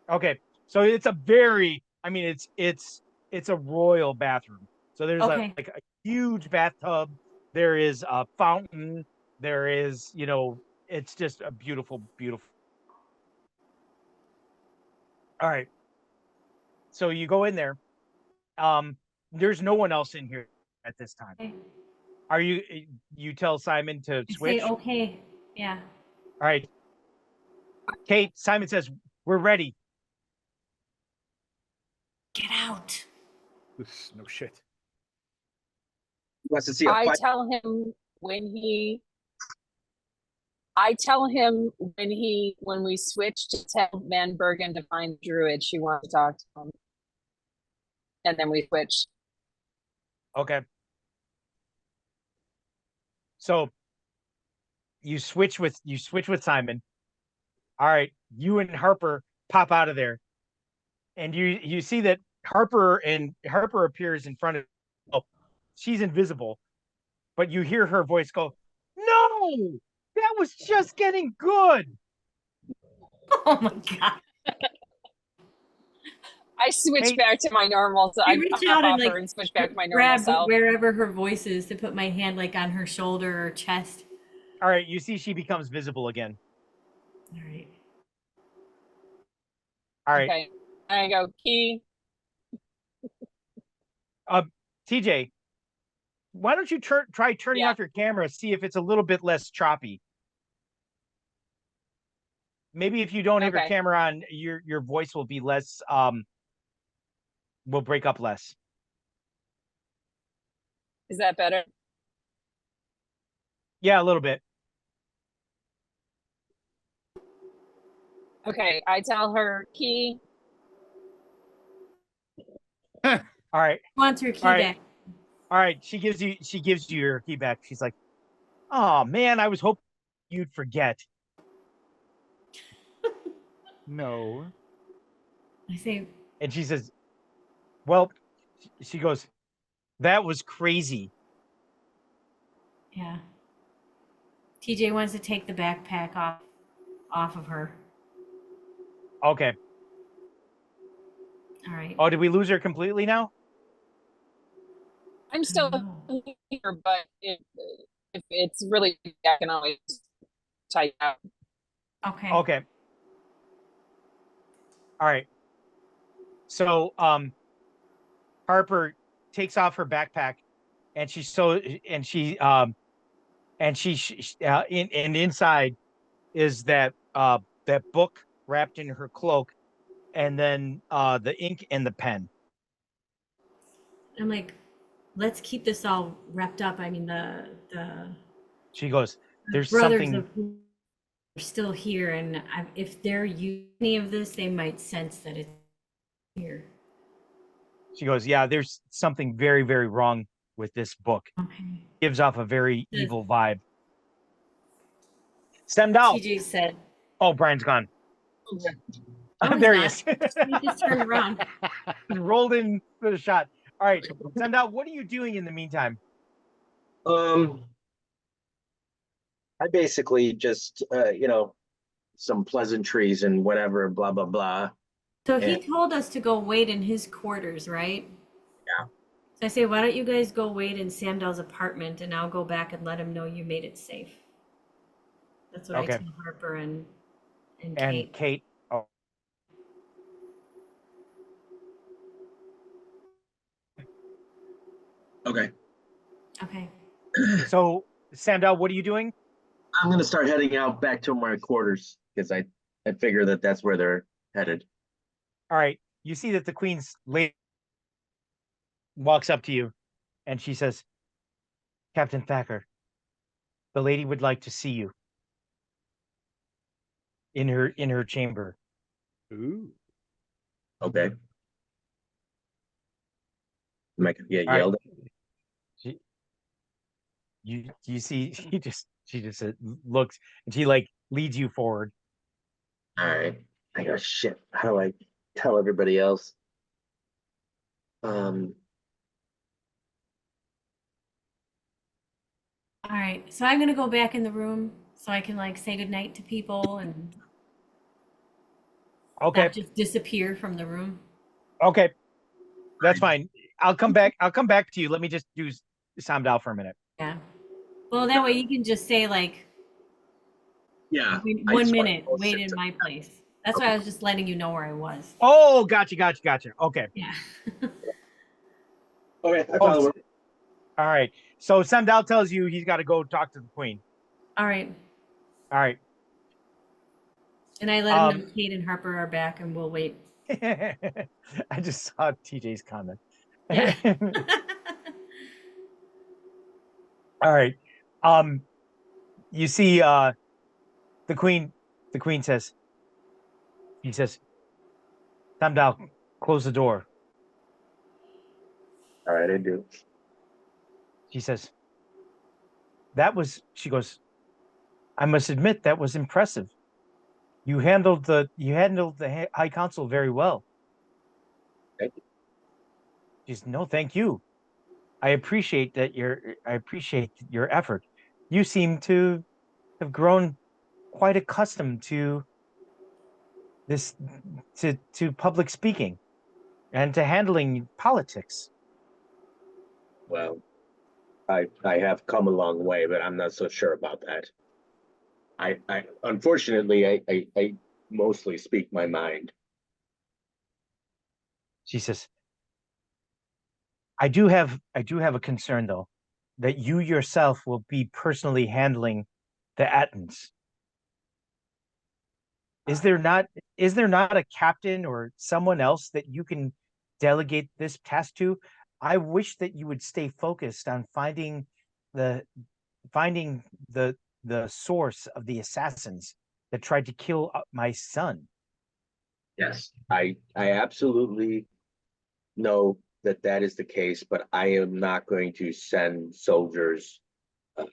Okay. So it's a very, I mean, it's a royal bathroom. So there's Okay. like a huge bathtub. There is a fountain. There is, it's just a beautiful, beautiful. All right. So you go in there. There's no one else in here at this time. Okay. Are you tell Simon to I switch? say okay. Yeah. All right. Kate, Simon says, we're ready. Get out. No shit. He wants to see a I fight. tell him when we switch to tell Van Bergen to find Druid, she wants to talk to him. And then we switch. Okay. So you switch with Simon. All right, you and Harper pop out of there, and you see that Harper appears in front of. Oh, she's invisible, but you hear her voice go, "No, that was just getting good." Oh my god. I switch Hey. back to my normal. So I I reach hop out and off like her and switch back to my normal grab self. wherever her voice is to put my hand like on her shoulder or chest. All right, you see she becomes visible again. All right. All right, Okay. I go, Key. TJ, why don't you try turning Yeah. off your camera, see if it's a little bit less choppy. Maybe if you don't have your Okay. camera on, your voice will be less will break up less. Is that better? Yeah, a little bit. Okay. I tell her, Key. All right. Wants her key All right. back. All right. She gives you your key back. She's like, "Oh man, I was hoping you'd forget." No. I say, And she says, "Well," she goes, "that was crazy." yeah. TJ wants to take the backpack off of her. Okay. All right. Oh, did we lose her completely now? I'm still No. here, but if it's really, I can always type out. Okay. Okay. All right. So, Harper takes off her backpack, and inside is that book wrapped in her cloak, and then the ink and the pen. I'm like, let's keep this all wrapped up. I mean, the She goes, "There's brothers something." of who are still here, and if they're using any of this, they might sense that it's here. She goes, "Yeah, there's something very, very wrong with this book. Okay. Gives off a very Does- evil vibe." Stendhal. TJ said, Oh, Brian's gone. No, he's There he not. is. he just turned around. Rolled in for the shot. All right, Stendhal, what are you doing in the meantime? I basically just, some pleasantries and whatever, blah, blah, blah. So he Yeah. told us to go wait in his quarters, right? Yeah. So I say, why don't you guys go wait in Samdal's apartment, and I'll go back and let him know you made it safe. That's what Okay. I tell Harper and And Kate. Kate. Oh. Okay. Okay. So, Stendhal, what are you doing? I'm going to start heading out back to my quarters because I figure that that's where they're headed. All right. You see that the Queen's lady walks up to you, and she says, "Captain Thacker, the lady would like to see you in her chamber." Ooh. Okay. Am I going to get All right. yelled at? You see she just looks, and she like leads you forward. All right. I go, shit. How do I tell everybody else? All right. So I'm gonna go back in the room so I can like say goodnight to people and Okay. not just disappear from the room. Okay. That's fine. I'll come back to you. Let me just do Samdal for a minute. Yeah. Well, that way you can just say like, Yeah. "Wait I 1 just wanna minute, go wait sit in to- my place." That's why I was just letting you know where I was. Oh, gotcha. Okay. Yeah. Okay. I Oh, follow her. all right. So Samdal tells you he's got to go talk to the Queen. All right. All right. And I let him know Kate and Harper are back and we'll wait. I just saw TJ's comment. Yeah. All right. You see the Queen says, "Samdal, close the door." All right. I do. She says, she goes, I must admit that was impressive. You handled the High Council very well. Thank you. Just no, thank you. I appreciate your effort. You seem to have grown quite accustomed to this to public speaking and to handling politics. Well, I have come a long way, but I'm not so sure about that. I unfortunately I mostly speak my mind. She says, I do have a concern though, that you yourself will be personally handling the Attons. Is there not a captain or someone else that you can delegate this task to? I wish that you would stay focused on the finding the source of the assassins that tried to kill my son. Yes, I absolutely know that that is the case, but I am not going to send soldiers uh,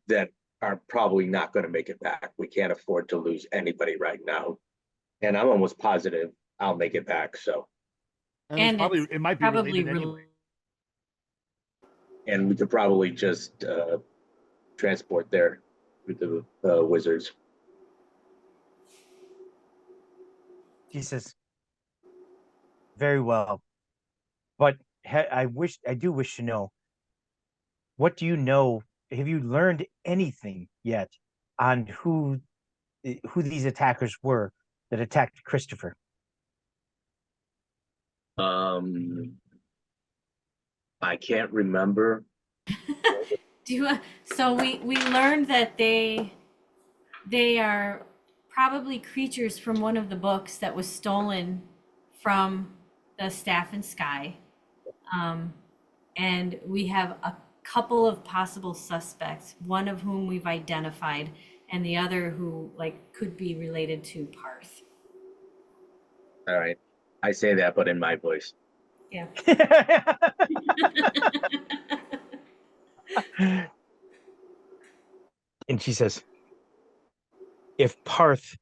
that are probably not going to make it back. We can't afford to lose anybody right now, and I'm almost positive I'll make it back. So, And it might be probably related anyway. and we could probably just transport there with the wizards. He says, very well, but I do wish to know, what do you know? Have you learned anything yet on who these attackers were that attacked Christopher? I can't remember. So we learned that they are probably creatures from one of the books that was stolen from the Staff and Sky. And we have a couple of possible suspects, one of whom we've identified, and the other who could be related to Parth. All right, I say that, but in my voice. Yeah. And she says, if Parth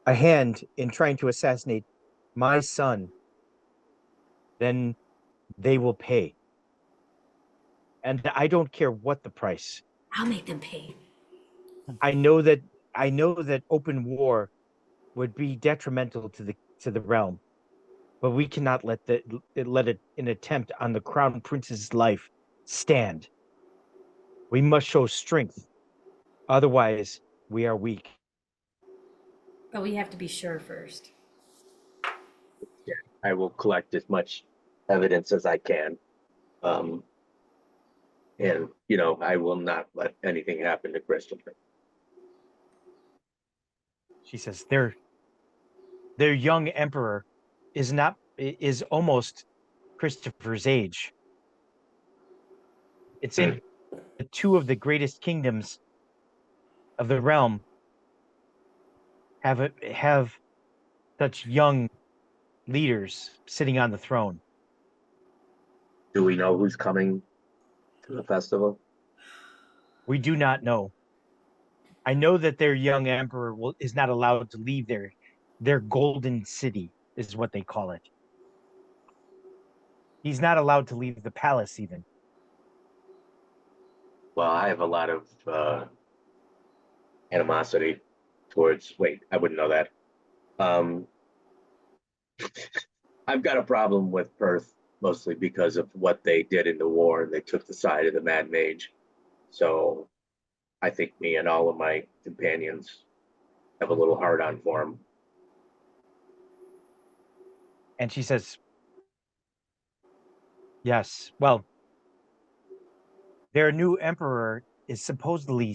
a hand in trying to assassinate my son, then they will pay. And I don't care what the price. I'll make them pay. I know that open war would be detrimental to the realm, but we cannot let an attempt on the crown prince's life stand. We must show strength, otherwise we are weak. But we have to be sure first. Yeah, I will collect as much evidence as I can. And I will not let anything happen to Christopher. She says, their young emperor is almost Christopher's age. It's in two of the greatest kingdoms of the realm have such young leaders sitting on the throne. Do we know who's coming to the festival? We do not know. I know that their young emperor is not allowed to leave their golden city, is what they call it. He's not allowed to leave the palace even. Well, I have a lot of animosity towards. Wait, I wouldn't know that. I've got a problem with Perth mostly because of what they did in the war, and they took the side of the Mad Mage. So I think me and all of my companions have a little hard on for him. And she says, yes, well, their new emperor is supposedly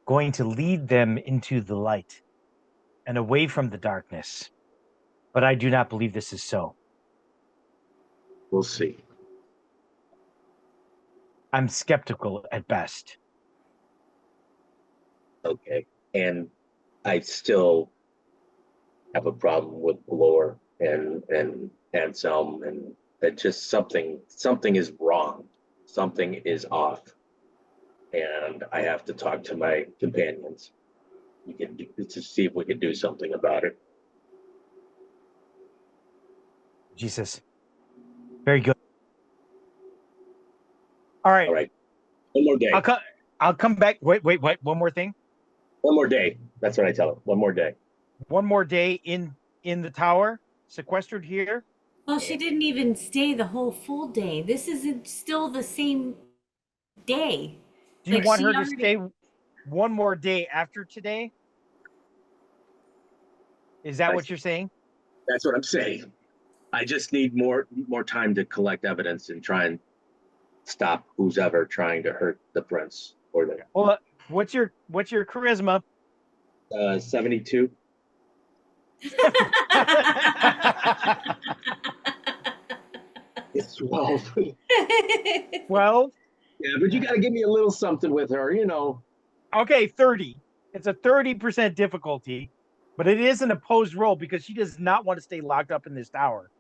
going to lead them into the light and away from the darkness. But I do not believe this is so. We'll see. I'm skeptical at best. Okay. And I still have a problem with Blore and Anselm, and that just something is wrong. something is off. And I have to talk to my companions. We can to see if we can do something about it. Jesus. Very good. All right. All right. One more day. I'll come back. Wait. One more thing. One more day. That's what I tell them. One more day. One more day in the tower, sequestered here. Well, she didn't even stay the whole full day. This isn't still the same day. Do you Like, want she her to already- stay one more day after today? Is that what you're saying? That's what I'm saying. I just need more time to collect evidence and try and stop who's ever trying to hurt the prince or the Well, what's your charisma? 72. It's 12. 12. Yeah, but you got to give me a little something with her, you know. Okay, 30. It's a 30% difficulty, but it is an opposed roll because she does not want to stay locked up in this tower.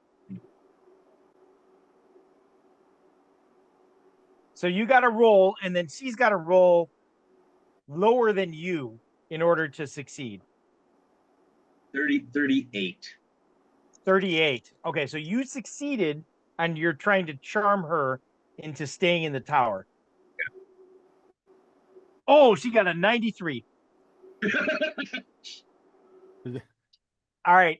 So you got to roll, and then she's got to roll lower than you in order to succeed. 38. 38. Okay, so you succeeded, and you're trying to charm her into staying in the tower. Yeah. Oh, she got a 93. All right.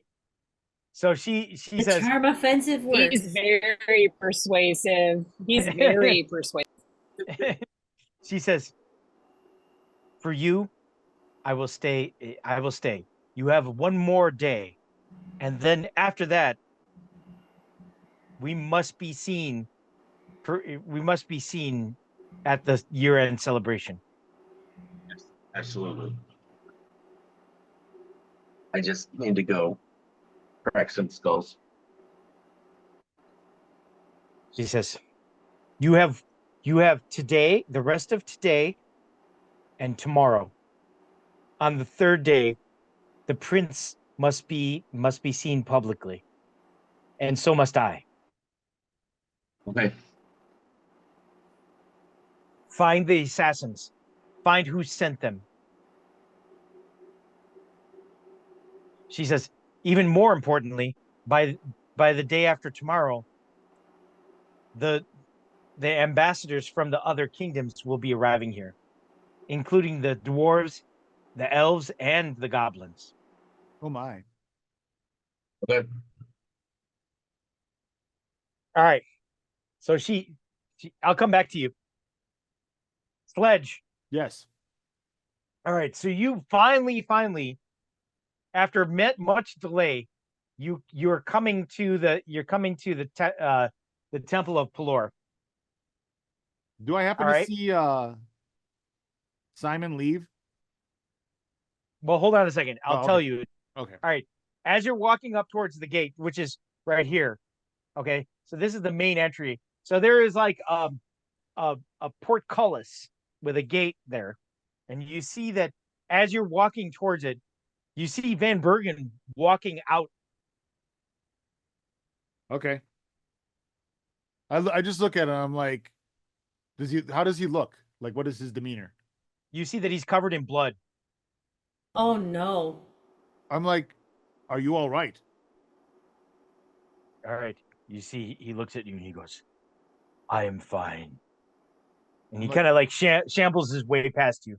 So she The says, charm offensive works. He's very persuasive. He's very persuasive. she says, for you, I will stay. I will stay. You have one more day. And then after that, we must be seen. We must be seen at the year-end celebration. Absolutely. I just need to go crack some skulls. She says, you have today, the rest of today, and tomorrow. On the third day, the prince must be seen publicly, and so must I. Okay. Find the assassins. Find who sent them. She says, even more importantly, by the day after tomorrow, the ambassadors from the other kingdoms will be arriving here, including the dwarves, the elves, and the goblins. Oh my. Okay. All right. So she I'll come back to you. Sledge. Yes. All right. So you finally, after much delay, you're coming to the Temple of Pelor. Do I happen All to right. see Simon leave? Well, hold on a second. I'll Oh, tell okay. you. Okay. All right. As you're walking up towards the gate, which is right here. Okay. So this is the main entry. So there is like a portcullis with a gate there. And you see that as you're walking towards it, you see Van Bergen walking out. Okay. I just look at him. I'm like, how does he look? Like, what is his demeanor? You see that he's covered in blood. Oh no. I'm like, are you all right? All right. You see, he looks at you and he goes, I am fine. And he I'm like- kind of like shambles his way past you.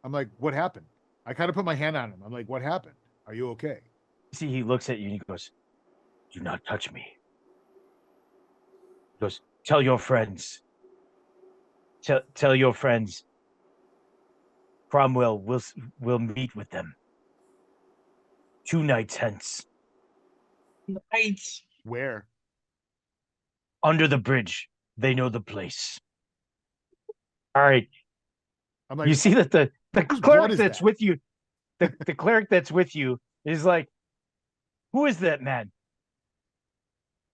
I'm like, what happened? I kind of put my hand on him. I'm like, what happened? Are you okay? You see, he looks at you and he goes, do not touch me. He goes, tell your friends. Tell your friends. Cromwell will meet with them 2 nights hence. Nights. Where? Under the bridge. They know the place. All right. I'm like, You see that the Whose blood cleric is that's that? with you, the cleric that's with you is like, who is that man?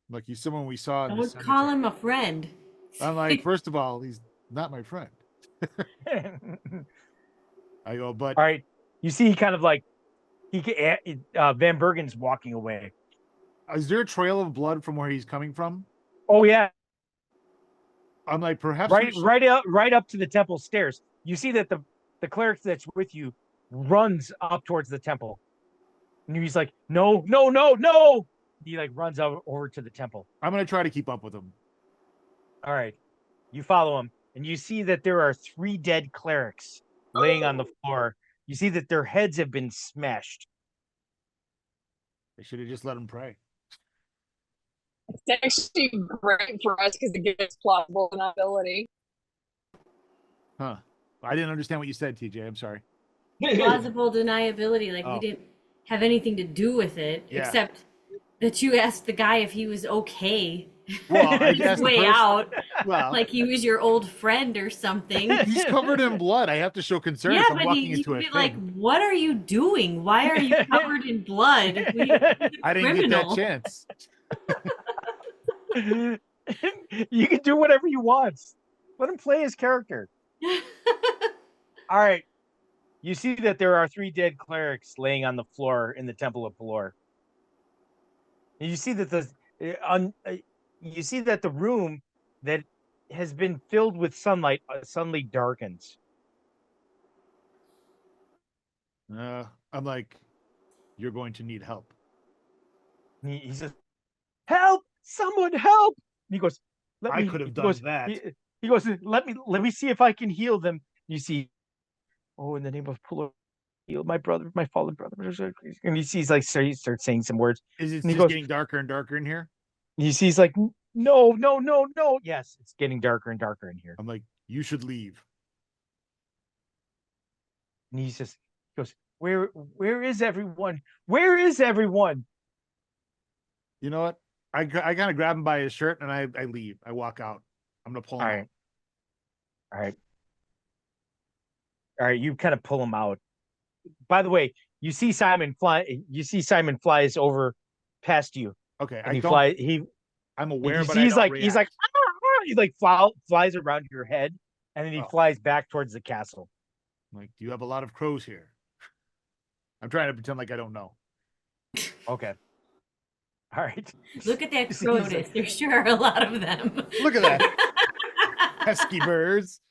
like he's someone we saw in I the would call cemetery. him a friend. I'm like, first of all, he's not my friend. I go, but All right. You see, he kind of like Van Bergen's walking away. is there a trail of blood from where he's coming from? Oh yeah. I'm like, perhaps we should- right up to the temple stairs. You see that the cleric that's with you runs up towards the temple, and he's like, no, no, no, no. He like runs over to the temple. I'm gonna try to keep up with him. All right, you follow him, and you see that there are 3 dead clerics laying on the floor. You see that their heads have been smashed. They should have just let him pray. It's actually great for us because it gives plausible deniability. Huh? I didn't understand what you said, TJ. I'm sorry. Plausible deniability, like Oh. we didn't have anything to do with it, Yeah. except that you asked the guy if he was okay. Well, I His asked the way person- out, Well, like he was your old friend or something. he's covered in blood. I have to show concern Yeah, if I'm but walking you into a be thing. like, "What are you doing? Why are you covered in blood?" I didn't get that criminal. chance. You can do whatever you want. Let him play his character. All right. You see that there are 3 dead clerics laying on the floor in the Temple of Pelor. And you see that you see that the room that has been filled with sunlight suddenly darkens. I'm like, you're going to need help. He says, "Help! Someone help!" And he goes, "Let I me." could have he done goes- that. He goes, let me see if I can heal them." You see, oh, in the name of Pelor, heal my brother, my fallen brother. And he sees like, so he starts saying some words. Is it And he just goes- getting darker and darker in here? He sees like, no, no, no, no. Yes, it's getting darker and darker in here. I'm like, you should leave. And he goes, where is everyone? Where is everyone? You know what? I kind of grab him by his shirt and I leave. I walk out. I'm gonna pull him All out. right. All right. You kind of pull him out. By the way, you see Simon flies over past you, Okay, and I'm aware, but he's I like don't he's react. like flies around your head, and then he Oh. flies back towards the castle. I'm like, do you have a lot of crows here? I'm trying to pretend like I don't know. Okay. All right. Look at that He's like- Crotus. There sure are a lot of them. Look at that. Pesky birds.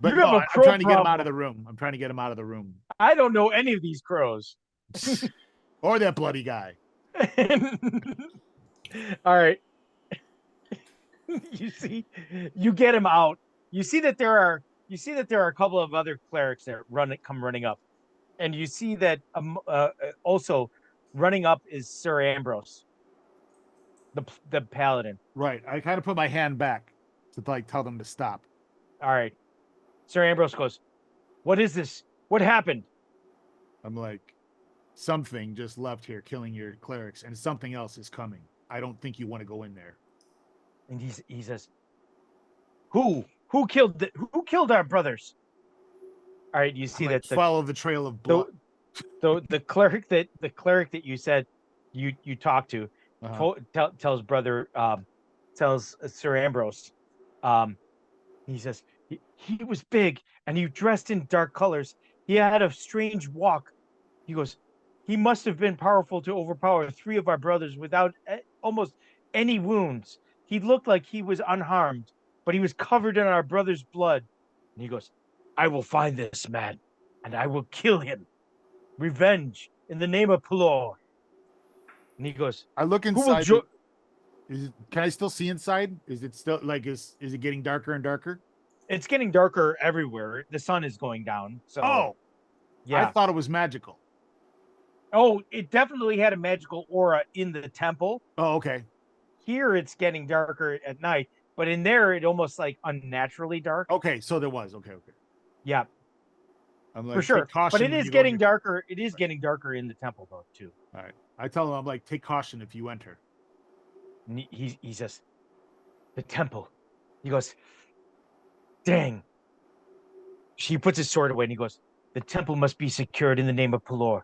But You have no, a I'm crow trying to get him out problem. of the room. I'm trying to get him out of the room. I don't know any of these crows. Or that bloody guy. All right. You get him out. You see that there are a couple of other clerics that come running up, and you see that also running up is Sir Ambrose, the paladin. Right. I kind of put my hand back to like tell them to stop. All right. Sir Ambrose goes, "What is this? What happened?" I'm like, something just left here killing your clerics, and something else is coming. I don't think you want to go in there. And he says, "Who killed our brothers?" All right. You see I'm like, that follow the trail of blood. the cleric that you said you talked to Uh-huh. tells Sir Ambrose, he says he was big and he dressed in dark colors. He had a strange walk. He goes, he must have been powerful to overpower 3 of our brothers without almost any wounds. He looked like he was unharmed, but he was covered in our brother's blood. And he goes, I will find this man and I will kill him. Revenge in the name of Pelor. And he goes, I look who will inside. Can I still see inside? Is it still like is it getting darker and darker? It's getting darker everywhere. The sun is going down. So Oh, yeah. I thought it was magical. Oh, it definitely had a magical aura in the temple. Oh, okay. Here it's getting darker at night, but in there it almost like unnaturally dark. Okay, so there was. Okay. Yeah, I'm like, for sure. take caution But it when is you go in getting your- darker. It is getting darker in the temple though too. All right. I tell him, I'm like, take caution if you enter. And he says, the temple. He goes, dang. He puts his sword away and he goes, the temple must be secured in the name of Pelor.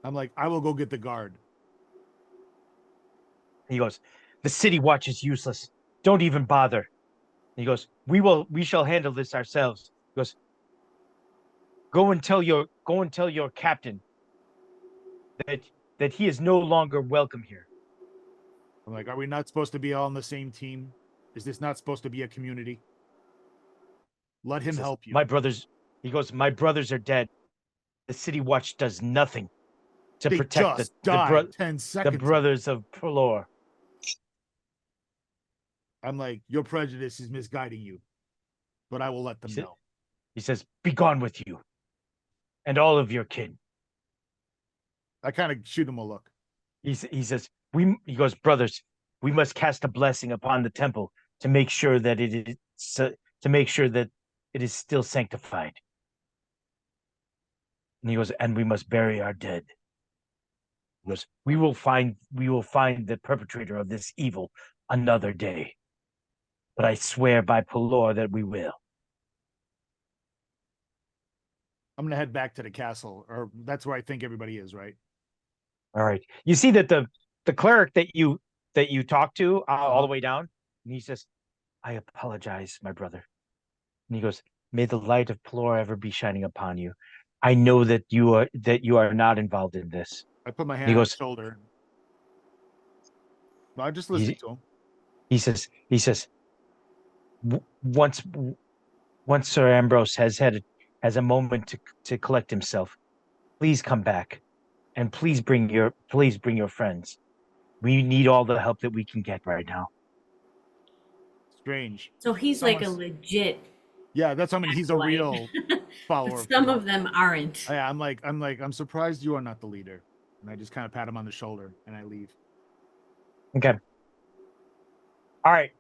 I'm like, I will go get the guard. He goes, the city watch is useless. Don't even bother. He goes, we shall handle this ourselves. He goes, go and tell your captain that he is no longer welcome here. I'm like, are we not supposed to be all on the same team? Is this not supposed to be a community? Let him Says, help you. My brothers, he goes, my brothers are dead. The City Watch does nothing to They protect just died 10 the seconds ago. brothers of Pelor. I'm like, your prejudice is misguiding you, but I will let them know. He says, be gone with you and all of your kin. I kind of shoot him a look. He says, he goes, brothers, we must cast a blessing upon the temple to make sure that it is still sanctified. And he goes, and we must bury our dead. He goes, we will find the perpetrator of this evil another day. But I swear by Pelor that we will. I'm gonna head back to the castle, or that's where I think everybody is, right? All right. You see that the cleric that you talked to all the way down, and he says, I apologize, my brother. And he goes, may the light of Pelor ever be shining upon you. I know that you are not involved in this. I put my hand He on goes- his shoulder. No, I just listened to him. He says, once Sir Ambrose has a moment to collect himself, please come back, and please bring your friends. We need all the help that we can get right now. Strange. So he's like a Almost- legit. Yeah, that's how many. He's a acolyte. real follower. But some Pelor. of them aren't. Yeah, I'm surprised you are not the leader. And I just kind of pat him on the shoulder and I leave. Okay. All right.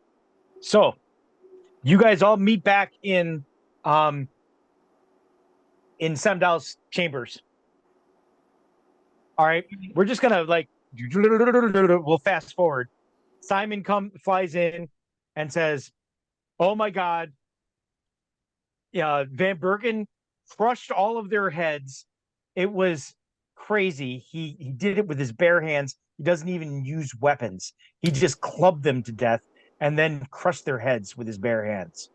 So you guys all meet back in Samdal's chambers. All right. We're just gonna we'll fast forward. Simon flies in and says, oh my God. Van Bergen crushed all of their heads. It was crazy. He did it with his bare hands. He doesn't even use weapons. He just clubbed them to death and then crushed their heads with his bare hands.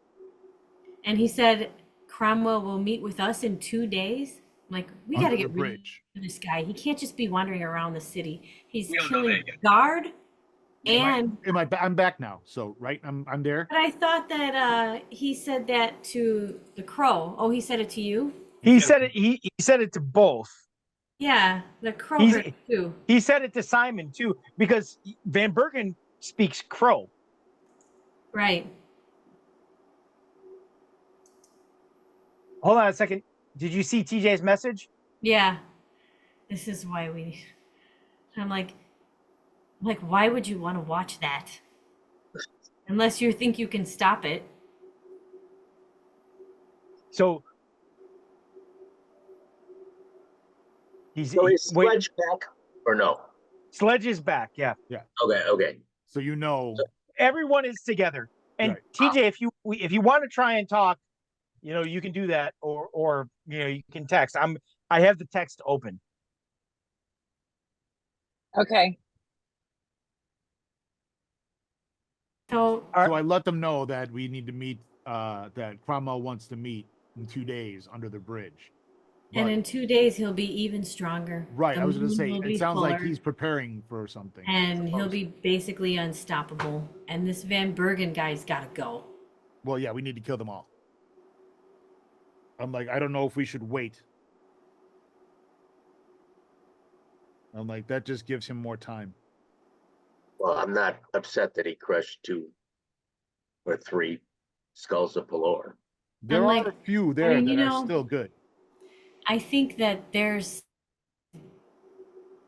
And he said Cromwell will meet with us in 2 days. I'm like, we got to Under get the rid bridge. of this guy. He can't just be wandering around the city. He's We don't know killing that yet. guard. And I'm back now. So right, I'm there. but I thought that he said that to the crow. Oh, he said it to you? He said it. He said it to both. Yeah, the crow He's- heard it too. He said it to Simon too, because Van Bergen speaks Crow. Right. Hold on a second. Did you see TJ's message? Yeah. This is why I'm like, why would you want to watch that? Unless you think you can stop it. So he's So is wait, Sledge back or no? Sledge is back. Yeah, Okay. So you know, everyone is together. And Right. TJ, if you want to try and talk, you can do that, or you can text. I have the text open. Okay. So so I let them know that we need to meet. That Cromwell wants to meet in 2 days under the bridge. and But- in 2 days he'll be even stronger. right, The I was gonna moon say will be it sounds like fuller, he's preparing for something. and he'll suppose. be basically unstoppable. And this Van Bergen guy's gotta go. Well, yeah, we need to kill them all. I'm like, I don't know if we should wait. I'm like, that just gives him more time. Well, I'm not upset that he crushed 2 or 3 skulls of Pelor. There like, are a few there mean, that you are know, still good. I think that there's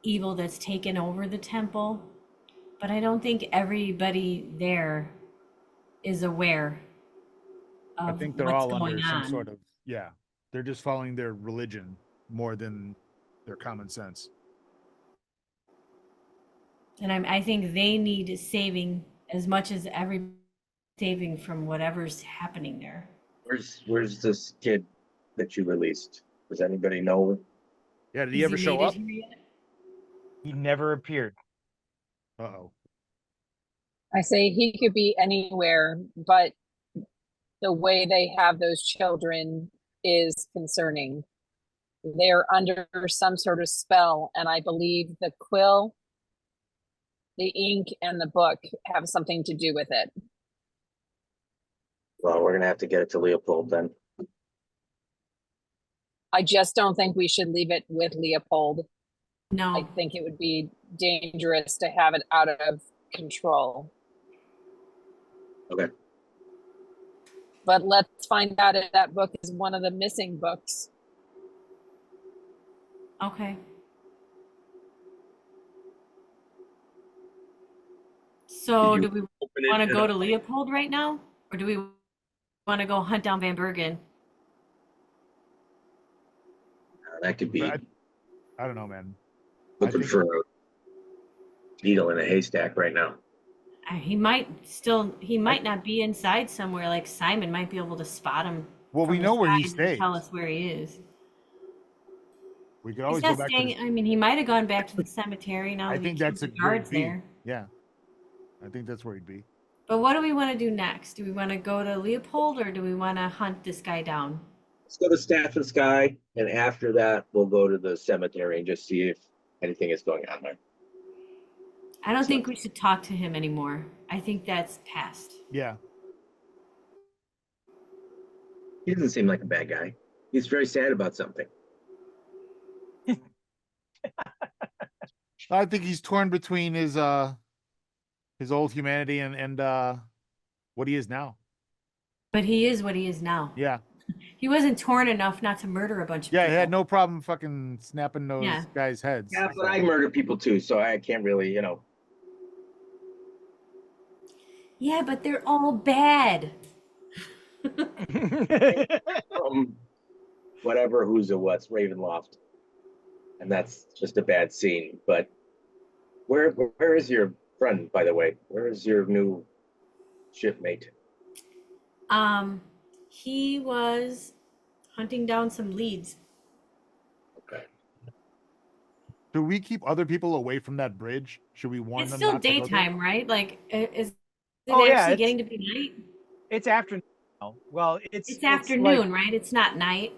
evil that's taken over the temple, but I don't think everybody there is aware of I think they're what's all going under some on. sort of, yeah, they're just following their religion more than their common sense. And I think they need saving as much as every saving from whatever's happening there. Where's this kid that you released? Does anybody know? Yeah, did he Has ever show made it up? here yet? He never appeared. Uh-oh. I say he could be anywhere, but the way they have those children is concerning. They're under some sort of spell, and I believe the quill, the ink, and the book have something to do with it. Well, we're gonna have to get it to Leopold then. I just don't think we should leave it with Leopold. I No. think it would be dangerous to have it out of control. Okay. But let's find out if that book is one of the missing books. Okay. So Did do you we open it want to and- go to Leopold right now? Or do we want to go hunt down Van Bergen? That could be But I don't know, man. looking think- for a needle in a haystack right now. He might not be inside somewhere. Like Simon might be able to spot him. Well, we from know the where he side and stays. Tell us where he is. We could He's always not go back to staying. the, I mean, he might have gone back to the cemetery now. I that we think keep that's the a where he'd guards be. there. Yeah. I think that's where he'd be. But what do we want to do next? Do we want to go to Leopold or do we want to hunt this guy down? Let's go to Staff and Sky, and after that, we'll go to the cemetery and just see if anything is going on there. I don't think we should talk to him anymore. I think that's past. Yeah. He doesn't seem like a bad guy. He's very sad about something. I think he's torn between his old humanity and what he is now. But he is what he is now. Yeah. He wasn't torn enough not to murder a bunch of Yeah, people. he had no problem fucking snapping those Yeah. guys' heads. Yeah, but I murder people too, so I can't really, Yeah, but they're all bad. whatever, who's or what's Ravenloft, and that's just a bad scene. But where is your friend, by the way? Where is your new shipmate? He was hunting down some leads. Okay. Do we keep other people away from that bridge? Should we warn It's them? still not to go there? daytime, right? Like, is it Oh, yeah, actually it's- getting to be night? It's afternoon now. Well, It's like- afternoon, right? It's not night.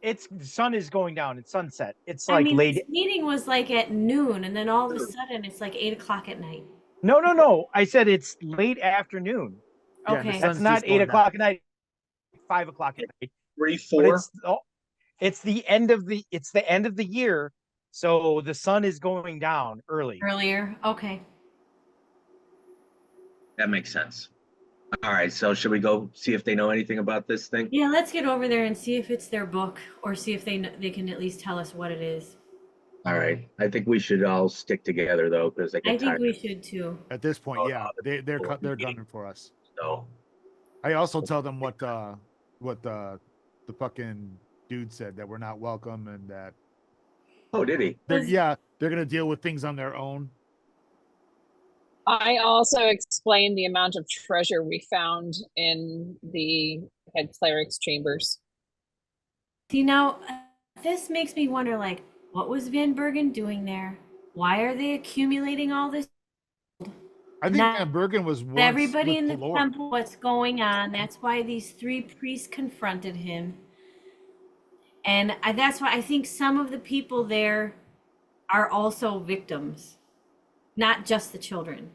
it's the sun is going down. It's sunset. It's I like mean, late. this meeting was like at noon, and then all of a sudden it's like 8 o'clock at night. No. I said it's late afternoon. Yeah, the Okay. sun's That's not just going 8 down. o'clock at night. 5 o'clock at night. 3, But 4. it's the end of the year, so the sun is going down early. Earlier. Okay. That makes sense. All right, so should we go see if they know anything about this thing? Yeah, let's get over there and see if it's their book, or see if they can at least tell us what it is. All right, I think we should all stick together though, because I I get think tired. we should too. At this point, Oh, yeah, no, they're people they're eating. gunning for us. So I also tell them what the fucking dude said, that we're not welcome and that oh, did he? they're Was- they're gonna deal with things on their own. I also explained the amount of treasure we found in the head cleric's chambers. See, now this makes me wonder, like, what was Van Bergen doing there? Why are they accumulating all this? I think Not Van Bergen was once Everybody with in the Lord. temple, what's going on? That's why these 3 priests confronted him. And that's why I think some of the people there are also victims, not just the children.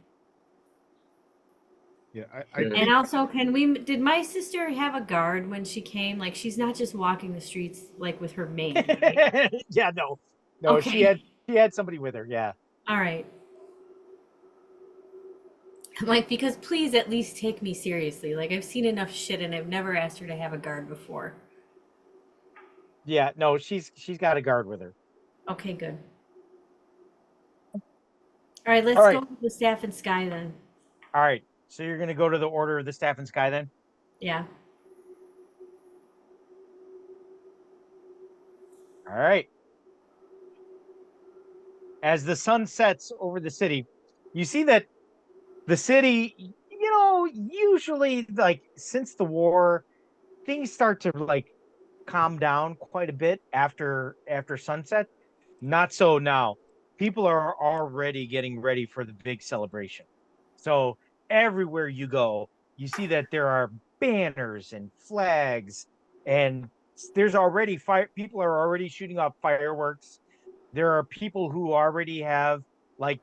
Yeah, I And think And also, did my sister have a guard when she came? Like, she's not just walking the streets like with her maid, right? Yeah, no, Okay. she had somebody with her. Yeah. All right. I'm like, because please at least take me seriously. Like, I've seen enough shit and I've never asked her to have a guard before. Yeah, no, she's got a guard with her. Okay, good. All right, let's All right. go to the Staff and Sky then. All right. So you're gonna go to the Order of the Staff and Sky then? Yeah. All right. As the sun sets over the city, you see that the city, usually like since the war, things start to like calm down quite a bit after sunset. Not so now. People are already getting ready for the big celebration. So everywhere you go, you see that there are banners and flags, and there's already fire. People are already shooting off fireworks. There are people who already have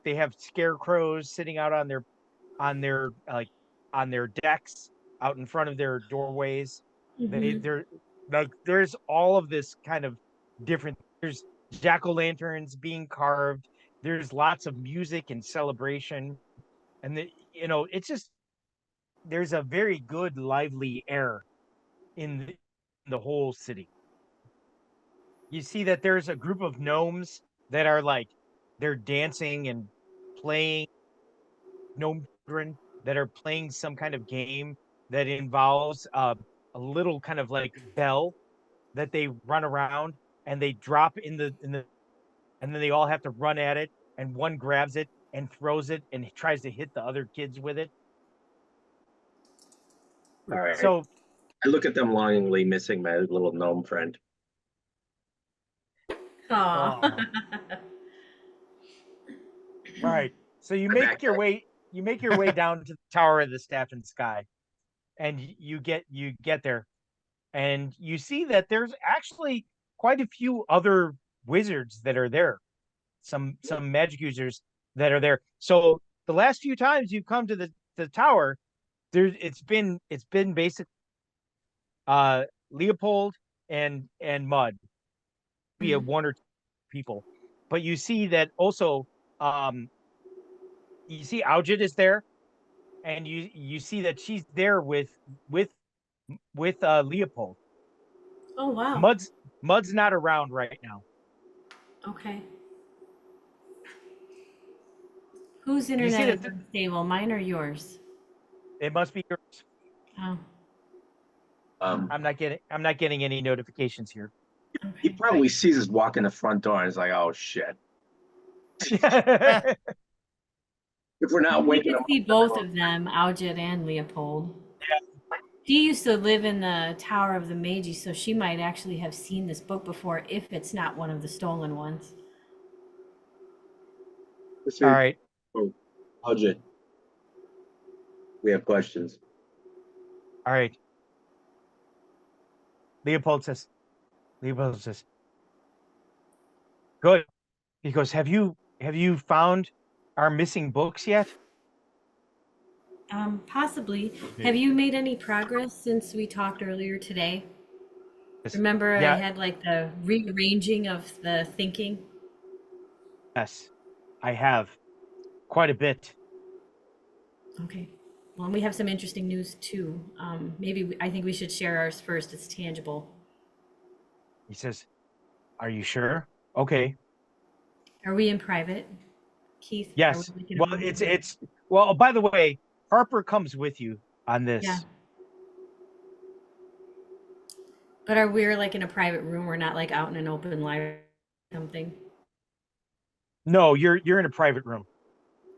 they have scarecrows sitting out on their decks, out in front of their doorways. Mhm. They're like there's all of this kind of different. There's jack-o'-lanterns being carved. There's lots of music and celebration, and it's just there's a very good lively air in the whole city. You see that there's a group of gnomes that are like they're dancing and playing gnome children that are playing some kind of game that involves a little kind of like bell that they run around and they drop in the and then they all have to run at it and one grabs it and throws it and tries to hit the other kids with it. All right. So I look at them longingly, missing my little gnome friend. Aw. all right. So I'm back. you make your way down to the Tower of the Staff and Sky, and you get there, and you see that there's actually quite a few other wizards that are there, some magic users that are there. So the last few times you've come to the tower, it's been basic Leopold and Mud, be a one or two people, but you see that also you see Aujit is there, and you see that she's there with Leopold. Oh, wow. Mud's not around right now. Okay. Whose see internet that is unstable, mine or yours? It must be yours. Oh, I'm not getting any notifications here. He okay. probably sees us walk in the front door and is like, "Oh shit!" If we're not We waking could him see up, both of them, Aujit and Leopold. She used to live in the Tower of the Magi, so she might actually have seen this book before if it's not one of the stolen ones. All right. Oh, Ajit, we have questions. All right. Leopold says, good. He goes, have you found our missing books yet? Possibly. Have you made any progress since we talked earlier today? Yes. Remember Yeah. I had like the rearranging of the thinking? Yes, I have quite a bit. Okay. Well, and we have some interesting news too. I think we should share ours first. It's tangible. He says, are you sure? Okay. Are we in private, Keith? Yes. Are we making a Well, moment? it's well, by the way, Harper comes with you on this. Yeah. But are we like in a private room? We're not like out in an open library or something. No, you're in a private room.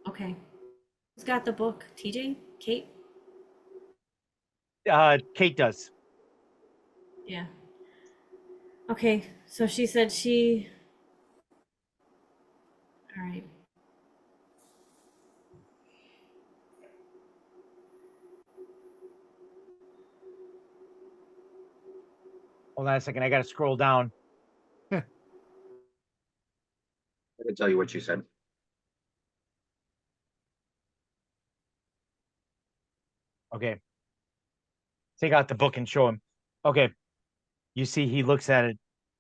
Okay. Who's got the book? TJ? Kate? Kate does. Yeah. Okay. So she said she. All right. Hold on a second. I got to scroll down. I can tell you what you said. Okay. Take out the book and show him. Okay. You see, he looks at it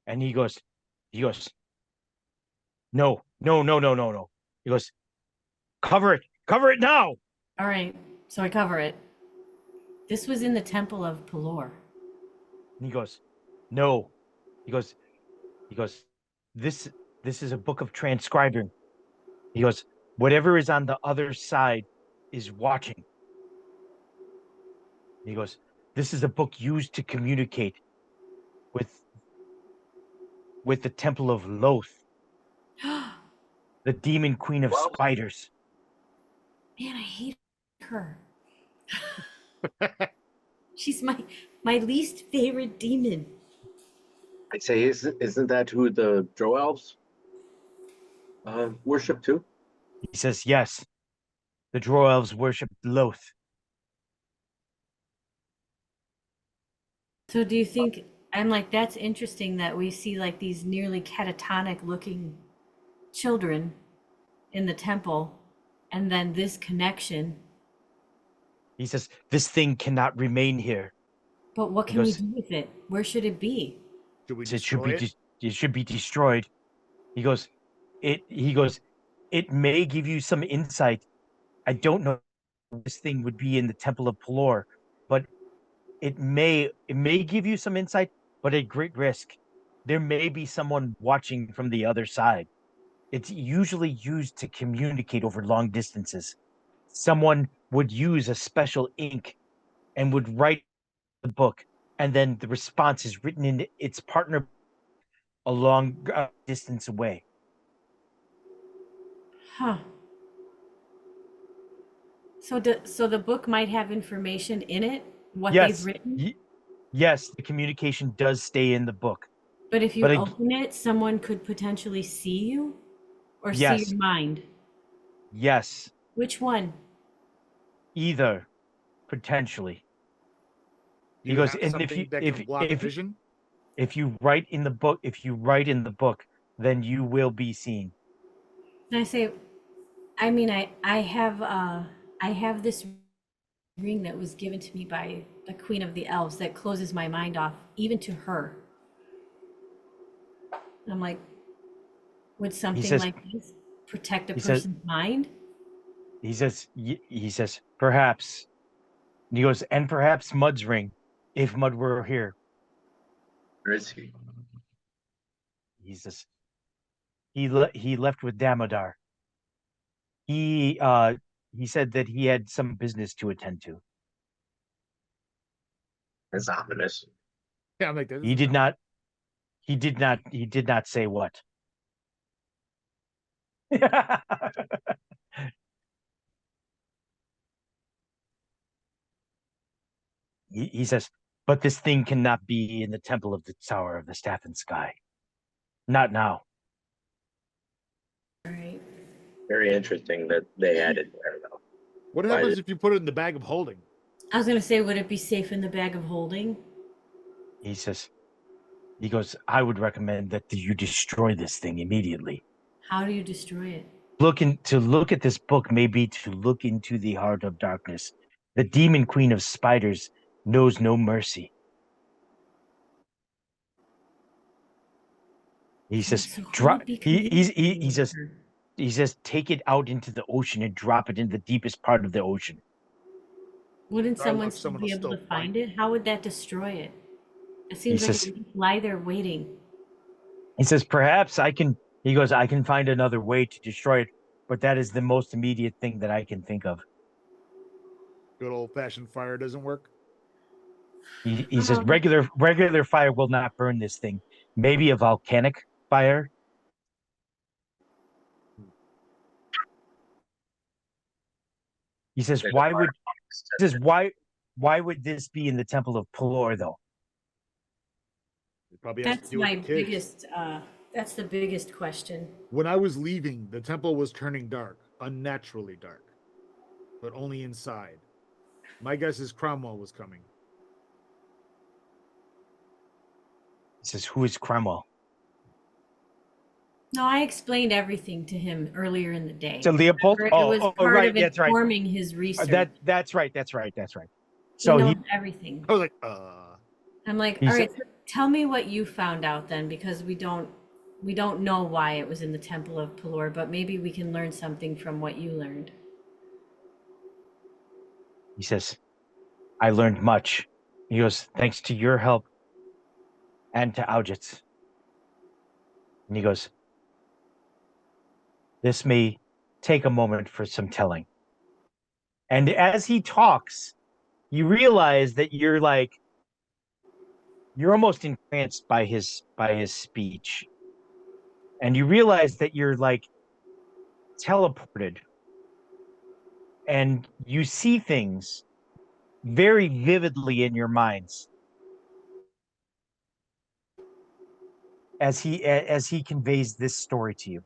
and he goes, no. He goes, cover it now. All right. So I cover it. This was in the Temple of Pelor. And he goes, no. He goes, this is a book of transcribing. He goes, whatever is on the other side is watching. He goes, this is a book used to communicate with the Temple of Loth, the demon queen of spiders. Man, I hate her. She's my least favorite demon. I'd say, isn't that who the Drow elves worship too? He says, yes, the Drow elves worship Loth. So do you think, I'm like, that's interesting that we see like these nearly catatonic looking children in the temple, and then this connection. He says, this thing cannot remain here. But what He can we goes, do with it? Where should it be? Should we it should destroy be it? it should be destroyed. He goes, it may give you some insight. I don't know if this thing would be in the Temple of Pelor, but it may give you some insight, but at great risk. There may be someone watching from the other side. It's usually used to communicate over long distances. Someone would use a special ink and would write the book, and then the response is written in its partner a long distance away. Huh. So the book might have information in it, what Yes, they've written. yes, the communication does stay in the book. But if you But open it, someone could potentially see you or see yes, your mind. yes, Which one? either potentially. Do He you goes, have and something that can block vision? if you write in the book, then you will be seen. And I say, I mean, I have this ring that was given to me by the Queen of the Elves that closes my mind off, even to her. I'm like, would something says- like this protect a he says- person's mind? He says, perhaps. And he goes, and perhaps Mud's ring, if Mud were here. Where is he? He says, he left with Damodar. He said that he had some business to attend to. That's ominous. Yeah, I'm like, He did not say what. He says, but this thing cannot be in the temple of the Tower of the Staff and Sky. Not now. All right. Very interesting that they had it there, though. What Why happens did- if you put it in the bag of holding? I was gonna say, would it be safe in the bag of holding? He says, he goes, I would recommend that you destroy this thing immediately. How do you destroy it? To look at this book may be to look into the heart of darkness. The demon queen of spiders knows no mercy. He says, So who drop. would be He says, communicating with her? he says, take it out into the ocean and drop it in the deepest part of the ocean. Wouldn't Or someone if still someone be will able to still find find it? How would that destroy it? It seems like says- it would just lie there waiting. He says, perhaps I can. He goes, I can find another way to destroy it, but that is the most immediate thing that I can think of. Good old fashioned fire doesn't work. He says, Um, regular fire will not burn this thing. Maybe a volcanic fire. He says, There's why a would he says why would this be in the Temple of Pelor though? It probably has to That's do with my the kids. biggest. That's the biggest question. When I was leaving, the temple was turning dark, unnaturally dark, but only inside. My guess is Cromwell was coming. He says, who is Cromwell? No, I explained everything to him earlier in the day. To Leopold? It Oh, was oh, part right, of that's right. informing his research. That's right. So So he he knows everything. I was like, I'm like, He all said- right, so tell me what you found out then, because we don't know why it was in the Temple of Pelor, but maybe we can learn something from what you learned. he says, I learned much. He goes, thanks to your help and to Aujit's. And he goes, this may take a moment for some telling. And as he talks, you realize that you're almost entranced by his speech. And you realize that you're like teleported. And you see things very vividly in your minds as he conveys this story to you.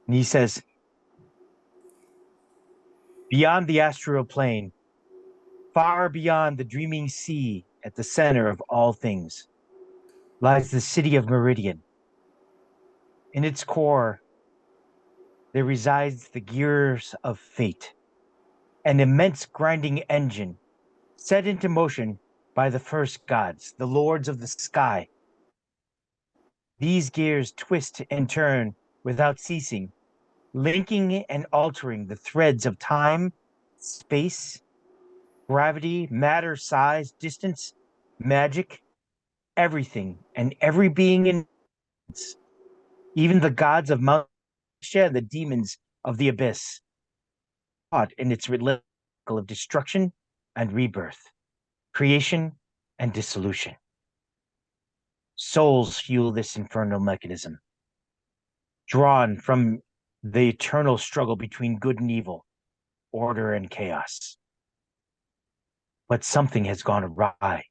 And he says, beyond the astral plane, far beyond the dreaming sea at the center of all things, lies the city of Meridian. In its core there resides the gears of fate, an immense grinding engine set into motion by the first gods, the lords of the sky. These gears twist and turn without ceasing, linking and altering the threads of time, space, gravity, matter, size, distance, magic, everything, and every being in it, even the gods of Mount Shea, the demons of the abyss, caught in its relentless cycle of destruction and rebirth, creation and dissolution. Souls fuel this infernal mechanism, drawn from the eternal struggle between good and evil, order and chaos. But something has gone awry.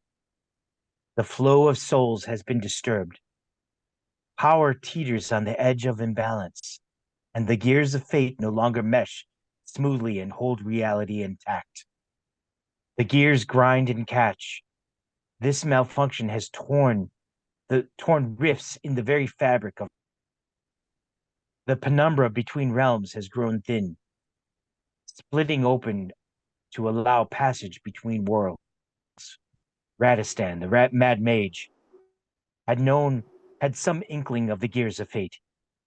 The flow of souls has been disturbed. Power teeters on the edge of imbalance, and the gears of fate no longer mesh smoothly and hold reality intact. The gears grind and catch. This malfunction has torn rifts in the very fabric of the penumbra between realms has grown thin, splitting open to allow passage between worlds. Radistan, the mad mage, had some inkling of the gears of fate.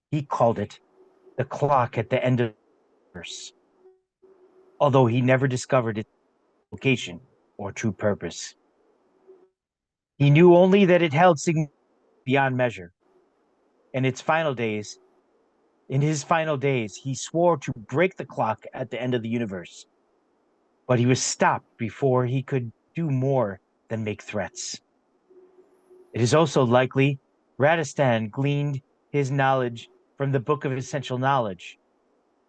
He called it the clock at the end of the universe, although he never discovered its location or true purpose. He knew only that it held significance beyond measure. In his final days, he swore to break the clock at the end of the universe, but he was stopped before he could do more than make threats. It is also likely Radistan gleaned his knowledge from the Book of Essential Knowledge,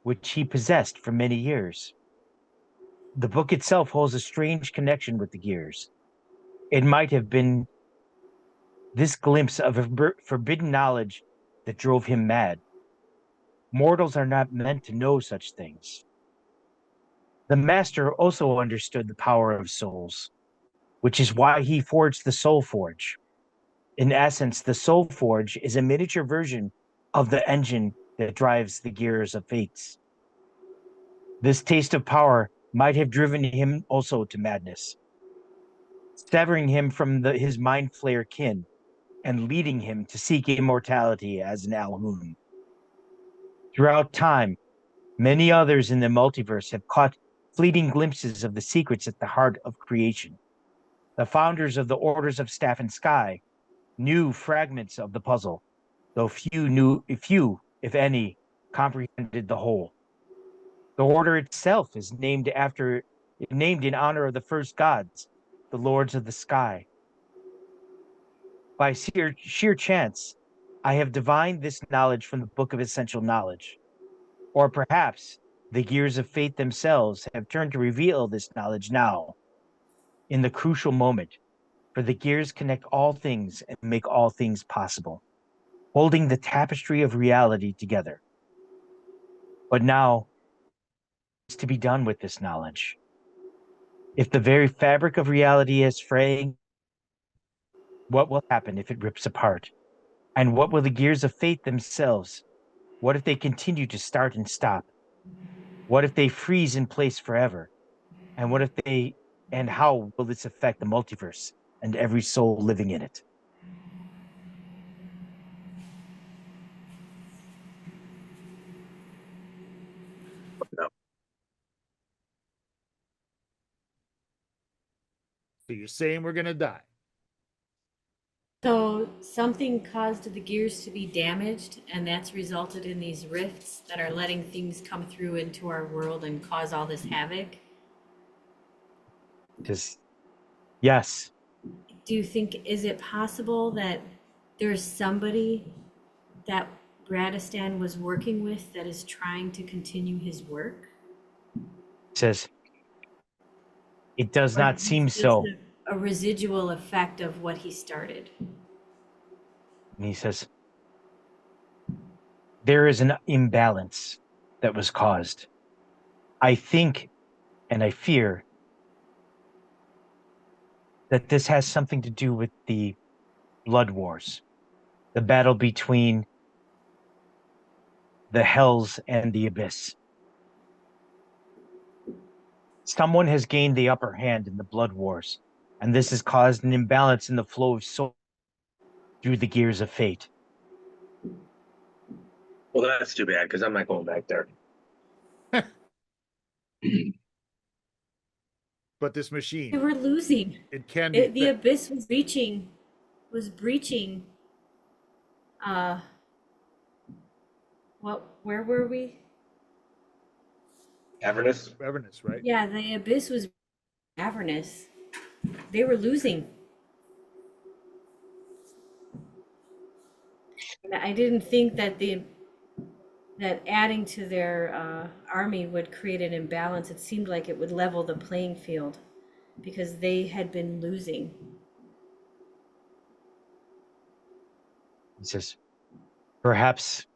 which he possessed for many years. The book itself holds a strange connection with the gears. It might have been this glimpse of a forbidden knowledge that drove him mad. Mortals are not meant to know such things. The master also understood the power of souls, which is why he forged the Soul Forge. In essence, the Soul Forge is a miniature version of the engine that drives the gears of fates. This taste of power might have driven him also to madness, severing him from his mind flayer kin and leading him to seek immortality as an Alhun. Throughout time, many others in the multiverse have caught fleeting glimpses of the secrets at the heart of creation. The founders of the Orders of Staff and Sky knew fragments of the puzzle, though few, if any, comprehended the whole. The order itself is named in honor of the first gods, the lords of the sky. By sheer chance, I have divined this knowledge from the Book of Essential Knowledge. Or perhaps the gears of fate themselves have turned to reveal this knowledge now, in the crucial moment, for the gears connect all things and make all things possible, holding the tapestry of reality together. But now, what's to be done with this knowledge? If the very fabric of reality is fraying, what will happen if it rips apart? And what will the gears of fate themselves? What if they continue to start and stop? What if they freeze in place forever? And how will this affect the multiverse and every soul living in it? No. So you're saying we're gonna die? So something caused the gears to be damaged, and that's resulted in these rifts that are letting things come through into our world and cause all this havoc. Yes. Do you think, is it possible that there's somebody that Radistan was working with that is trying to continue his work? Says, it does Or not is seem this so. just a residual effect of what he started? And he says, there is an imbalance that was caused. I think and I fear that this has something to do with the Blood Wars, the battle between the hells and the abyss. Someone has gained the upper hand in the blood wars, and this has caused an imbalance in the flow of soul through the gears of fate. Well, that's too bad because I'm not going back there. But this They machine, were losing. it can be The fixed. abyss was breaching. Where were we? Avernus. Avernus, right? Yeah, the abyss was Avernus. They were losing. And I didn't think that that adding to their army would create an imbalance. It seemed like it would level the playing field because they had been losing. He says, perhaps,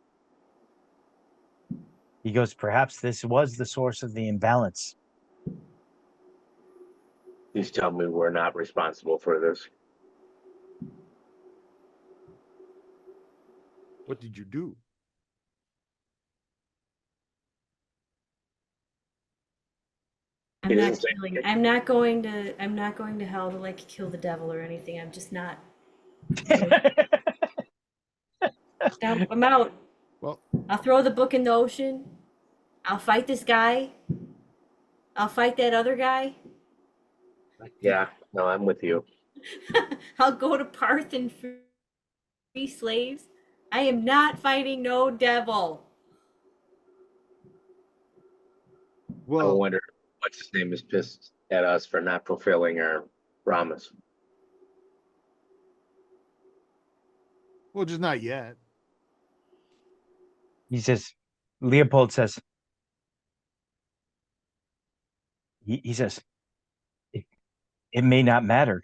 he goes, perhaps this was the source of the imbalance. Please tell me we're not responsible for this. What did you do? I'm He not doesn't say killing. it. I'm not going to hell to like kill the devil or anything. I'm just not. No, I'm out. Well, I'll throw the book in the ocean. I'll fight this guy. I'll fight that other guy. Yeah, no, I'm with you. I'll go to Parth and free slaves. I am not fighting no devil. I well, wonder what's his name is pissed at us for not fulfilling our promise. well, just not yet. He says, Leopold says, he says, it may not matter.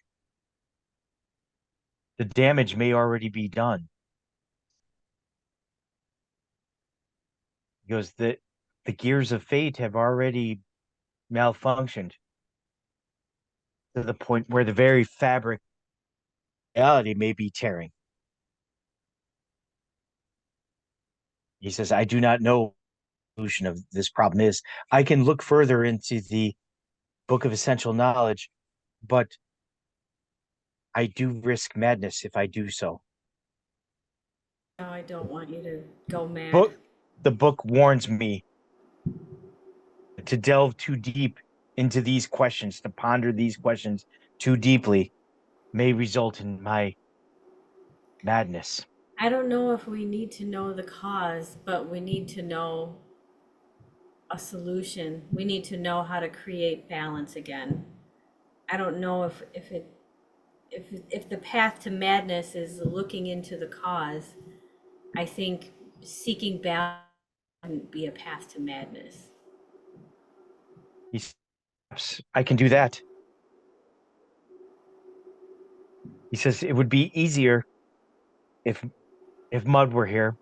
The damage may already be done. He goes, the gears of fate have already malfunctioned to the point where the very fabric of reality may be tearing. He says, I do not know what the solution of this problem is. I can look further into the Book of Essential Knowledge, but I do risk madness if I do so. No, I don't want you to go mad. The book warns me to delve too deep into these questions, to ponder these questions too deeply, may result in my madness. I don't know if we need to know the cause, but we need to know a solution. We need to know how to create balance again. I don't know if the path to madness is looking into the cause. I think seeking balance wouldn't be a path to madness. He says, I can do that. He says it would be easier if Mud were here.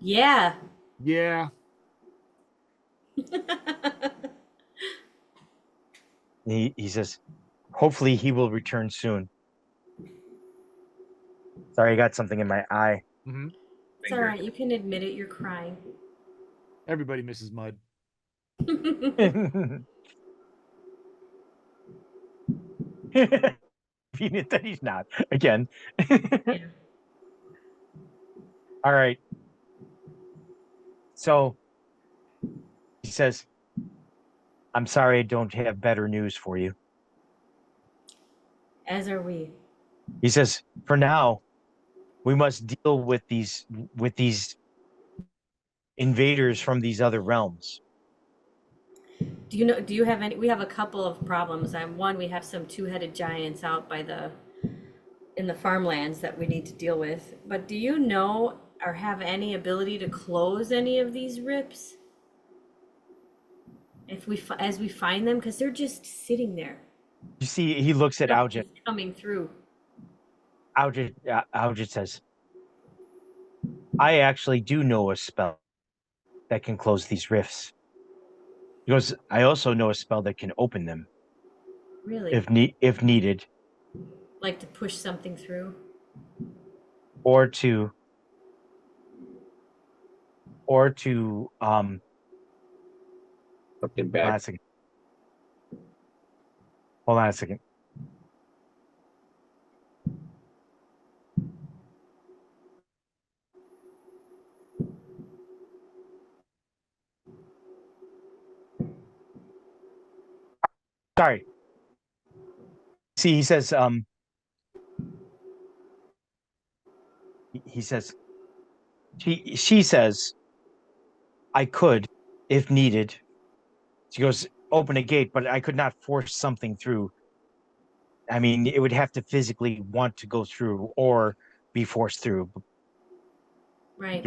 Yeah. Yeah. He says, hopefully he will return soon. Sorry, I got something in my eye. Mm-hmm. It's all right. You can admit it. You're crying. Everybody misses Mud. Convenient that he's not again. Yeah. All right. So he says, I'm sorry I don't have better news for you. As are we. He says, for now, we must deal with these invaders from these other realms. Do you have any? We have a couple of problems. One, we have some two-headed giants out in the farmlands that we need to deal with. But do you know or have any ability to close any of these rips? As we find them, because they're just sitting there. You see, he looks at Aljit. Nothing's coming through. Aljit says, I actually do know a spell that can close these rifts. He goes, I also know a spell that can open them Really? if needed. Like to push something through? or to or to um Looking hold on back. a second. Hold on a second. Sorry. See, he says he says she says I could if needed. She goes, open a gate, but I could not force something through. I mean, it would have to physically want to go through or be forced through. Right.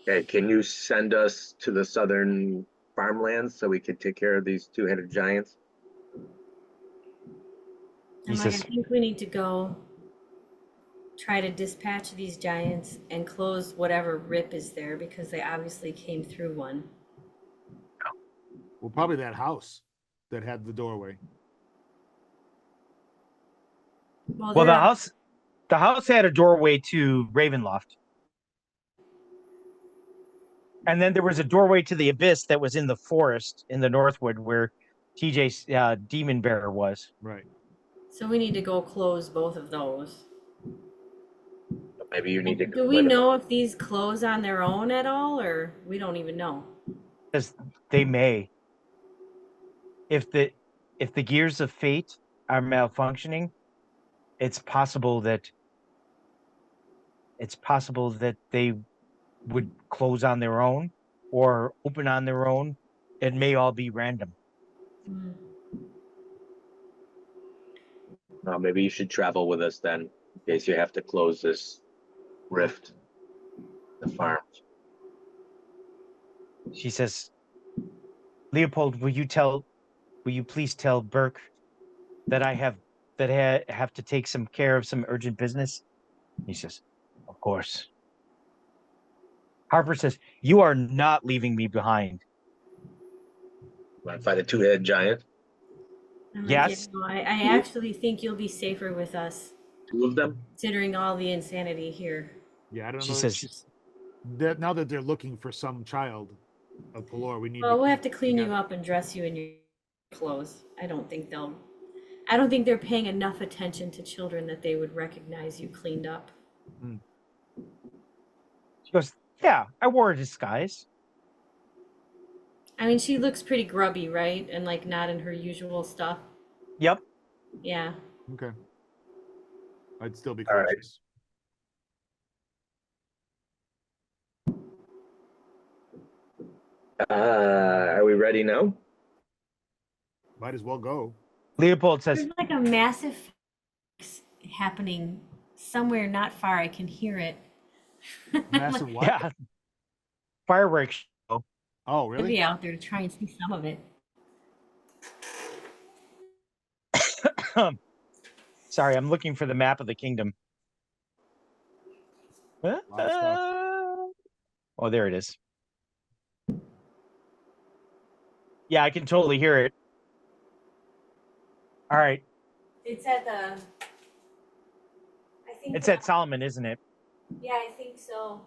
Okay, can you send us to the southern farmlands so we can take care of these two-headed giants? He I'm like, I says, think we need to go try to dispatch these giants and close whatever rip is there because they obviously came through one. Well, probably that house that had the doorway. Well, well, they're the house had a doorway to Ravenloft. And then there was a doorway to the abyss that was in the forest in the Northwood where TJ's demon bearer was. Right. so we need to go close both of those. Maybe you need to. Do we know if these close on their own at all, or we don't even know? Because they may. If the gears of fate are malfunctioning, it's possible that they would close on their own or open on their own. It may all be random. Hmm. Maybe you should travel with us then, in case you have to close this rift. The farms. She says, Leopold, will you please tell Burke that I have to take some care of some urgent business? He says, of course. Harper says, you are not leaving me behind. Want to fight a two-headed giant? I'm like, Yes. no, I actually think you'll be safer with us, Two of them? considering all the insanity here. Yeah, I don't She know. says- She's that now that they're looking for some child of Pelor, we need Well, we'll keep have to clean you together. up and dress you in your clothes. I don't think they're paying enough attention to children that they would recognize you cleaned up. She goes, yeah, I wore a disguise. I mean, she looks pretty grubby, right? And like not in her usual stuff. Yep. Yeah. Okay. I'd still be All right. cautious. Are we ready now? Might as well go. Leopold says, There's like a massive happening somewhere not far. I can hear it. Massive what? yeah, fireworks show. Oh, I'd really? be out there to try and see some of it. Sorry, I'm looking for the map of the kingdom. Lot of stuff. Oh, there it is. Yeah, I can totally hear it. All right. It's at the. I think It's at Solomon, isn't it? Yeah, I think so.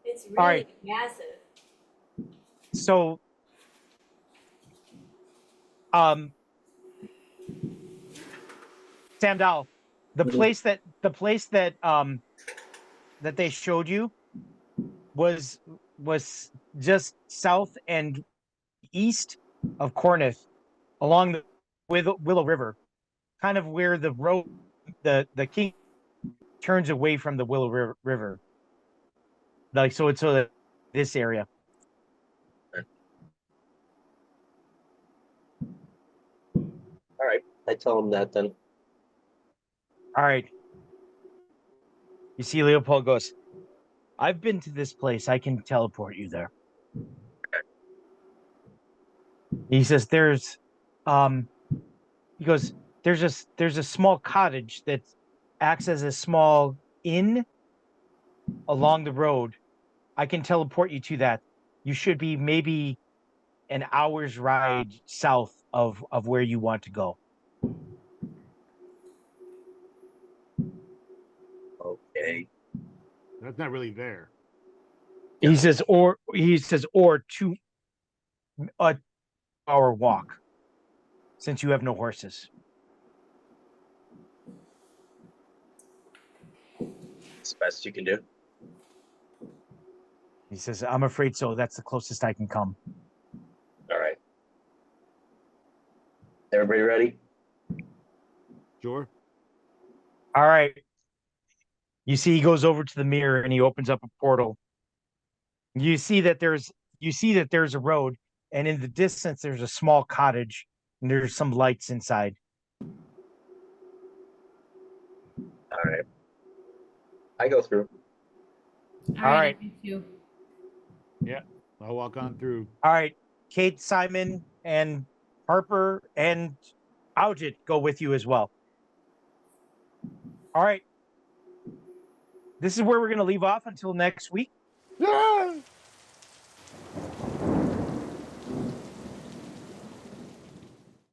It's really All right. massive. So, Sam Dowell, the place that that they showed you was just south and east of Cornith, along the Willow River, kind of where the road the king turns away from the Willow River. Like so, it's this area. All right. I tell him that then. All right. You see, Leopold goes, I've been to this place. I can teleport you there. He says, he goes, there's a small cottage that acts as a small inn along the road. I can teleport you to that. You should be maybe an hour's ride south of where you want to go. That's not really there. He says, or 2 hour walk, since you have no horses. It's the best you can do. He says, I'm afraid so. That's the closest I can come. All right. Everybody ready? Sure. All right. You see, he goes over to the mirror and he opens up a portal. You see that there's a road, and in the distance there's a small cottage, and there's some lights inside. All right. I go through. All right. I do too. I'll walk on through. All right, Kate, Simon, and Harper and Aujit go with you as well. All right. This is where we're going to leave off until next week. Ah!